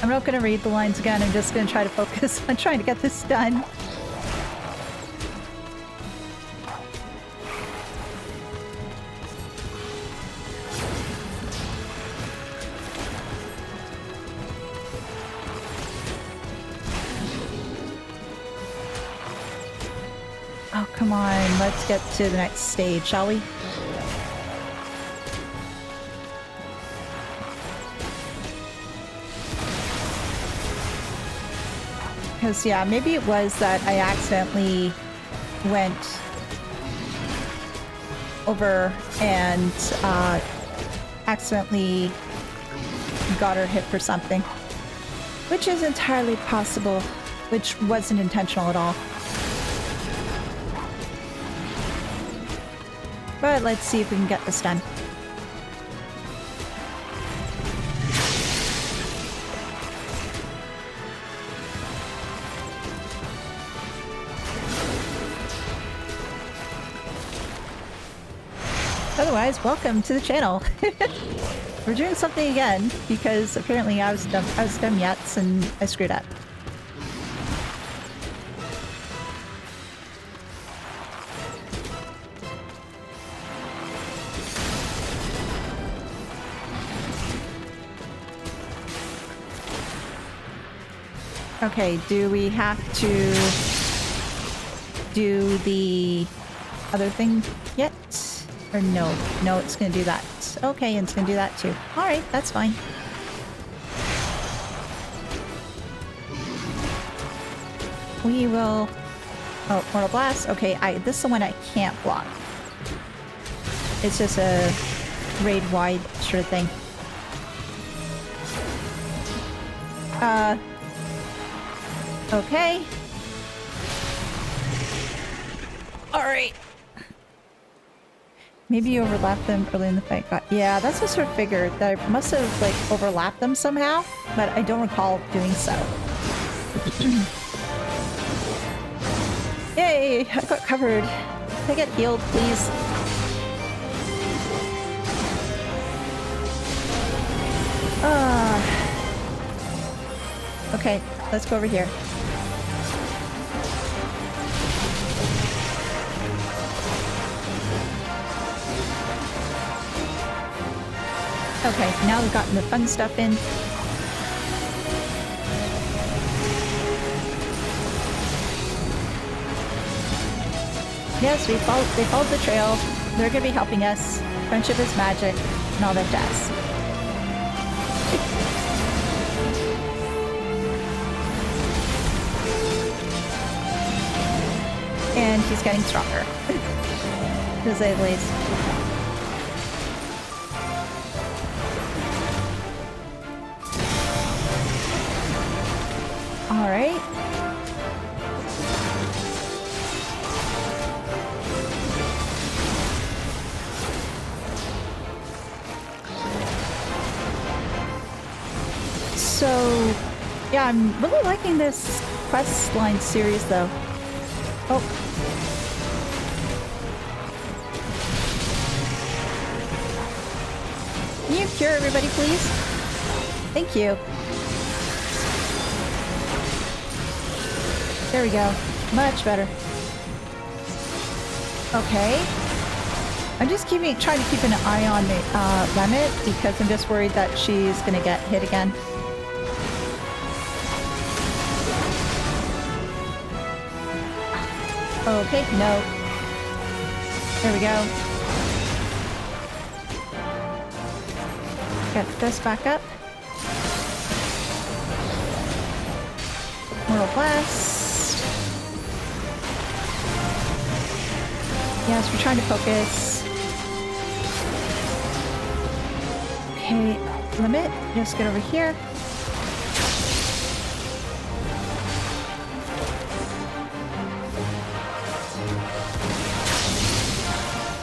I'm not going to read the lines again. I'm just going to try to focus on trying to get this done. Oh, come on. Let's get to the next stage, shall we? Because, yeah, maybe it was that I accidentally went over and accidentally got her hit for something. Which is entirely possible, which wasn't intentional at all. But let's see if we can get this done. Otherwise, welcome to the channel. We're doing something again because apparently I was dumb yet and I screwed up. Okay, do we have to do the other thing yet? Or no? No, it's gonna do that. Okay, and it's gonna do that too. Alright, that's fine. We will... Oh, Mortal Blast. Okay, this is the one I can't block. It's just a raid-wide sort of thing. Okay. Alright. Maybe you overlapped them early in the fight. Yeah, that's what I sort of figured. That I must have, like, overlapped them somehow, but I don't recall doing so. Yay! I got covered. Can I get healed, please? Okay, let's go over here. Okay, now we've gotten the fun stuff in. Yes, they followed the trail. They're gonna be helping us. Friendship is magic and all that jazz. And she's getting stronger. To say the least. Alright. So, yeah, I'm really liking this quest line series though. Oh. Can you cure everybody, please? Thank you. There we go. Much better. Okay. I'm just trying to keep an eye on the Elehayyme because I'm just worried that she's gonna get hit again. Okay, no. There we go. Get this back up. Mortal Blast. Yes, we're trying to focus. Okay, limit. Just get over here.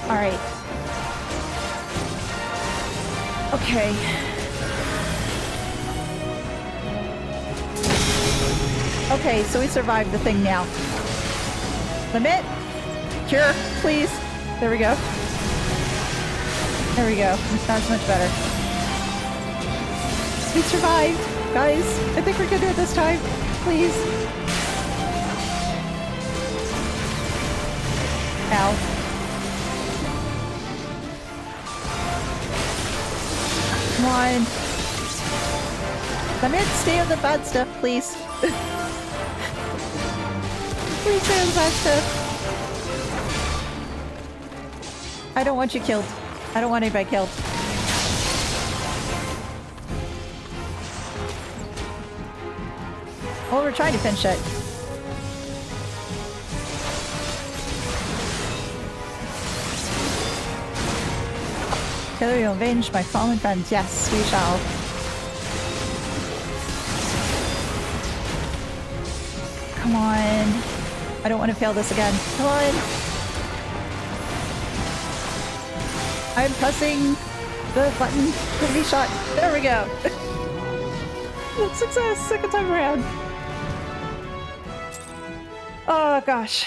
Alright. Okay. Okay, so we survived the thing now. Limit? Cure, please. There we go. There we go. That's much better. We survived, guys. I think we're gonna do it this time. Please. Ow. Come on. Let me stay on the bad stuff, please. Please stay on the bad stuff. I don't want you killed. I don't want anybody killed. Well, we're trying to finish it. Together we will avenge my fallen friends. Yes, we shall. Come on. I don't want to fail this again. Come on. I'm pressing the button to be shot. There we go. Success! Second time around. Oh gosh.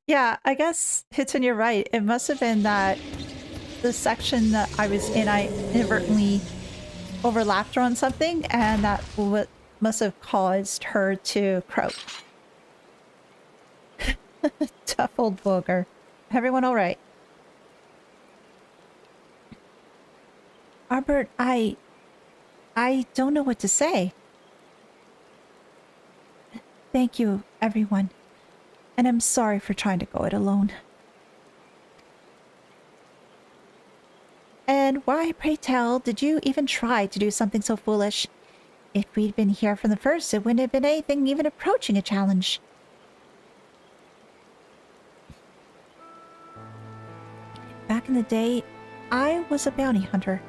Yeah, I guess Hitson, you're right. It must have been that the section that I was in, I inadvertently overlapped her on something, and that must have caused her to croak. Tough old booger. Everyone all right? Albert, I don't know what to say. Thank you, everyone. And I'm sorry for trying to go it alone. And why, pray tell, did you even try to do something so foolish? If we'd been here from the first, it wouldn't have been anything even approaching a challenge. Back in the day, I was a bounty hunter.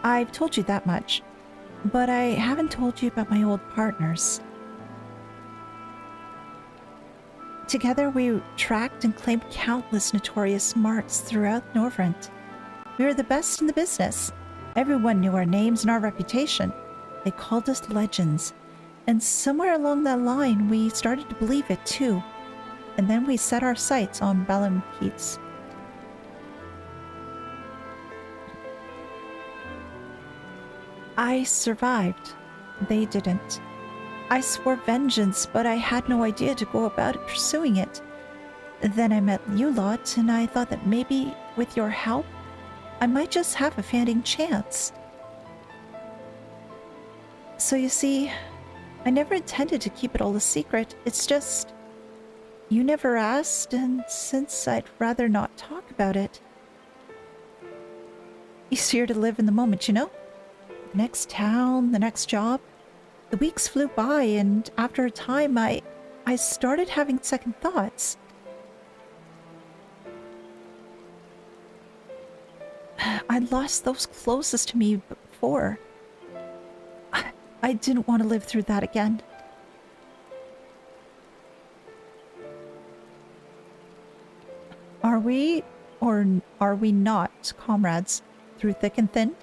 I've told you that much. But I haven't told you about my old partners. Together we tracked and claimed countless notorious marks throughout Norvrent. We were the best in the business. Everyone knew our names and our reputation. They called us legends. And somewhere along that line, we started to believe it too. And then we set our sights on Balam Keats. I survived. They didn't. I swore vengeance, but I had no idea to go about pursuing it. Then I met you lot, and I thought that maybe, with your help, I might just have a fighting chance. So you see, I never intended to keep it all a secret. It's just, you never asked, and since I'd rather not talk about it. Easier to live in the moment, you know? The next town, the next job. The weeks flew by, and after a time, I started having second thoughts. I'd lost those closest to me before. I didn't want to live through that again. Are we, or are we not, comrades, through thick and thin?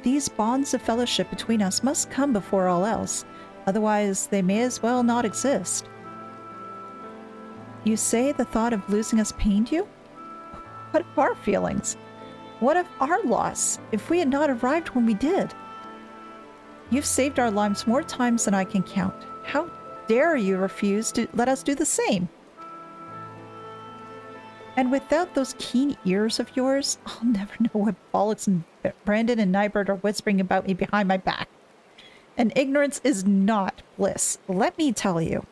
These bonds of fellowship between us must come before all else, otherwise they may as well not exist. You say the thought of losing us pained you? What of our feelings? What of our loss, if we had not arrived when we did? You've saved our lives more times than I can count. How dare you refuse to let us do the same? And without those keen ears of yours, I'll never know what bollocks and Brandon and Nybert are whispering about me behind my back. And ignorance is not bliss, let me tell you.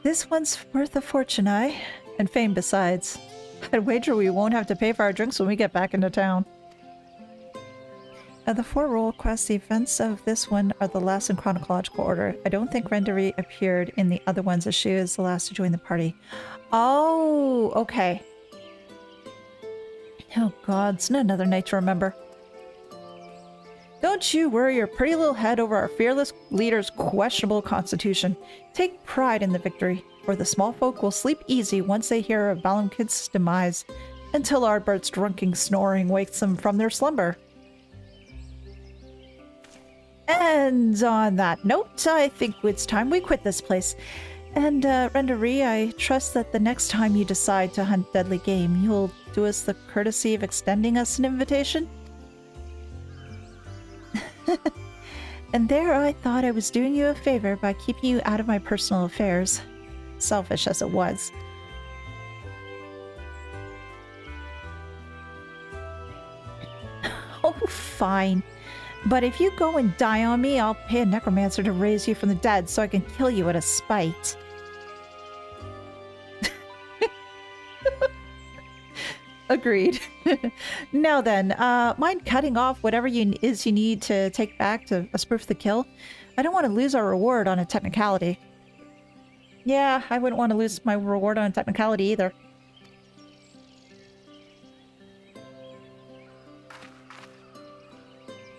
This one's worth a fortune, and fame besides. I'd wager we won't have to pay for our drinks when we get back into town. Of the 4 role quests, the events of this one are the last in chronological order. I don't think Rendery appeared in the other ones as she is the last to join the party. Oh, okay. Oh god, it's not another night to remember. Don't you worry your pretty little head over our fearless leader's questionable constitution. Take pride in the victory, for the small folk will sleep easy once they hear of Balamkid's demise, until Ardbert's drunken snoring wakes them from their slumber. And on that note, I think it's time we quit this place. And, Rendery, I trust that the next time you decide to hunt deadly game, you'll do us the courtesy of extending us an invitation? And there I thought I was doing you a favor by keeping you out of my personal affairs. Selfish as it was. Oh, fine. But if you go and die on me, I'll pay a necromancer to raise you from the dead so I can kill you out of spite. Agreed. Now then, mind cutting off whatever you need to take back to spoof the kill? I don't want to lose our reward on a technicality. Yeah, I wouldn't want to lose my reward on a technicality either.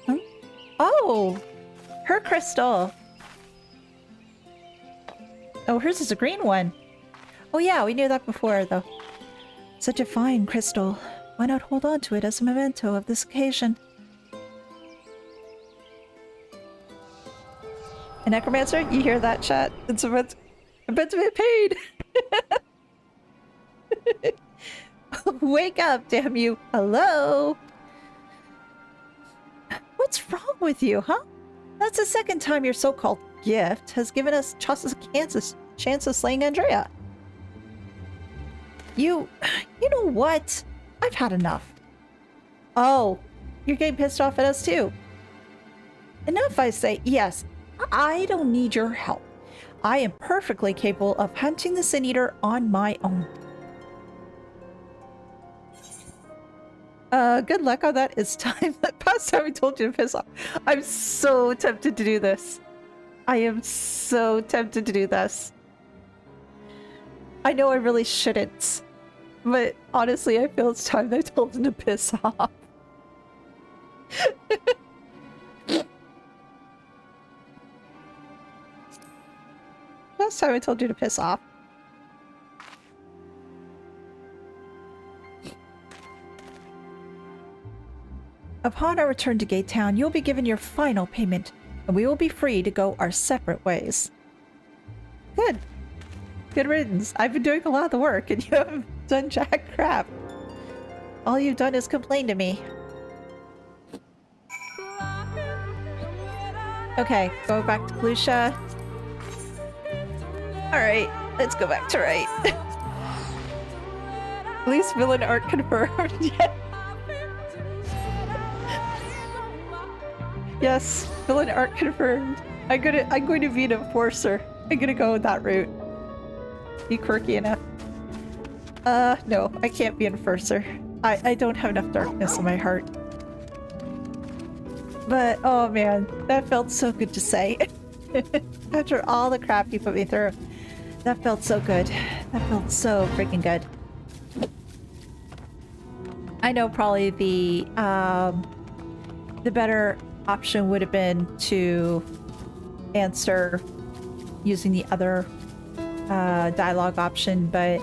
Huh? Oh! Her crystal! Oh, hers is a green one. Oh yeah, we knew that before, though. Such a fine crystal. Why not hold on to it as a memento of this occasion? A necromancer? You hear that, chat? It's about to be paid! Wake up, damn you! Hello? What What's wrong with you, huh? That's the second time your so-called gift has given us just a chance of slaying Andrea. You know what? I've had enough. Oh, you're getting pissed off at us too. Enough, I say. Yes, I don't need your help. I am perfectly capable of hunting the Sin Eater on my own. Good luck on that. It's time. Past time I told you to piss off. I'm so tempted to do this. I am so tempted to do this. I know I really shouldn't, but honestly, I feel it's time that I told him to piss off. Last time I told you to piss off. Upon our return to Gate Town, you'll be given your final payment, and we will be free to go our separate ways. Good. Good riddance. I've been doing a lot of the work, and you haven't done jack crap. All you've done is complain to me. Okay, go back to Lucia. Alright, let's go back to right. At least villain art confirmed. Yes, villain art confirmed. I'm going to be an enforcer. I'm gonna go that route. Be quirky enough. No, I can't be an enforcer. I don't have enough darkness in my heart. But, oh man, that felt so good to say. After all the crap you put me through. That felt so good. That felt so freaking good. I know probably the better option would have been to answer using the other dialogue option, but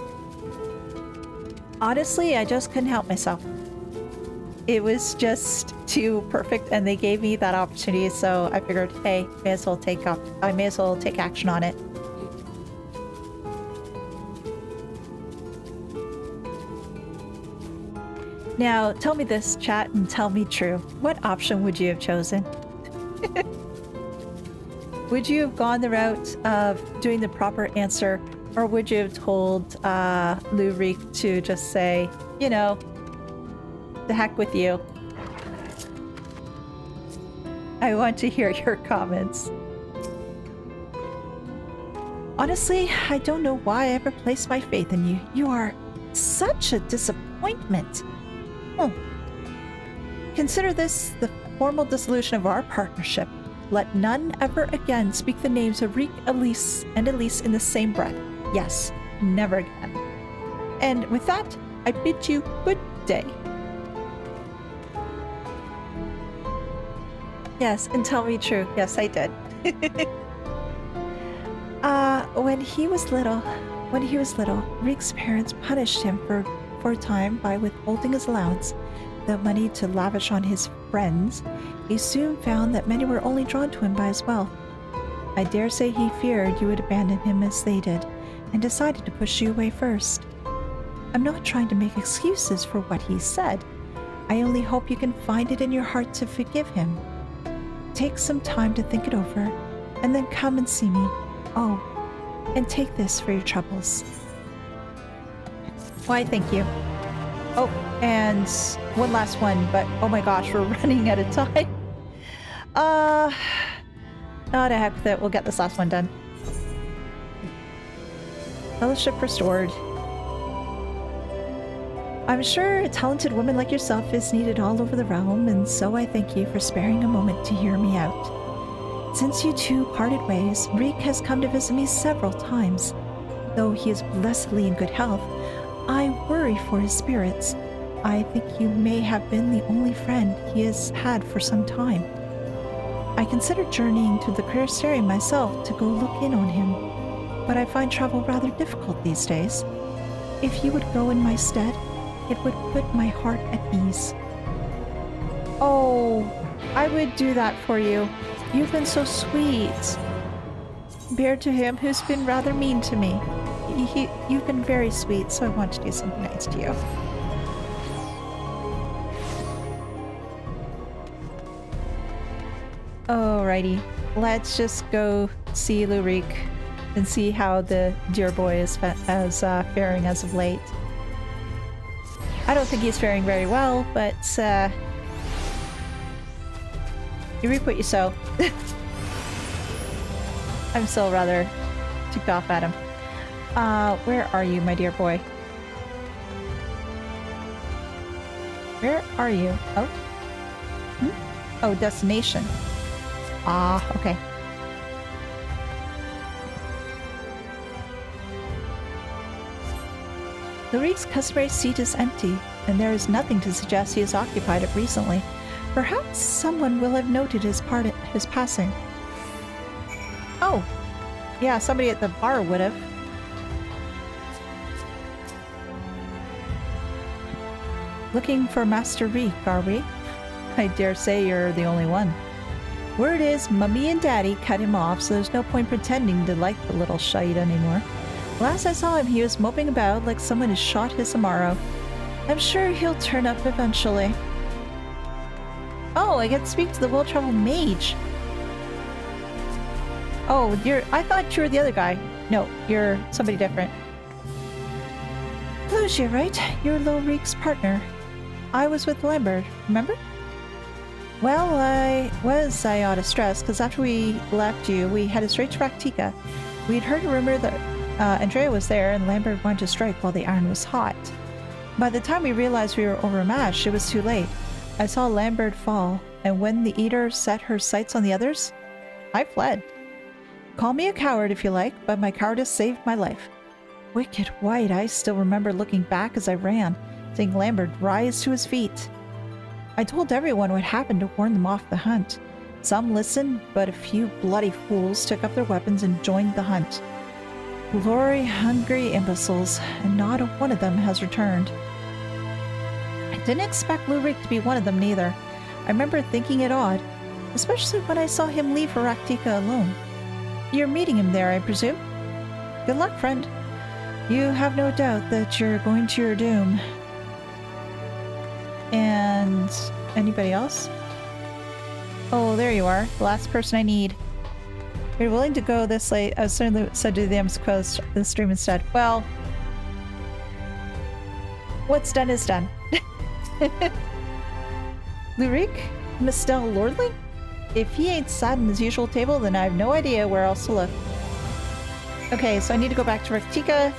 honestly, I just couldn't help myself. It was just too perfect, and they gave me that opportunity, so I figured, hey, I may as well take action on it. Now, tell me this, chat, and tell me true. What option would you have chosen? Would you have gone the route of doing the proper answer, or would you have told Lurik to just say, you know, the heck with you? I want to hear your comments. Honestly, I don't know why I ever placed my faith in you. You are such a disappointment. Consider this the formal dissolution of our partnership. Let none ever again speak the names of Reek, Elise, and Elise in the same breath. Yes, never again. And with that, I bid you good day. Yes, and tell me true. Yes, I did. When he was little, Reek's parents punished him for a time by withholding his allowance, the money to lavish on his friends. He soon found that many were only drawn to him by his wealth. I dare say he feared you would abandon him as they did, and decided to push you away first. I'm not trying to make excuses for what he said. I only hope you can find it in your heart to forgive him. Take some time to think it over, and then come and see me. Oh, and take this for your troubles. Why, thank you. Oh, and one last one, but oh my gosh, we're running out of time. To heck with it, we'll get this last one done. Fellowship restored. I'm sure a talented woman like yourself is needed all over the realm, and so I thank you for sparing a moment to hear me out. Since you two parted ways, Reek has come to visit me several times. Though he is blessedly in good health, I worry for his spirits. I think you may have been the only friend he has had for some time. I considered journeying to the Crystarium myself to go look in on him, but I find travel rather difficult these days. If you would go in my stead, it would put my heart at ease. Oh, I would do that for you. You've been so sweet. Bear to him who's been rather mean to me. You've been very sweet, so I want to do something nice to you. Alrighty. Let's just go see Lurik and see how the dear boy is faring as of late. I don't think he's faring very well, but you reap what you sow. I'm still rather ticked off at him. Where are you, my dear boy? Where are you? Oh? Oh, destination. Ah, okay. Lurik's customary seat is empty, and there is nothing to suggest he has occupied it recently. Perhaps someone will have noted his passing. Oh! Yeah, somebody at the bar would have. Looking for Master Reek, are we? I dare say you're the only one. Word is, Mummy and Daddy cut him off, so there's no point pretending to like the little shite anymore. Last I saw him, he was moping about like someone had shot his Amaro. I'm sure he'll turn up eventually. Oh, I get to speak to the well-traveled mage. Oh, I thought you were the other guy. No, you're somebody different. Lucia, right? You're Lurik's partner. I was with Lambert, remember? Well, I ought to stress, because after we left you, we headed straight to Raktika. We'd heard a rumor that Andrea was there and Lambert wanted to strike while the iron was hot. By the time we realized we were overmatched, it was too late. I saw Lambert fall, and when the Eater set her sights on the others, I fled. Call me a coward if you like, but my cowardice saved my life. Wicked white, I still remember looking back as I ran, seeing Lambert rise to his feet. I told everyone what happened to warn them off the hunt. Some listened, but a few bloody fools took up their weapons and joined the hunt. Glory-hungry imbeciles, and not one of them has returned. I didn't expect Lurik to be one of them neither. I remember thinking it odd, especially when I saw him leave for Raktika alone. You're meeting him there, I presume? Good luck, friend. You have no doubt that you're going to your doom. And anybody else? Oh, there you are. The last person I need. You're willing to go this late? I was certainly said to them to close the stream instead. Well, what's done is done. Lurik? Mistel Lordling? If he ain't sat in his usual table, then I have no idea where else to look. Okay, so I need to go back to Raktika,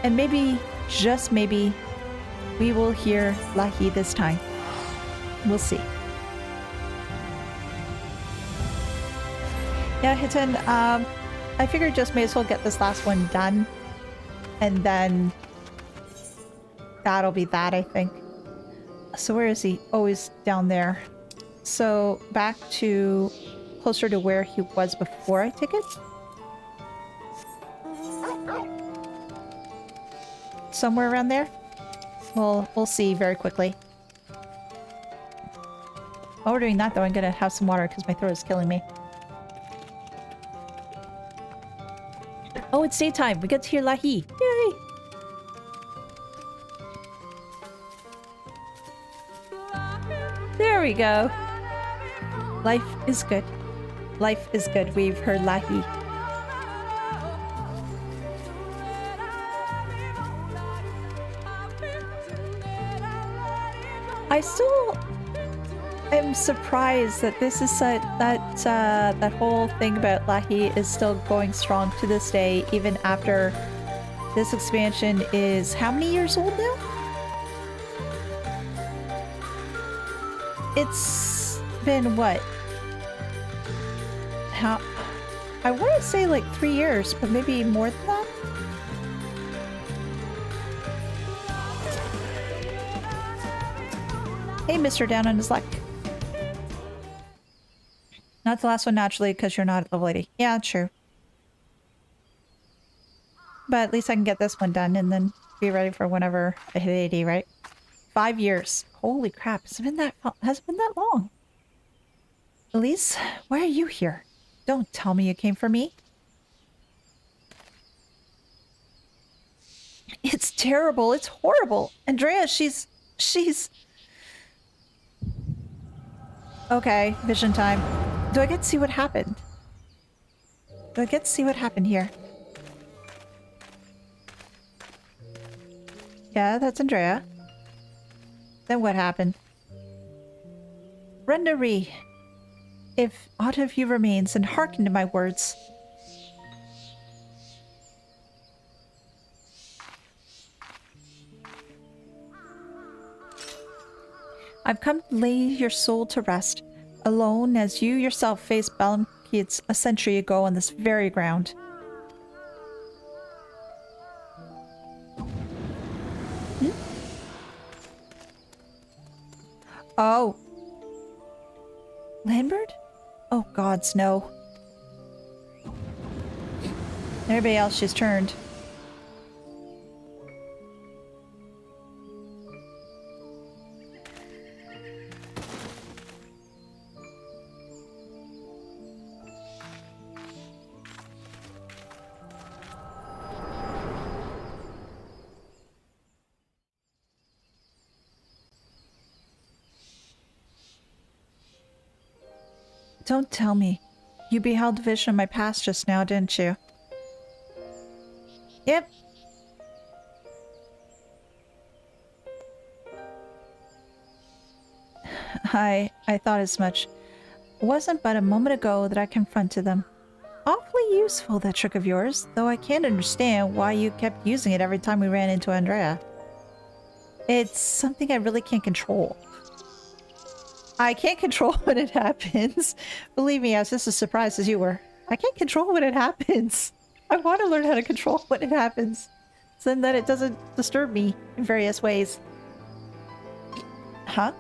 and maybe, just maybe, we will hear Lahi this time. We'll see. Yeah, Hiten, I figured just may as well get this last one done, and then that'll be that, I think. So where is he? Oh, he's down there. So back to closer to where he was before I take it. Somewhere around there? We'll see very quickly. While we're doing that though, I'm gonna have some water because my throat is killing me. Oh, it's daytime. We get to hear Lahi. Yay! There we go. Life is good. Life is good. We've heard Lahi. I still am surprised that this is that whole thing about Lahi is still going strong to this day, even after this expansion is how many years old now? It's been what? How? I want to say like 3 years, but maybe more than that. Hey, Mr. Down on his luck. Not the last one, naturally, because you're not a level 80. Yeah, true. But at least I can get this one done and then be ready for whenever I hit 80, right? 5 years. Holy crap, has it been that long? Elise, why are you here? Don't tell me you came for me. It's terrible. It's horrible. Andrea, she's... Okay, vision time. Do I get to see what happened? Do I get to see what happened here? Yeah, that's Andrea. Then what happened? Renderie, if aught of you remains, and hearken to my words. I've come to lay your soul to rest, alone as you yourself faced Balamkids a century ago on this very ground. Oh. Lambert? Oh gods, no. Everybody else just turned. Don't tell me. You beheld a vision of my past just now, didn't you? Yep. I thought as much. It wasn't but a moment ago that I confronted them. Awfully useful, that trick of yours, though I can't understand why you kept using it every time we ran into Andrea. It's something I really can't control. I can't control when it happens. Believe me, I was just as surprised as you were. I can't control when it happens. I want to learn how to control when it happens, so that it doesn't disturb me in various ways. Huh?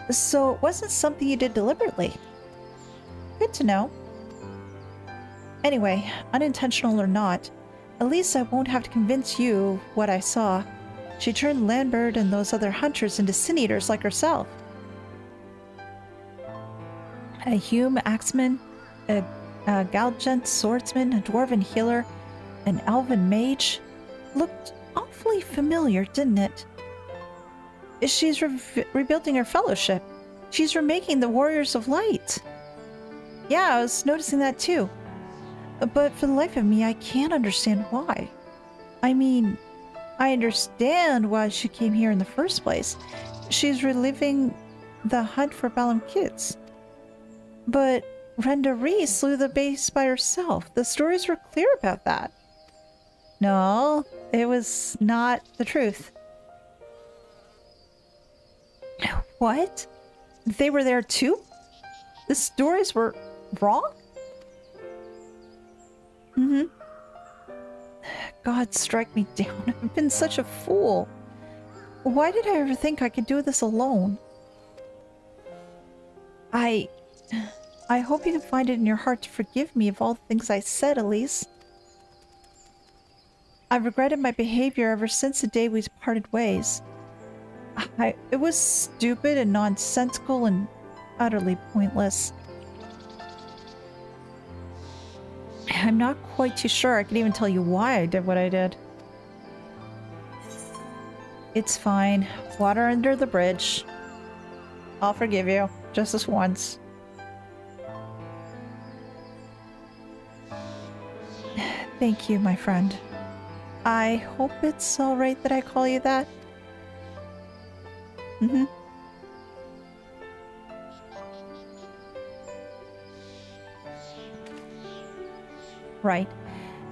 So it wasn't something you did deliberately. Good to know. Anyway, unintentional or not, at least I won't have to convince you what I saw. She turned Lambert and those other hunters into sin-eaters like herself. A Hume axeman, a Galgent swordsman, a dwarven healer, an elven mage. Looked awfully familiar, didn't it? She's rebuilding her fellowship. She's remaking the Warriors of Light. Yeah, I was noticing that too. But for the life of me, I can't understand why. I mean, I understand why she came here in the first place. She's reliving the hunt for Balamkids. But Renderie slew the beast by herself. The stories were clear about that. No, it was not the truth. What? They were there too? The stories were wrong? Mm-hmm. God strike me down. I've been such a fool. Why did I ever think I could do this alone? I hope you can find it in your heart to forgive me of all the things I said, Elise. I've regretted my behavior ever since the day we parted ways. It was stupid and nonsensical and utterly pointless. I'm not quite too sure I can even tell you why I did what I did. It's fine. Water under the bridge. I'll forgive you. Just this once. Thank you, my friend. I hope it's alright that I call you that. Mm-hmm. Right.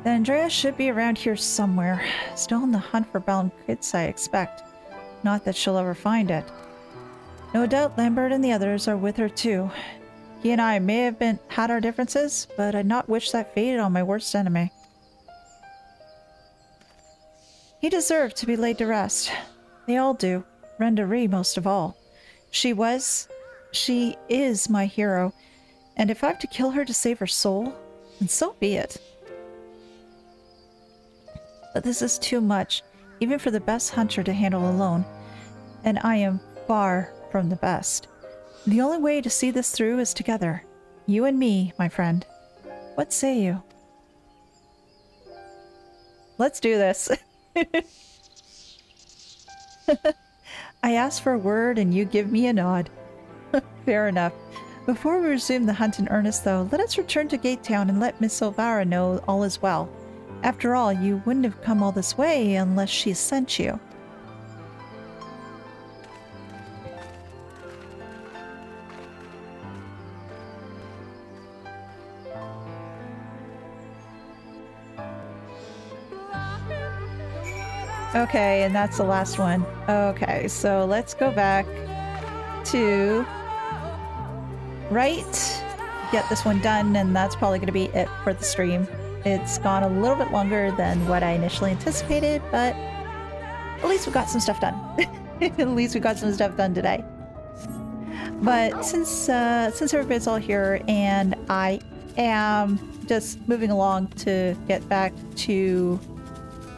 Then Andrea should be around here somewhere. Still on the hunt for Balamkids, I expect. Not that she'll ever find it. No doubt Lambert and the others are with her too. He and I may have had our differences, but I'd not wish that fate on my worst enemy. He deserved to be laid to rest. They all do. Renderie most of all. She is my hero, and if I have to kill her to save her soul, then so be it. But this is too much, even for the best hunter to handle alone, and I am far from the best. The only way to see this through is together. You and me, my friend. What say you? Let's do this. I ask for a word and you give me a nod. Fair enough. Before we resume the hunt in earnest, though, let us return to Gate Town and let Miss Silvara know all is well. After all, you wouldn't have come all this way unless she sent you. Okay, and that's the last one. Okay, so let's go back to right, get this one done, and that's probably going to be it for the stream. It's gone a little bit longer than what I initially anticipated, but at least we got some stuff done. At least we got some stuff done today. But since everybody's all here and I am just moving along to get back to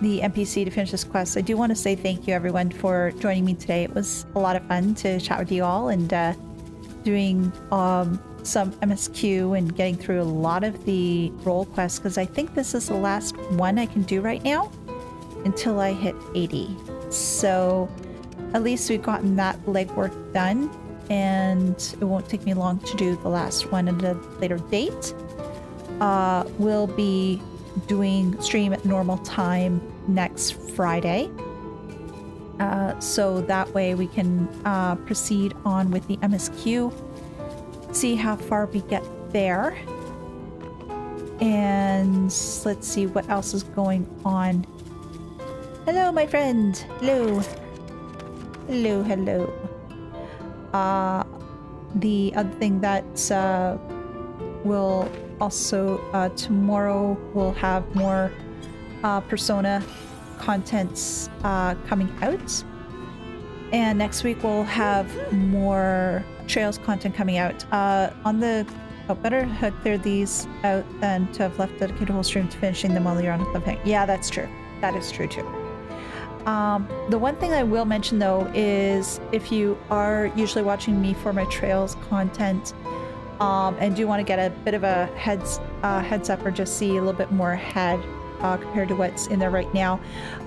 the NPC to finish this quest, I do want to say thank you everyone for joining me today. It was a lot of fun to chat with you all and doing some MSQ and getting through a lot of the role quests, because I think this is the last one I can do right now until I hit 80. So at least we've gotten that legwork done, and it won't take me long to do the last one at a later date. We'll be doing stream at normal time next Friday, so that way we can proceed on with the MSQ, see how far we get there, and let's see what else is going on. Hello, my friend. Hello. Hello, hello. The other thing that will also tomorrow we'll have more Persona contents coming out, and next week we'll have more Trails content coming out. Better have cleared these out than to have left dedicated whole stream to finishing them while you're on a cliffhanger. Yeah, that's true. That is true too. The one thing I will mention though is if you are usually watching me for my Trails content, and do want to get a bit of a heads up or just see a little bit more ahead compared to what's in there right now,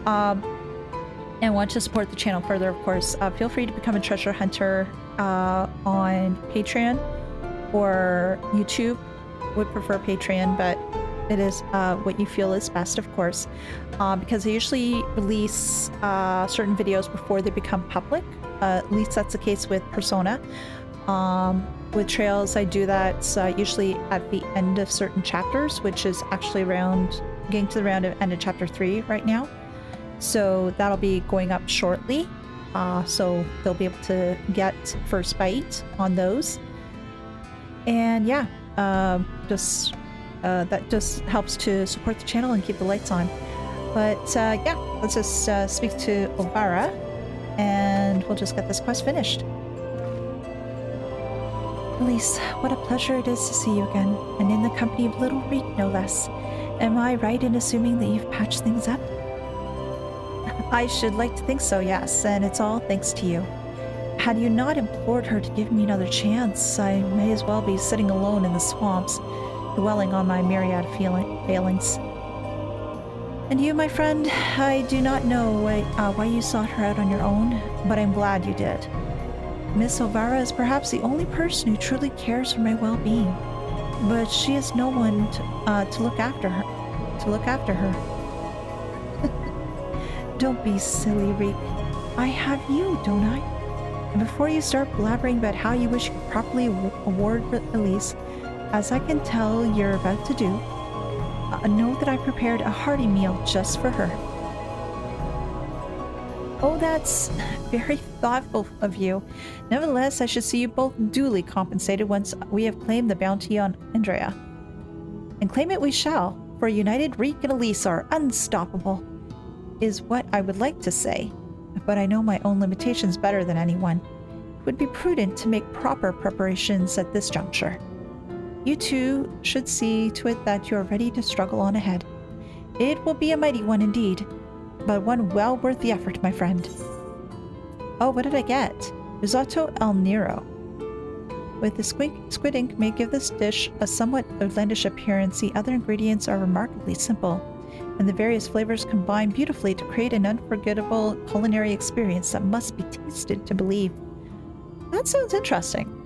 and want to support the channel further, of course, feel free to become a treasure hunter on Patreon or YouTube. Would prefer Patreon, but it is what you feel is best, of course, because I usually release certain videos before they become public. At least that's the case with Persona. With Trails, I do that usually at the end of certain chapters, which is actually getting to the end of chapter 3 right now. So that'll be going up shortly. So they'll be able to get first bite on those. And yeah, that just helps to support the channel and keep the lights on. But yeah, let's just speak to Olvara and we'll just get this quest finished. Elise, what a pleasure it is to see you again, and in the company of little Reek, no less. Am I right in assuming that you've patched things up? I should like to think so, yes, and it's all thanks to you. Had you not implored her to give me another chance, I may as well be sitting alone in the swamps, dwelling on my myriad failings. And you, my friend, I do not know why you sought her out on your own, but I'm glad you did. Miss Olvara is perhaps the only person who truly cares for my well-being, but she has no one to look after her. Don't be silly, Reek. I have you, don't I? And before you start blabbering about how you wish you could properly award Elise, as I can tell you're about to do, know that I prepared a hearty meal just for her. Oh, that's very thoughtful of you. Nevertheless, I should see you both duly compensated once we have claimed the bounty on Andrea. And claim it we shall, for united Reek and Elise are unstoppable, is what I would like to say. But I know my own limitations better than anyone. It would be prudent to make proper preparations at this juncture. You two should see to it that you are ready to struggle on ahead. It will be a mighty one indeed, but one well worth the effort, my friend. Oh, what did I get? Risotto al Nero. With the squid ink may give this dish a somewhat outlandish appearance, the other ingredients are remarkably simple, and the various flavors combine beautifully to create an unforgettable culinary experience that must be tasted to believe. That sounds interesting.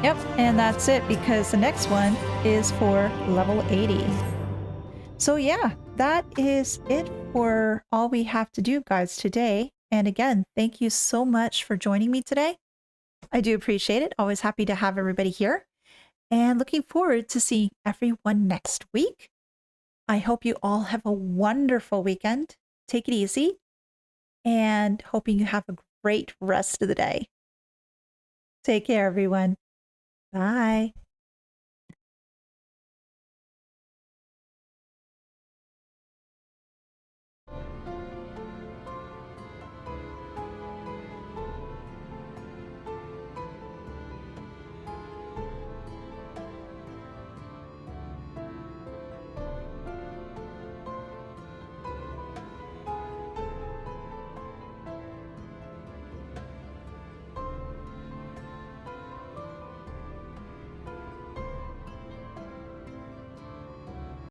Yep, and that's it because the next one is for level 80. So yeah, that is it for all we have to do, guys, today. And again, thank you so much for joining me today. I do appreciate it. Always happy to have everybody here. And looking forward to seeing everyone next week. I hope you all have a wonderful weekend. Take it easy. And hoping you have a great rest of the day. Take care, everyone. Bye.